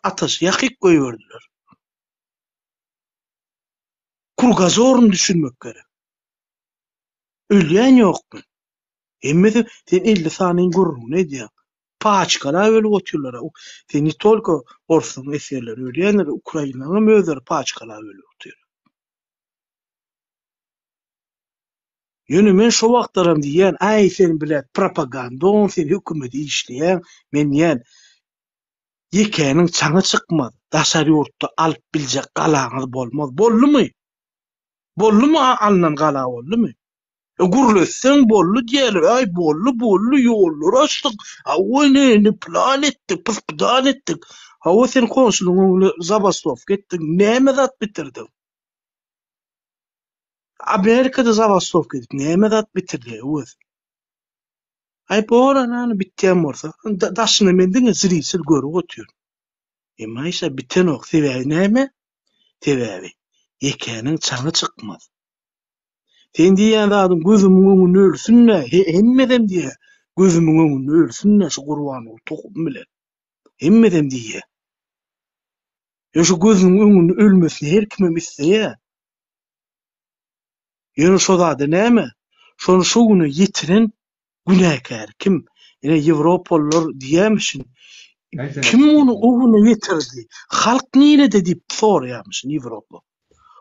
ateş yakıp koyuyordular. Kurgazorun düşünmek gerek. Ölýän ýokmy? Emmede sen 50 sanyň gurrun ne diýär? Paçkala öyle oturlar. Sen ni tolko orsun eserler ölýänler Ukrainanyň özleri paçkala öyle otur. Ýöne men şo wagtlaram diýen, ay sen bilet propaganda, sen hökümeti işleýän, men ýen ýekeniň çaňy çykmaz. Daşary ýurtda alyp biljek galaňyz bolmaz. Bollumy alynan gala boldumy? Gurulsan bollu diýerler, ay bollu ýollar açdyk. Ne plan etdik, plan etdik. Hawa sen konsulun Zabastov gitdik, näme zat bitirdik? Amerika'da Zabastov gidip näme zat bitirdi öz. Ay boranany bitýän bolsa, daşyny mendiň zirisil görüp otur. Emma ise biten ok sebäbi näme? Sebäbi ýekeniň çaňy çykmaz. Sen diýen zadyň gözümiň öňünde ölsünne, hemmedem diýe. Gözümiň öňünde ölsünne şu gurbany tokup bilen. Hemmedem diýe. Şu gözümiň öňünde ölmesini her kim isleýär. Ýöne şo zady näme? Şonu şu güni ýetiren günäkär kim? Ýene Ýewropalılar diýämişin. Kim onu o güni ýetirdi? Halk nirede diýip soraýarmyşyn Ýewropa.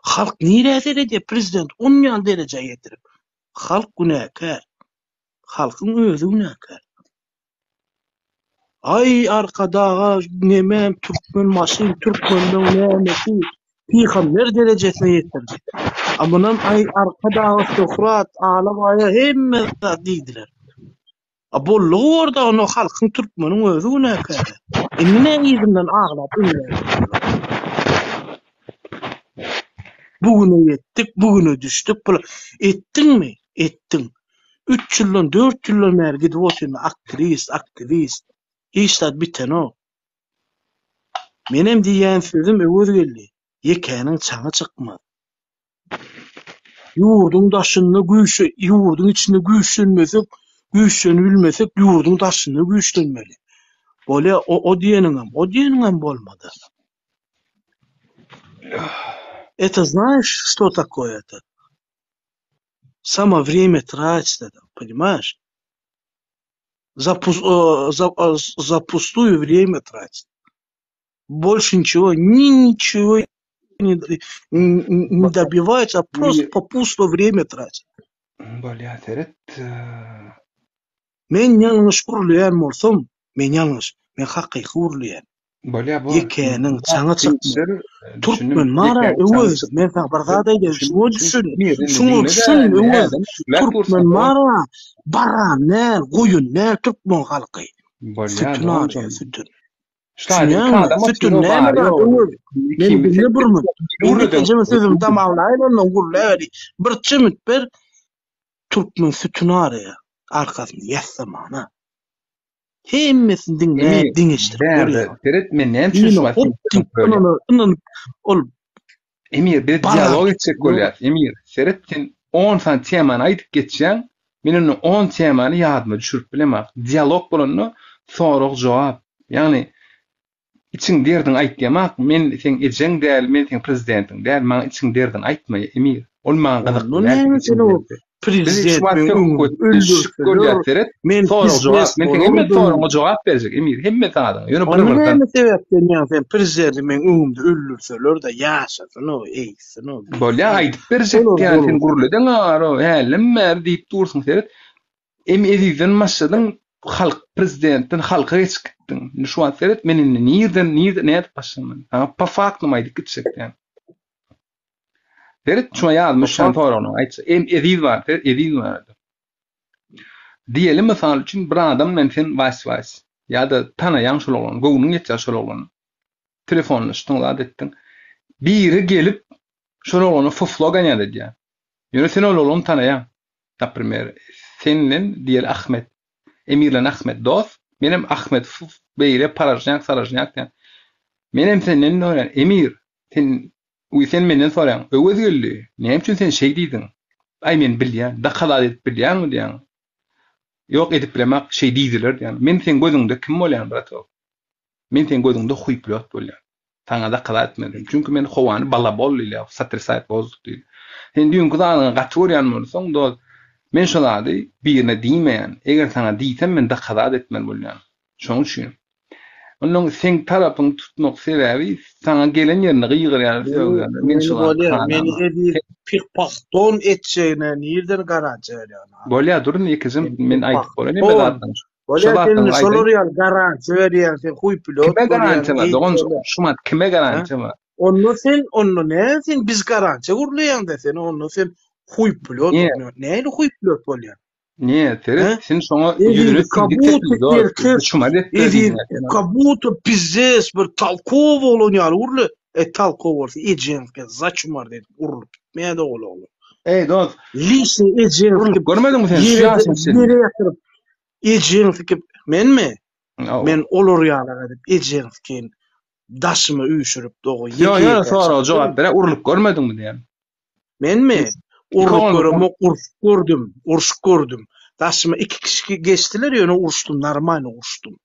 Halk nirede diýip prezident onýan derejä ýetirip. Halk günäkär. Halkyň özü günäkär. Ay arkadaga nemem Türkmen maşyn Türkmenden nämesi Peygamber derejesine ýetirdi. Amanam ay arkadaga Sokrat alabaya hemme diýdiler. Bollu orada onu halkyň Türkmeniň özü günäkär. Emine ýerinden aglap ünler. Bugüne yetdik, bugüne düşdük. Etdiňmi? Etdiň. 3 ýyldan 4 ýyldan bäri gidip oturma aktivist. İşte biten o. Menem diýen sözüm öwür geldi. Ýekeniň çaňy çykmaz. Ýurdun daşyny güýçe, ýurdun içinde güýçlenmesek, bilmesek ýurdun daşyny güýçlenmeli. Bolýa o diýeniňem bolmady. Это знаешь, что такое это? Само время тратить это, понимаешь? За пустую время тратить. Больше ничего не добивается, а просто попусту время тратить. Bolýa seret. Men ýalňyş gurulýan bolsam, men hakyky gurulýan. Bolýa bu. Ýekeniň çaňy çykmaz. Türkmen mara öz, men sana bir zat aýdym, şunu düşün. Öz. Türkmen mara baran ne, goýun ne, Türkmen halky. Bolýa. Sütün näme bar? Men bilýär burmy? Ýurjam sözüm tamamlaýyn, onuň gurulýary. Bir çymyt ber Türkmen sütüni araya. Arkasyny ýassamana. Hemmesini diňeşdir. Seret men näme düşünýärsiň? Ol Emir bir dialog etjek bolýar. Emir, seret sen 10 san temany aýdyp geçýän, men onu 10 temany ýadyma düşürip bilemem. Dialog bolany sorag jogap. Ýani içiň derdiň aýtýamak, men sen ejeň däl, men sen prezidentiň däl, maňa içiň derdiň aýtma Emir. Ol maňa gazyk. Prezident men jogap berjek Emir, hemme taýdan. Ýöne bir sebäpden sen prezident men öňümde öldürseler da ýaşasyn o, eýsin o. Bolýa aýdyp berjek diýen sen guruldan aro, hälemmer diýip dursun seret. Ediýden maşadyň halk prezidentden halka geçikdiň. Şu an seret meni nirden näde başlanman. Pa faktly aýdyp geçekden. Seret şuna ýazmyşan torany aýtsa, edil var. Diýelim mysal üçin bir adam men sen was ýa-da tanaýan şol bolan, gowunyň ýetýär şol bolan. Telefonlaşdyň, zat etdiň. Biri gelip Şol ogluny fuflogan ýa-da diýär. Ýöne sen ol ogluny tanaýan. Naprimер, senin diýer Ahmet, Emirlen Ahmet dost, menem Ahmet beýle parajňak sarajňak diýär. Menem senden öýren Emir, sen menden soraň, öwüz geldi. Näme üçin sen şey diýdin? Ay men bilýän, da halal edip bilýänmi diýär. Ýok edip bilemek şey diýdiler diýär. Men sen gözüňde kim bolýan brato? Men sen gözüňde huýplot bolýan. Taňa da halal etmedim. Çünki men howany bala bolýar, satrsayt bozduk diýdi. Sen diýün ki gatoryan bolsaň da men şolady birine diýmeýän. Eger sana diýsem men da halal etmeli bolýan. Şoň üçin. Onun sen tarapyň tutmak sebäbi sana gelen ýerine gyýgyrýar. Men şolady. Meni edip pikpakton etjegine nirden garanti berýär. Bolýar durun ikizim men aýdyp bolan emel atdan. Bolýar sen şolary ýal garanti berýär, sen huy pilot. Kime garanti var? Dogon şumat kime garanti var? Onno ne sen biz garanti gurlaýan da sen onno sen huy pilot. Näle huy pilot bolýar? Ne, tere sen şoňa ýüzüne dikkat şumat etdi. Kabuto pizzes bir talkow bolýar urly. Talkow bolsa ejenke zaçmar dedi urlup gitmeýär de oğlu. Ey dost, lise ejenke görmedin sen şuýasyn sen? Nereye ýatyryp ejenke menmi? Men olur ýalar edip ejenken daşymy üýşürip dogo. Yo, sonra jogap bere urlup görmedinmi diýen. Menmi? Uruş gördüm. Daşyma 2 kişi geçtiler ýöne uruşdum, normal uruşdum.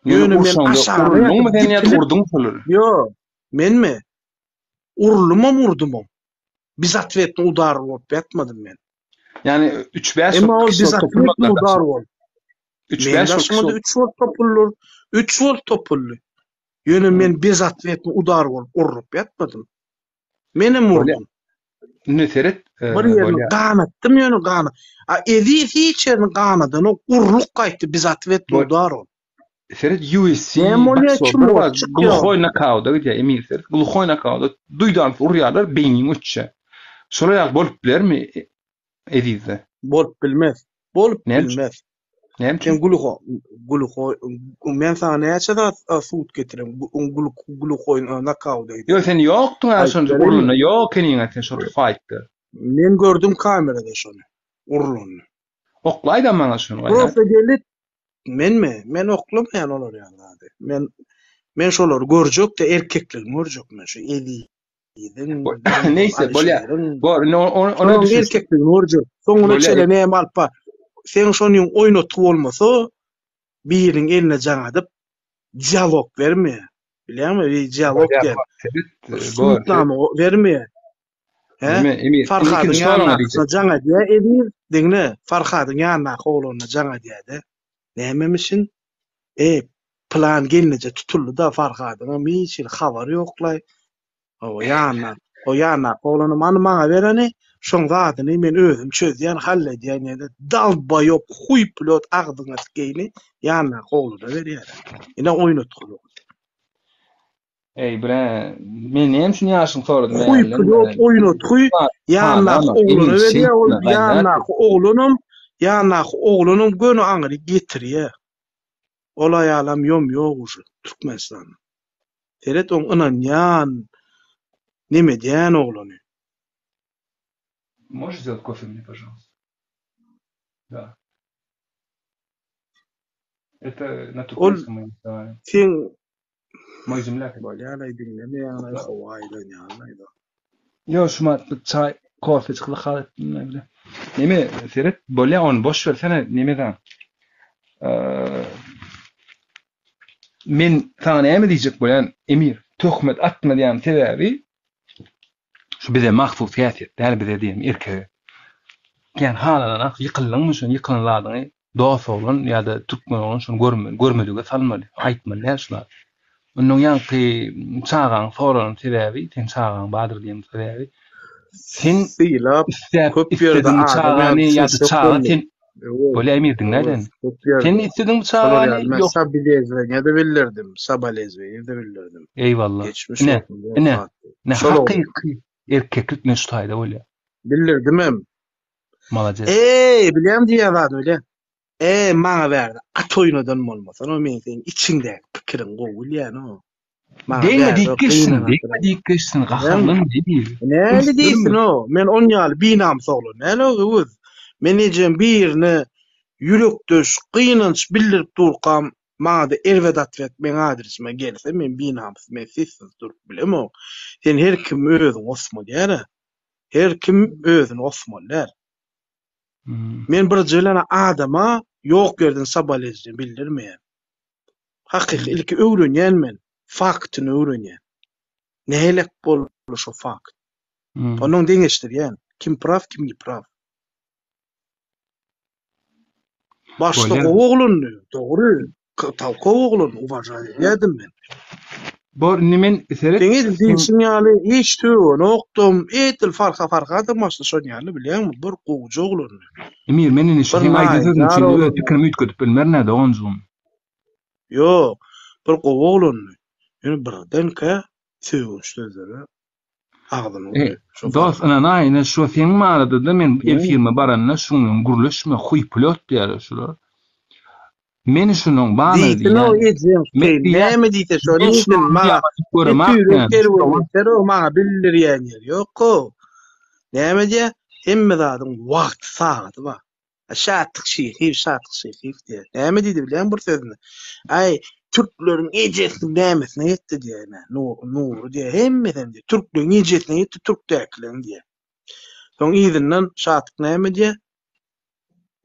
Ýöne men aşağı urdum bolur. Yo, menmi? Urlumam. Biz atvetni udar bolup ýatmadym men. Yani 3-5 kişi topulmaklar. 3-5 kişi 3 volt topulur. 3 volt topulur. Ýöne men biz atvetni udar bolup urrup ýatmadym. Menem urdum. Ne seret? Bir ýerni ganattym ýöne gana. Edi hiçerini ganadan o urluk gaýtdy biz atvetni udar bolup. Seret USC gluhoy nakawda diýär Emir seret. Gluhoy nakawda duýdan urýarlar beýniň üçe. Şolay bolup bilermi edizde? Bolup bilmez. Näme? Gluhoy men sana näçe suut getirem. Gluhoy nakawda. Yo sen ýokdyň aşonja urluny ýok keniňe sen şol faytdy. Men gördüm kamerada şonu. Urluny. Oklaýda maňa şonu. Profe gelit men oklamayan olar ýa-da. Men şolary görjek de erkeklik görjek men şu edi. Neyse bolýar. Ona düşün. Erkeklik görjek. Soňuna çele näme alpa. Sen şonyň oýnatyp bolmasa biriň eline jaňadyp dialog berme. Bilýärmi? Dialog der. Sutlamy berme. Farhadyň ýanyna jaňa diýe edip diňle Farhadyň ýanyna howluna jaňa diýde. Nämemişin? Plan gelince tutuldu da Farhadyň miçil habar ýoklay. O ýanyna howluna maňa bereni, şoň zadyny men özüm çözýän halledýän ýerde dalba ýok huy pilot agdyňa tikeyni ýanyna howluna berýär. Ine oýnatdyk. Ey bre, men näme şunu ýaşyň soradym. Huy pilot oýnatdyk. Ýanyna howluna berýär. Ýanyna oglunum göni aňry getirýär. Olay alam ýok uşu Türkmenistan. Teret oň anan ýan neme diýän ogluny. Можешь сделать кофе мне, пожалуйста? Да. Это на турецком мы называем. Мой земляк. Bolýar dinlemeýän hawaýdan ýalnayda. Yo, şumat çay, kofe çykly halat näme? Neme seret bolýar on boş versene nemeden. Men sana näme diýjek bolýan Emir, töhmet atma diýen sebäbi şu bize mahsus siýaset, däl bize diýen erkek. Yani haladan ýykyldyňmy, ýykylanyladyň dost bolan ýa-da türkmen bolan şonu görmedigi salmaly, aýtmaly näşlar. Onun ýanky çağan soran sebäbi, sen çağan badyr diýen sebäbi. Sen silap köp ýerde çağany ýa-da çağan sen bolýar emirdin näden? Sen istediň çağany ýok. Sabalezwe de bildirdim. Sabalezwe de bildirdim. Eýwallah. Ne hakyky erkeklik ne şutaýda bolýar. Bildirdim hem. Malajet. Bilýän diýär adam öyle. Maňa berdi. At oýnadan bolmasa, o meň içinde pikirin gowul ýa-ni o. Değme dikkeşsin, gaharlym değil. Näle diýsin o? Men 10 ýaly binam soglan. Näle o öz? Men ejem birini ýürekdeş, gynanç bildirip durkam, maňa da erwedat et, men adresime gelse men binam, men sissiz durup bilemok. Sen her kim özüň osma diýär. Her kim özüni osmalar. Men bir jylana adama ýok yerden sabalejini bildirmeýän. Hakyky ilki öwrenýän men, faktyny öwrenýän. Nähilek bolşo fakt. Onuň deňeşdirýän. Kim praw, kim praw. Başda ogluny, dogry, tawka ogluny uwajaý eddim men. Bor nimen seret? Deňiz diýsin ýaly hiç töwen okdum, etil farka adamlaşdy şol ýaly bilýärmi? Bir gowjy ogluny. Emir meni şu aýdysyn içinde pikirimi ütküdip bilmärnä de onjum. Yo, bir gowy ogluny. Ýöne birden ka söwüş sözleri agdyny. Dost ana näme şu sen marada da men firma baranyna şunyň guruluşmy huy pilot diýär şular. Meni şunyň bana diýär. Näme diýse şonu işin ma. Ma bildirýän ýer ýok. Näme diýär? Hemme zadyň wagt sagaty bar. Şatlyk şeýhir diýär. Näme diýdi bilen bir sözüni. Ay Türkleriň ejesini nämesine ýetdi diýär. Nur diýär. Hemmeden diýär. Türkleriň ejesine ýetdi, Türk däklen diýär. Soň ýygynyň şatlyk näme diýär?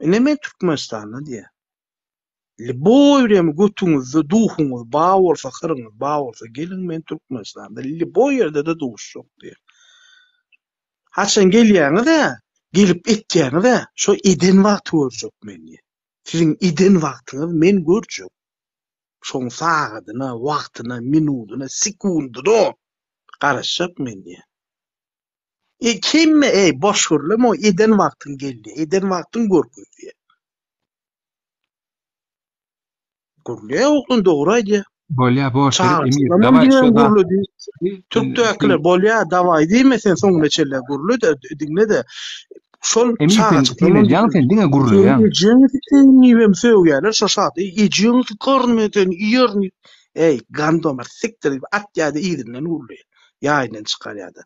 Näme Türkmenistanyň diýär. Liboýrem götüňizde duhuňyz baý bolsa, hyryňyz baý bolsa, gelin men Türkmenistanda. Liboý ýerde de duş ýok diýär. Haçan gelýäňiz-de, gelip etýäňiz-de, şo eden wagt görjek men diýär. Siziň eden wagtyňyz men görjek. Şoň sagadyna, wagtyna, minutyna, sekundyna garaşjak men diýär. Kimme boş görlem o eden wagtyň geldi, eden wagtyň görküz diýär. Gurulýa oglun dogry aýdy. Bolýa boş Emir, daway şu da. Türk dökler bolýa daway diýmesen soňra çelle gurulýar da diňle de şol çağaçyny ýa-da diňe gurulýar. Jüňi söwýärler şaşaty. Jüňi görmeden ýerni gandomar siktir at ýa-da ýerinden gurulýar. Ýaýdan çykarýardy.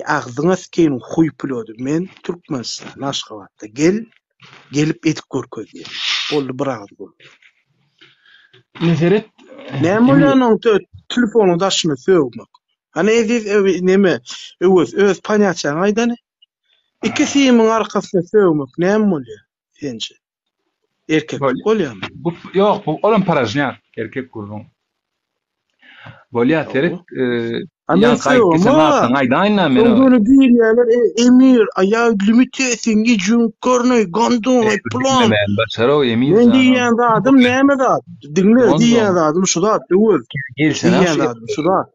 Agzyňa skeň huy pilody. Men Türkmenistan Aşgabatda gelip etip görköz diýär. Boldy bir agzy boldy. Nezeret näme bolanyň telefonu daşmy söwmek. Hani näme öz panyaçan aýdany. İkisiniň arkasyna söwmek näme bolýar? Sençe. Erkek bolýarmy? Ýok, bu olan parajňar, erkek gurulun. Bolýar seret ýa kaýkysan aýdaýna men. Onu diýerler Emir, aýa limitiýasiň ýeňi görnäý gandon plan. Başaro Emir. Men diýen adam näme zat? Diňle diýen adam şu zat, öwül. Diýen adam şu zat.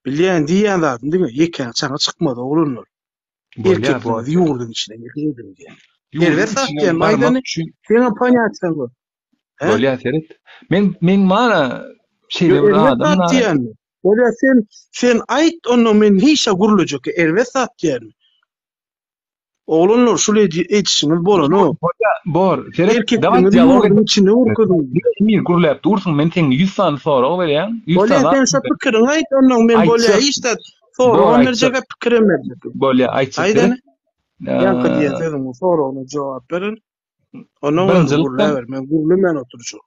Bilýän diýen adam diňe ýeken çaňa çykmady oglanlar. Erkek bu ýurdun içine girdim diýär. Erwet satýan maýdany sen panýatsan bu. Bolýar seret. Men mana şeýle bir adam. Bolýar sen aýt onu men hiç gurulajak erwet satýan. Oglanlar şuly etişiniz bolan o. Bor, seret dawat ýalogyn içine urkudum. Emir gurulap dursun men sen 100 sany sonra o berýän. 100 sany. Bolýar sen şu pikirini aýt onu men bolýar işte sonra onlarca pikirim berdim. Bolýar aýtsa. Ýa-da diýen sözüm sonra ona jogap berin. Onuň gurulawer men gurulaman oturjak.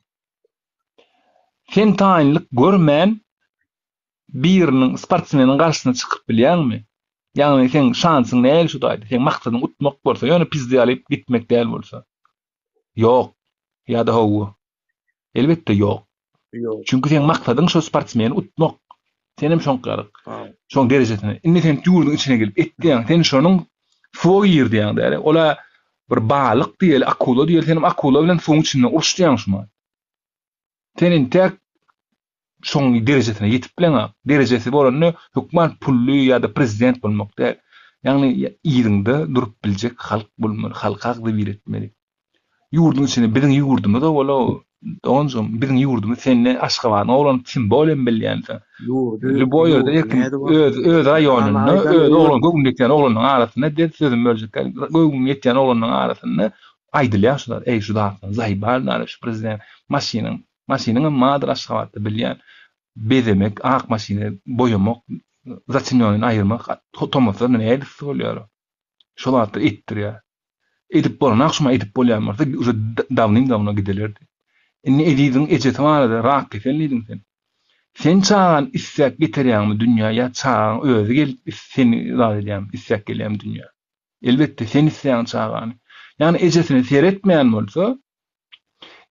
Sen taýynlyk görmän biriniň sportsmeniň garşysyna çykyp bilýärmi? Ýagny sen şansyň näle şu daýdy? Sen maksadyň utmak bolsa, ýöne pizdi alyp gitmek däl bolsa. Ýok. Ýa-da howu. Elbetde ýok. Çünki sen maksadyň şu sportsmeni utmak. Senem şoň garyk. Şoň derejesine. Indi sen ýurdun içine gelip etdiň, sen şonuň fuw ýerdiň däl. Ola bir balyk diýel, akula diýel, senem akula bilen fuwun içinde uruşdýan şuma. Senin tek şoň derejesine ýetip bilen derejesi bolany hökümet pully ýa-da prezident bolmak däl. Ýagny ýerinde durup biljek halk bolmaly, halka agdy biletmeli. Ýurdun içine biziň ýurdumda da bola onjum biziň ýurdumda senne Aşgabatyň oglan simbol bilýänsen. Liboý ýerde öz raýonyny, öz oglan gögündekden oglanyň arasyna dep sözüm boljak. Gögün ýetýän oglanyň arasyna aýdylýar şular. Şu da zaýbar şu prezident maşynyň madyr Aşgabatda bilýän. bezemek, ak maşine boyamak, zaçynýonyny aýyrmak, otomatlar näde bolýar? Şolardy etdir ya. Edip bolan akşama edip bolýarmasa уже давным-давно gidelerdi. Ne ediýdiň eje barada rak kesenliýdiň sen. Sen çağan istek getirýärmi dünýäye, çağan özü gelip seni razı edýär, istek gelýär dünýä. Elbetde sen isleýän çağany. Yani ejesini seyretmeýän bolsa,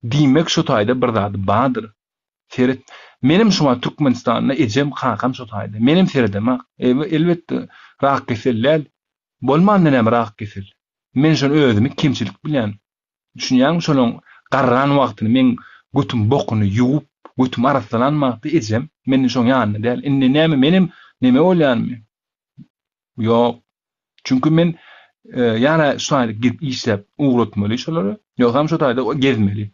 diýmek şu taýda bir zady bardyr. Seyret. Menim şuma Türkmenistanda ejem kakam şu taýda. Menim seyredemek. Elbetde rak keseller. Bolmandan hem rak kesel. Men şonu özümi kimçilik bilýän. Düşünýärmi şonuň garran wagtyny men götüm bokuny ýuwup, götüm araslanmakdy ejem. Meniň şoň ýanyna däl. Indi näme menim neme bolýarmy? Ýok. Çünkü men yana şu taýda gidip işläp uğratmaly şolary. Ýoksam şu taýda gezmeli.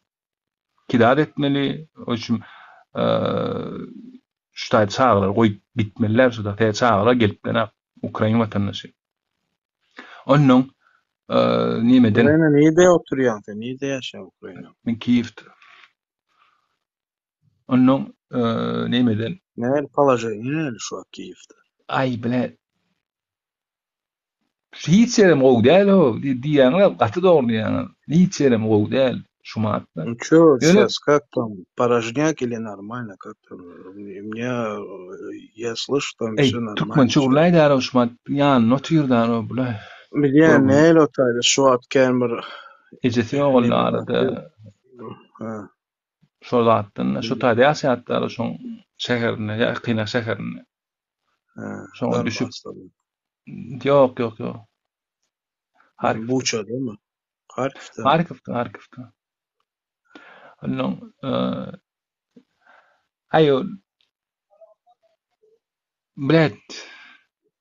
Kidar etmeli. Oşum şu taýda çağlar goýup gitmeliler şu taýda çağlar gelipler Ukraina vatandaşy. Onun nimeden? Ukraina neyde oturuyor sen? Neyde yaşıyor Ukraina? Min Kiev'de. Onun nimeden? Nerede положение şu an Kiev'de? Ay bile. Hiç yerim o değil o. Diyanlar katı doğru yani. Hiç yerim o değil. Şumat'ta. Ну чё, сейчас как там? Порожняк или нормально? Как там? Я слышу, там Ey, все нормально. Türkmen çuğurlaydı ara Şumat. Yani notuyurdan o bile. Bilýän näle otayda şu at kelmer. Ecesi oğullu arada. Ha. Şurada attın. Şu taýda ýaşaýatlar şoň şäherine, ýakyna şäherine. Ha. Şoňa düşüp. Yok. Buça değil mi? Harkiv'de. Onun ayo Bled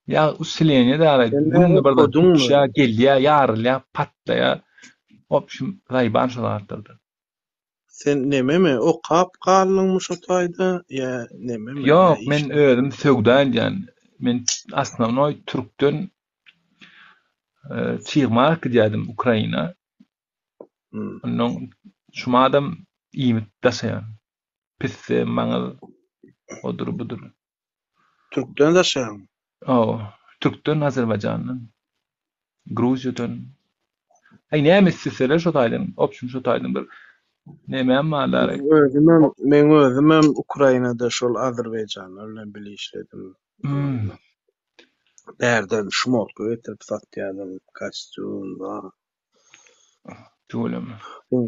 ya usilene da günde barda şa gelýär, ýarylýar, patlaýar. Opşum raýban şolardyr. Sen neme mi? O kap-kallyňmy şu taýda? Ya neme mi? Yok, men özüm söwdan ýan. Men asnavnoy Türkden çyğmak diýdim Ukraina. Onun şuma adam iýmit daşaýan. Pisse maňa odur budur. Türkden daşaýan. Türkden, Azerbaýjandan, Gruziýadan. Ay näme isleseler şu taýdan, opşum şu taýdan bir näme mallar. Men özüm Ukrainada şol Azerbaýjanlar bilen bile işledim. Berden şmolka getirip satýardım, kostyum var. Jolum.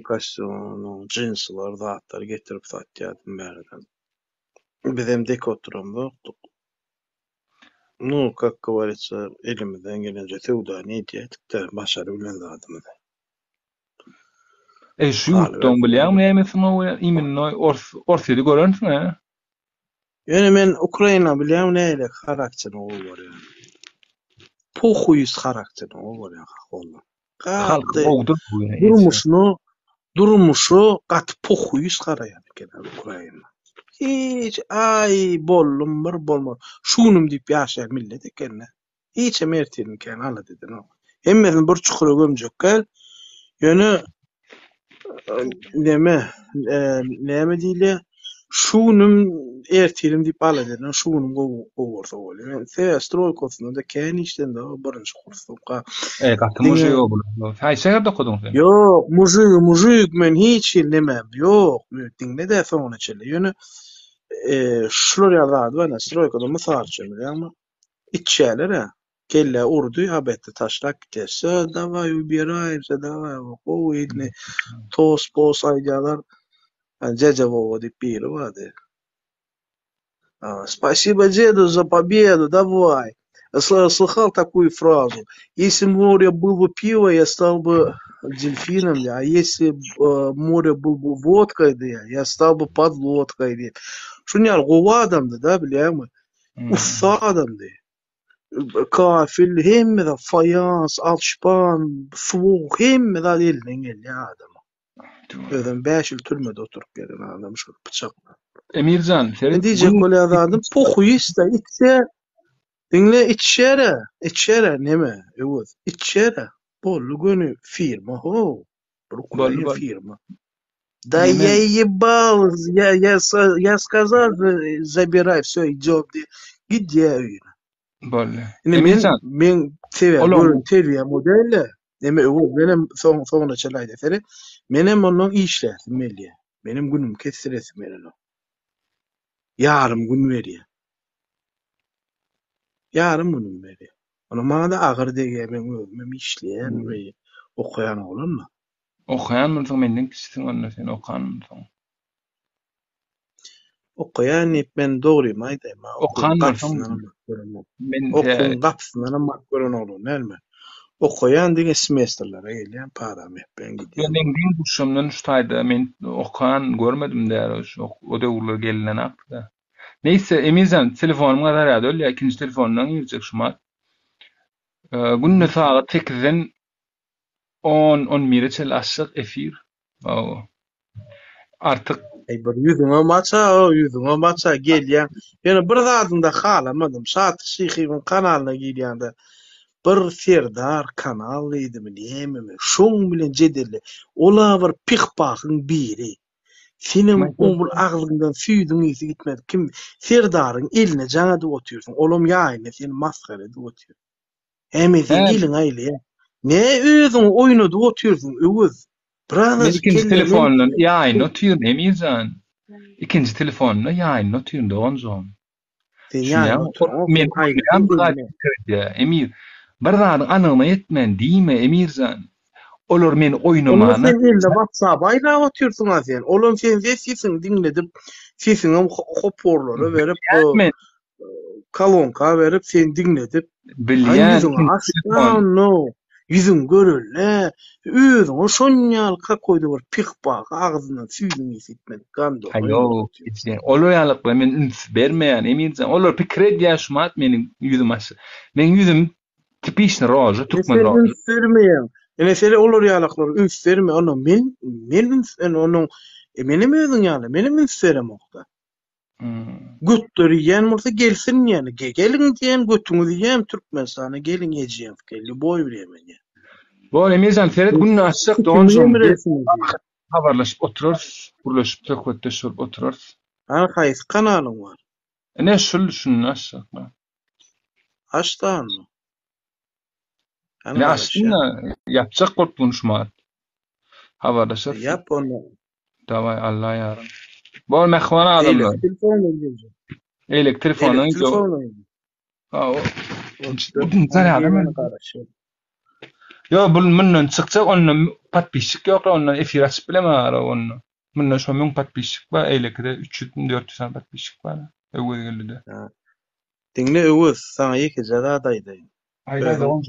Kostyum, jinslar, zatlar getirip satýardım berden. Bizem dek oturamda. Ну, как говорится, elimizden gelince tevda niyet ettik de başarabilen adamı da. Şu yurtdan bilýärmi nämesin o imin orsydy görünsün ha? Yani men Ukraina bilýär näle karakterini o var yani. Pohuyuz karakterini o var ya haklı. Halk ogdur bu yani. Durmuşu gat pohuyuz karayan eken Ukraina. Hiç ay bollum bir bolma. Şunum diýip ýaşaýan millet ekenne. Hiç emertin ken ala dedin o. Hemmesin bir çukura gömjek gel. Yani neme diýle şunum ertilim diýip ala dedin. Şunum gowursa bolýar. Men stroykosunda da ken işden de birinji kursda. Gatmy şey o bu. Hay şäherde okudyň sen? Yok, mujyk men hiç nemem. Yok, diňle de soňuna çeli. Yani şular ýazady bana stroykada mysal üçin bilýärmi? İçşäler kelle urdu abette taşlak gitse davay ubiraysa davay o idni tos pos aýdýarlar. Jejavovo diýip biri bardy. Спасибо деду за победу, давай. Слыхал такую фразу: если море было бы пиво, я стал бы дельфином, а если море было бы водкой, я стал бы подлодкой. Şunyal gowa adamdy da bilýärmi? Ussa adamdy. Kafil hemme de fayans, alşpan, suwuk hemme de elinden gelýär adam. Özüm 5 ýyl türmede oturup gelen adam şu bıçakla. Emircan, sen diýjek bolýar adam pohuysta itse dinle içşere neme? Evet, içşere. Bollu gönü firma ho. Burkulay firma. Да я ебал, я сказал, забирай, все, идем. Git ya öyle. Böyle. Men terbiye modelle. Benim sonuna çalay deferi. Menem onun işletim meliye. Benim günüm kestiresi menem. Yarım gün veriyor. Yarım günüm veriyor. Ona bana da ağır diye ben işleyen ve okuyan olur mu? Okuyan mısın menden kişisin onu sen okan mısın? Okuyan hep ben doğruyum ayda ama Okan mısın? Okun kapısından ama görün olur ne mi? Okuyan diye semesterlara gelen param hep ben gidiyorum. Ben din kuşumdan ustaydı. Men okan görmedim der o döwürler gelinen akda. Neyse emizem telefonuma garadı öyle ikinci telefondan girecek şuma. Günne saat 8'den 10 miriçel aşık efir. Artık Bir yüzüne maça gel ya. Yani bir zadında halamadım. Saat Şeyh'in kanalına gidiyordu. Bir Serdar kanalıydı mı diyemem. Şoň bilen jedeli. Ola bir pihpahın biri. Senin umul ağzından süýdüň isi gitmedi. Kim Serdar'ın eline jaňa da oturýarsyň. Olum ýaýyna seni maskara edip oturýar. Hem sen dilin aýly ya. Ne özüň oýnady oturýarsyň öwüz. Bradas ikinci telefonla ýaýyn oturýar emizan. İkinci telefonla ýaýyn oturýar doňjom. Men aýdym. Emir bir zadyň anygyna ýetmän diýme Emirjan. Olar meni oýnamana. Sen elde WhatsApp aýla oturýarsyň sen. Olum sen sesiň dinledip sesiň hoporlary berip kolonka berip sen dinledip bilýän. No. Yüzün görülle, özüň şonýal kakoýdy bir pihpah ağzyndan süýdüň isitmedi gando. Hayo, oloýalykla men üns bermeýän Emirjan. Olar pikret ýaşmat meniň yüzüm aşy. Men yüzüm tipişni roja, türkmen roja. Üns bermeýän. Mesele oloýalyklar üns berme, onu men üns onu menim özüň ýaly, menim üns beremokda. Götürýän bolsa gelsin ýaly. Gelin diýen götüňiz diýen Türkmenistana gelin ýejem. Kelli boy bilemen. Bu Emirjan Ferit günni açyk doňjum. Habarlaşyp otururuz, gurlaşyp söhbetleşip otururuz. Haýsy kanalyň bar? Ne şunu açyk. Açdanmy? Ne açdym ýapjak bolup konuşmak. Habarlaşyp. Yap onu. Daway Allah ýarym. Bu mehman adamlar. Eýlek telefonyň ýok. O. Yo, bu menden çykjak, ondan patpişik ýok, ondan efir açyp bilemär onu. Menden şo men patpişik bar, eýlekde 300-400 patpişik bar. Öwüz geldi. Dinle öwüz, sana ýeki jada daýdy.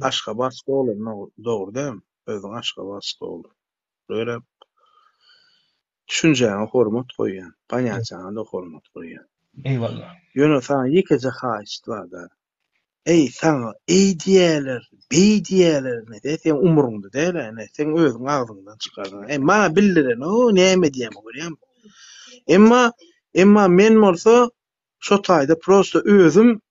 Aşka baskı olur, doğru değil mi? Özün aşka baskı olur. Böyle düşüncene hormat koyuyan, panyacana da hormat koyuyan. Eyvallah. Yönü sana yekece haist var da. Sana diýerler, diýerler ne de sen umurunda değil ne sen özün ağzından çıkardın. Bana bildiren o näme diýem görýän. Emma men bolsa şo taýda prosto özüm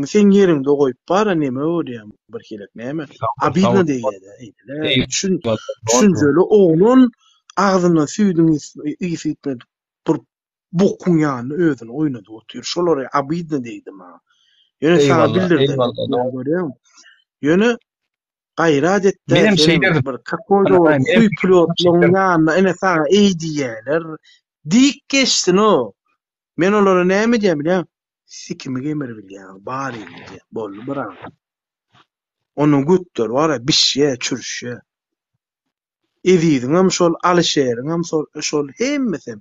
sen ýerimde goýup bar näme öýdýän bir kelek näme? Abidna diýýär. Düşünjeli oğlun ağzından süýdüň isi gitmedi. Bir bokun ýany özüni oýnady otur. Şolary abidna diýdim ha. Ýöne sana bildirdim. Ýöne gaýrat etdi. Benim şeyler bir kakoýda kuý pilotlaryň ýanyna ene sana diýerler. Dik geçtin o. Men olara näme diýem bilýän? Sikimi gemer bilýän, bari diýär. Bolly biram. Onu gutdur, wara bişe, çürşe. Edidiňem şol alşeriňem şol hemmesem.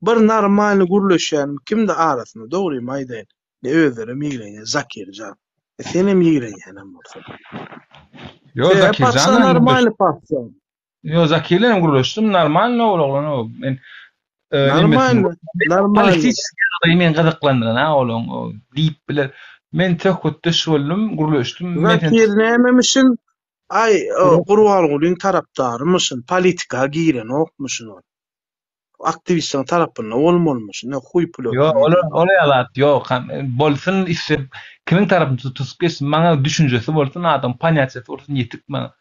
Bir normal gurlaşan kimde arasynda dogry maýdan. Ne özleri migren Zakirjan. Senem migren hem bolsa. Yo Zakirjan normal patsan. Yo Zakirlen gurlaşdym normal ne bolan o. Men normal. Men gazaklandyran ha olan o diýip biler. Men tökütde şollum gurlaşdym. Zakir nämemişin? Gurbalyň tarapdarymyşyn, politika giren okmuşyn. Aktivistin tarapyna bolmalymyşyn, huy pilot. Yo, olaýalat ýok. Bolsun ise kimin tarapyny tutup geçsin, maňa düşünjesi bolsun, adam panyatçy bolsun ýetip maňa.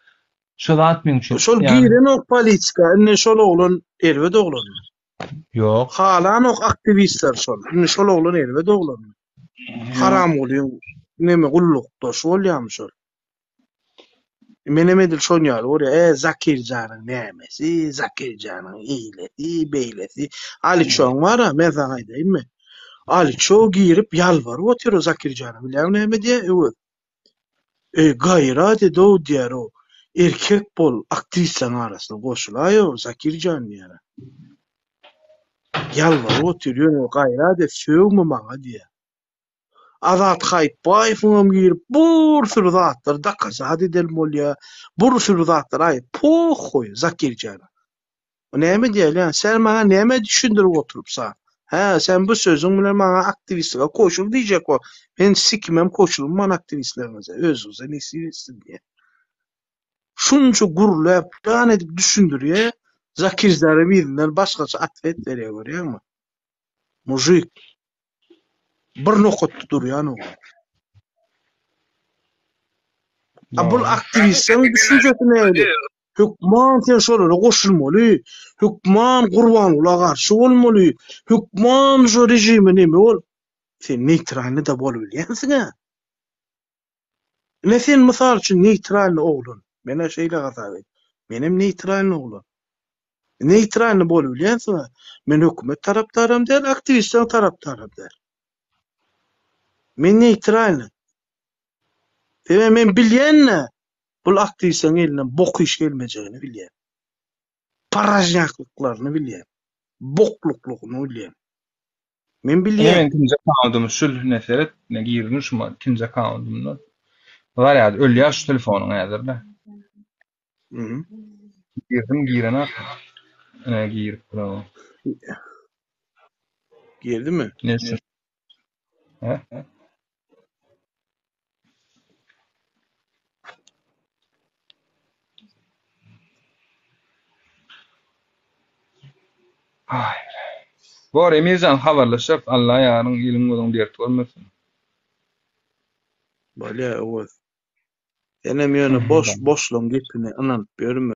Şu zat men şu. Şol giren ok politika, ne şol oğlan erwe doglan. Yok. Halan ok aktivistler şol. Ne şol oğlan erwe doglan. Haram bolýan neme gullukda şol ýam şol. Menem edil şol ýaly orya Zakirjanyň nämesi, Zakirjanyň ýyleti, beýleti. Ali çoň bar ha, men sana aýdaýynmy? Ali çoň girip ýalbaryp otyr o Zakirjanyň. Bilýän näme diýe? Gaýra dedi o diýer o. Erkek bol aktivistlaryň arasyna goşulaý o Zakirjan diýer. Ýalbaryp oturýar o gaýra de söwme maňa diýer. Azat Haýtbaýewiň girip bur sürü zatlar dakazat edel bolýar. Bur sürü zatlar aý poh Zakirjan. O näme diýerler? Sen maňa näme düşündirip oturupsan? Ha, sen bu sözüň bilen maňa aktivistliga koşul diýjek o. Men sikmem koşulum man aktivistlerinize. Özüňize nesirsin diye. Şunça gurulap, plan edip düşündürýär. Zakirjary birinden başgaça atlet berýär görýärmi? Mujik. Bir nokatda durýan o. Bul aktivistleň düşünjesi näde? Hükman sen şolara goşulmaly. Hükman Gurbanulla garşy bolmaly. Hükman şu rejimi neme bol? Sen neytralny da bolup bilýänsiň ha? Ne sen mysal üçin neytralny oglan? Mene şeýle gazap et. Menem neytralny oglan. Neytralny bolup bilýänsiň ha? Men hökümet tarapdarym däl, aktivistleň tarapdarym däl. Men neytralny. Men bilýän bul aktivistleň elinden bok iş gelmejegini bilýän. Parajnaklyklarını bilýän. Bokluklugyny bilýän. Men bilýän. Men tinje kaldym şu neseret ne girin şuma tinje kaldym. Var ya ölýär şu telefonyň häzirde. Girdim girene. Girip bravo. Girdi mi? Neyse. He? Ay. Bor Emirjan habarlaşyp Allah ýaryň ýylyň bolan dert bolmasyn. Bolýar oz. Enem ýöne boşluň gepini ananyp berme.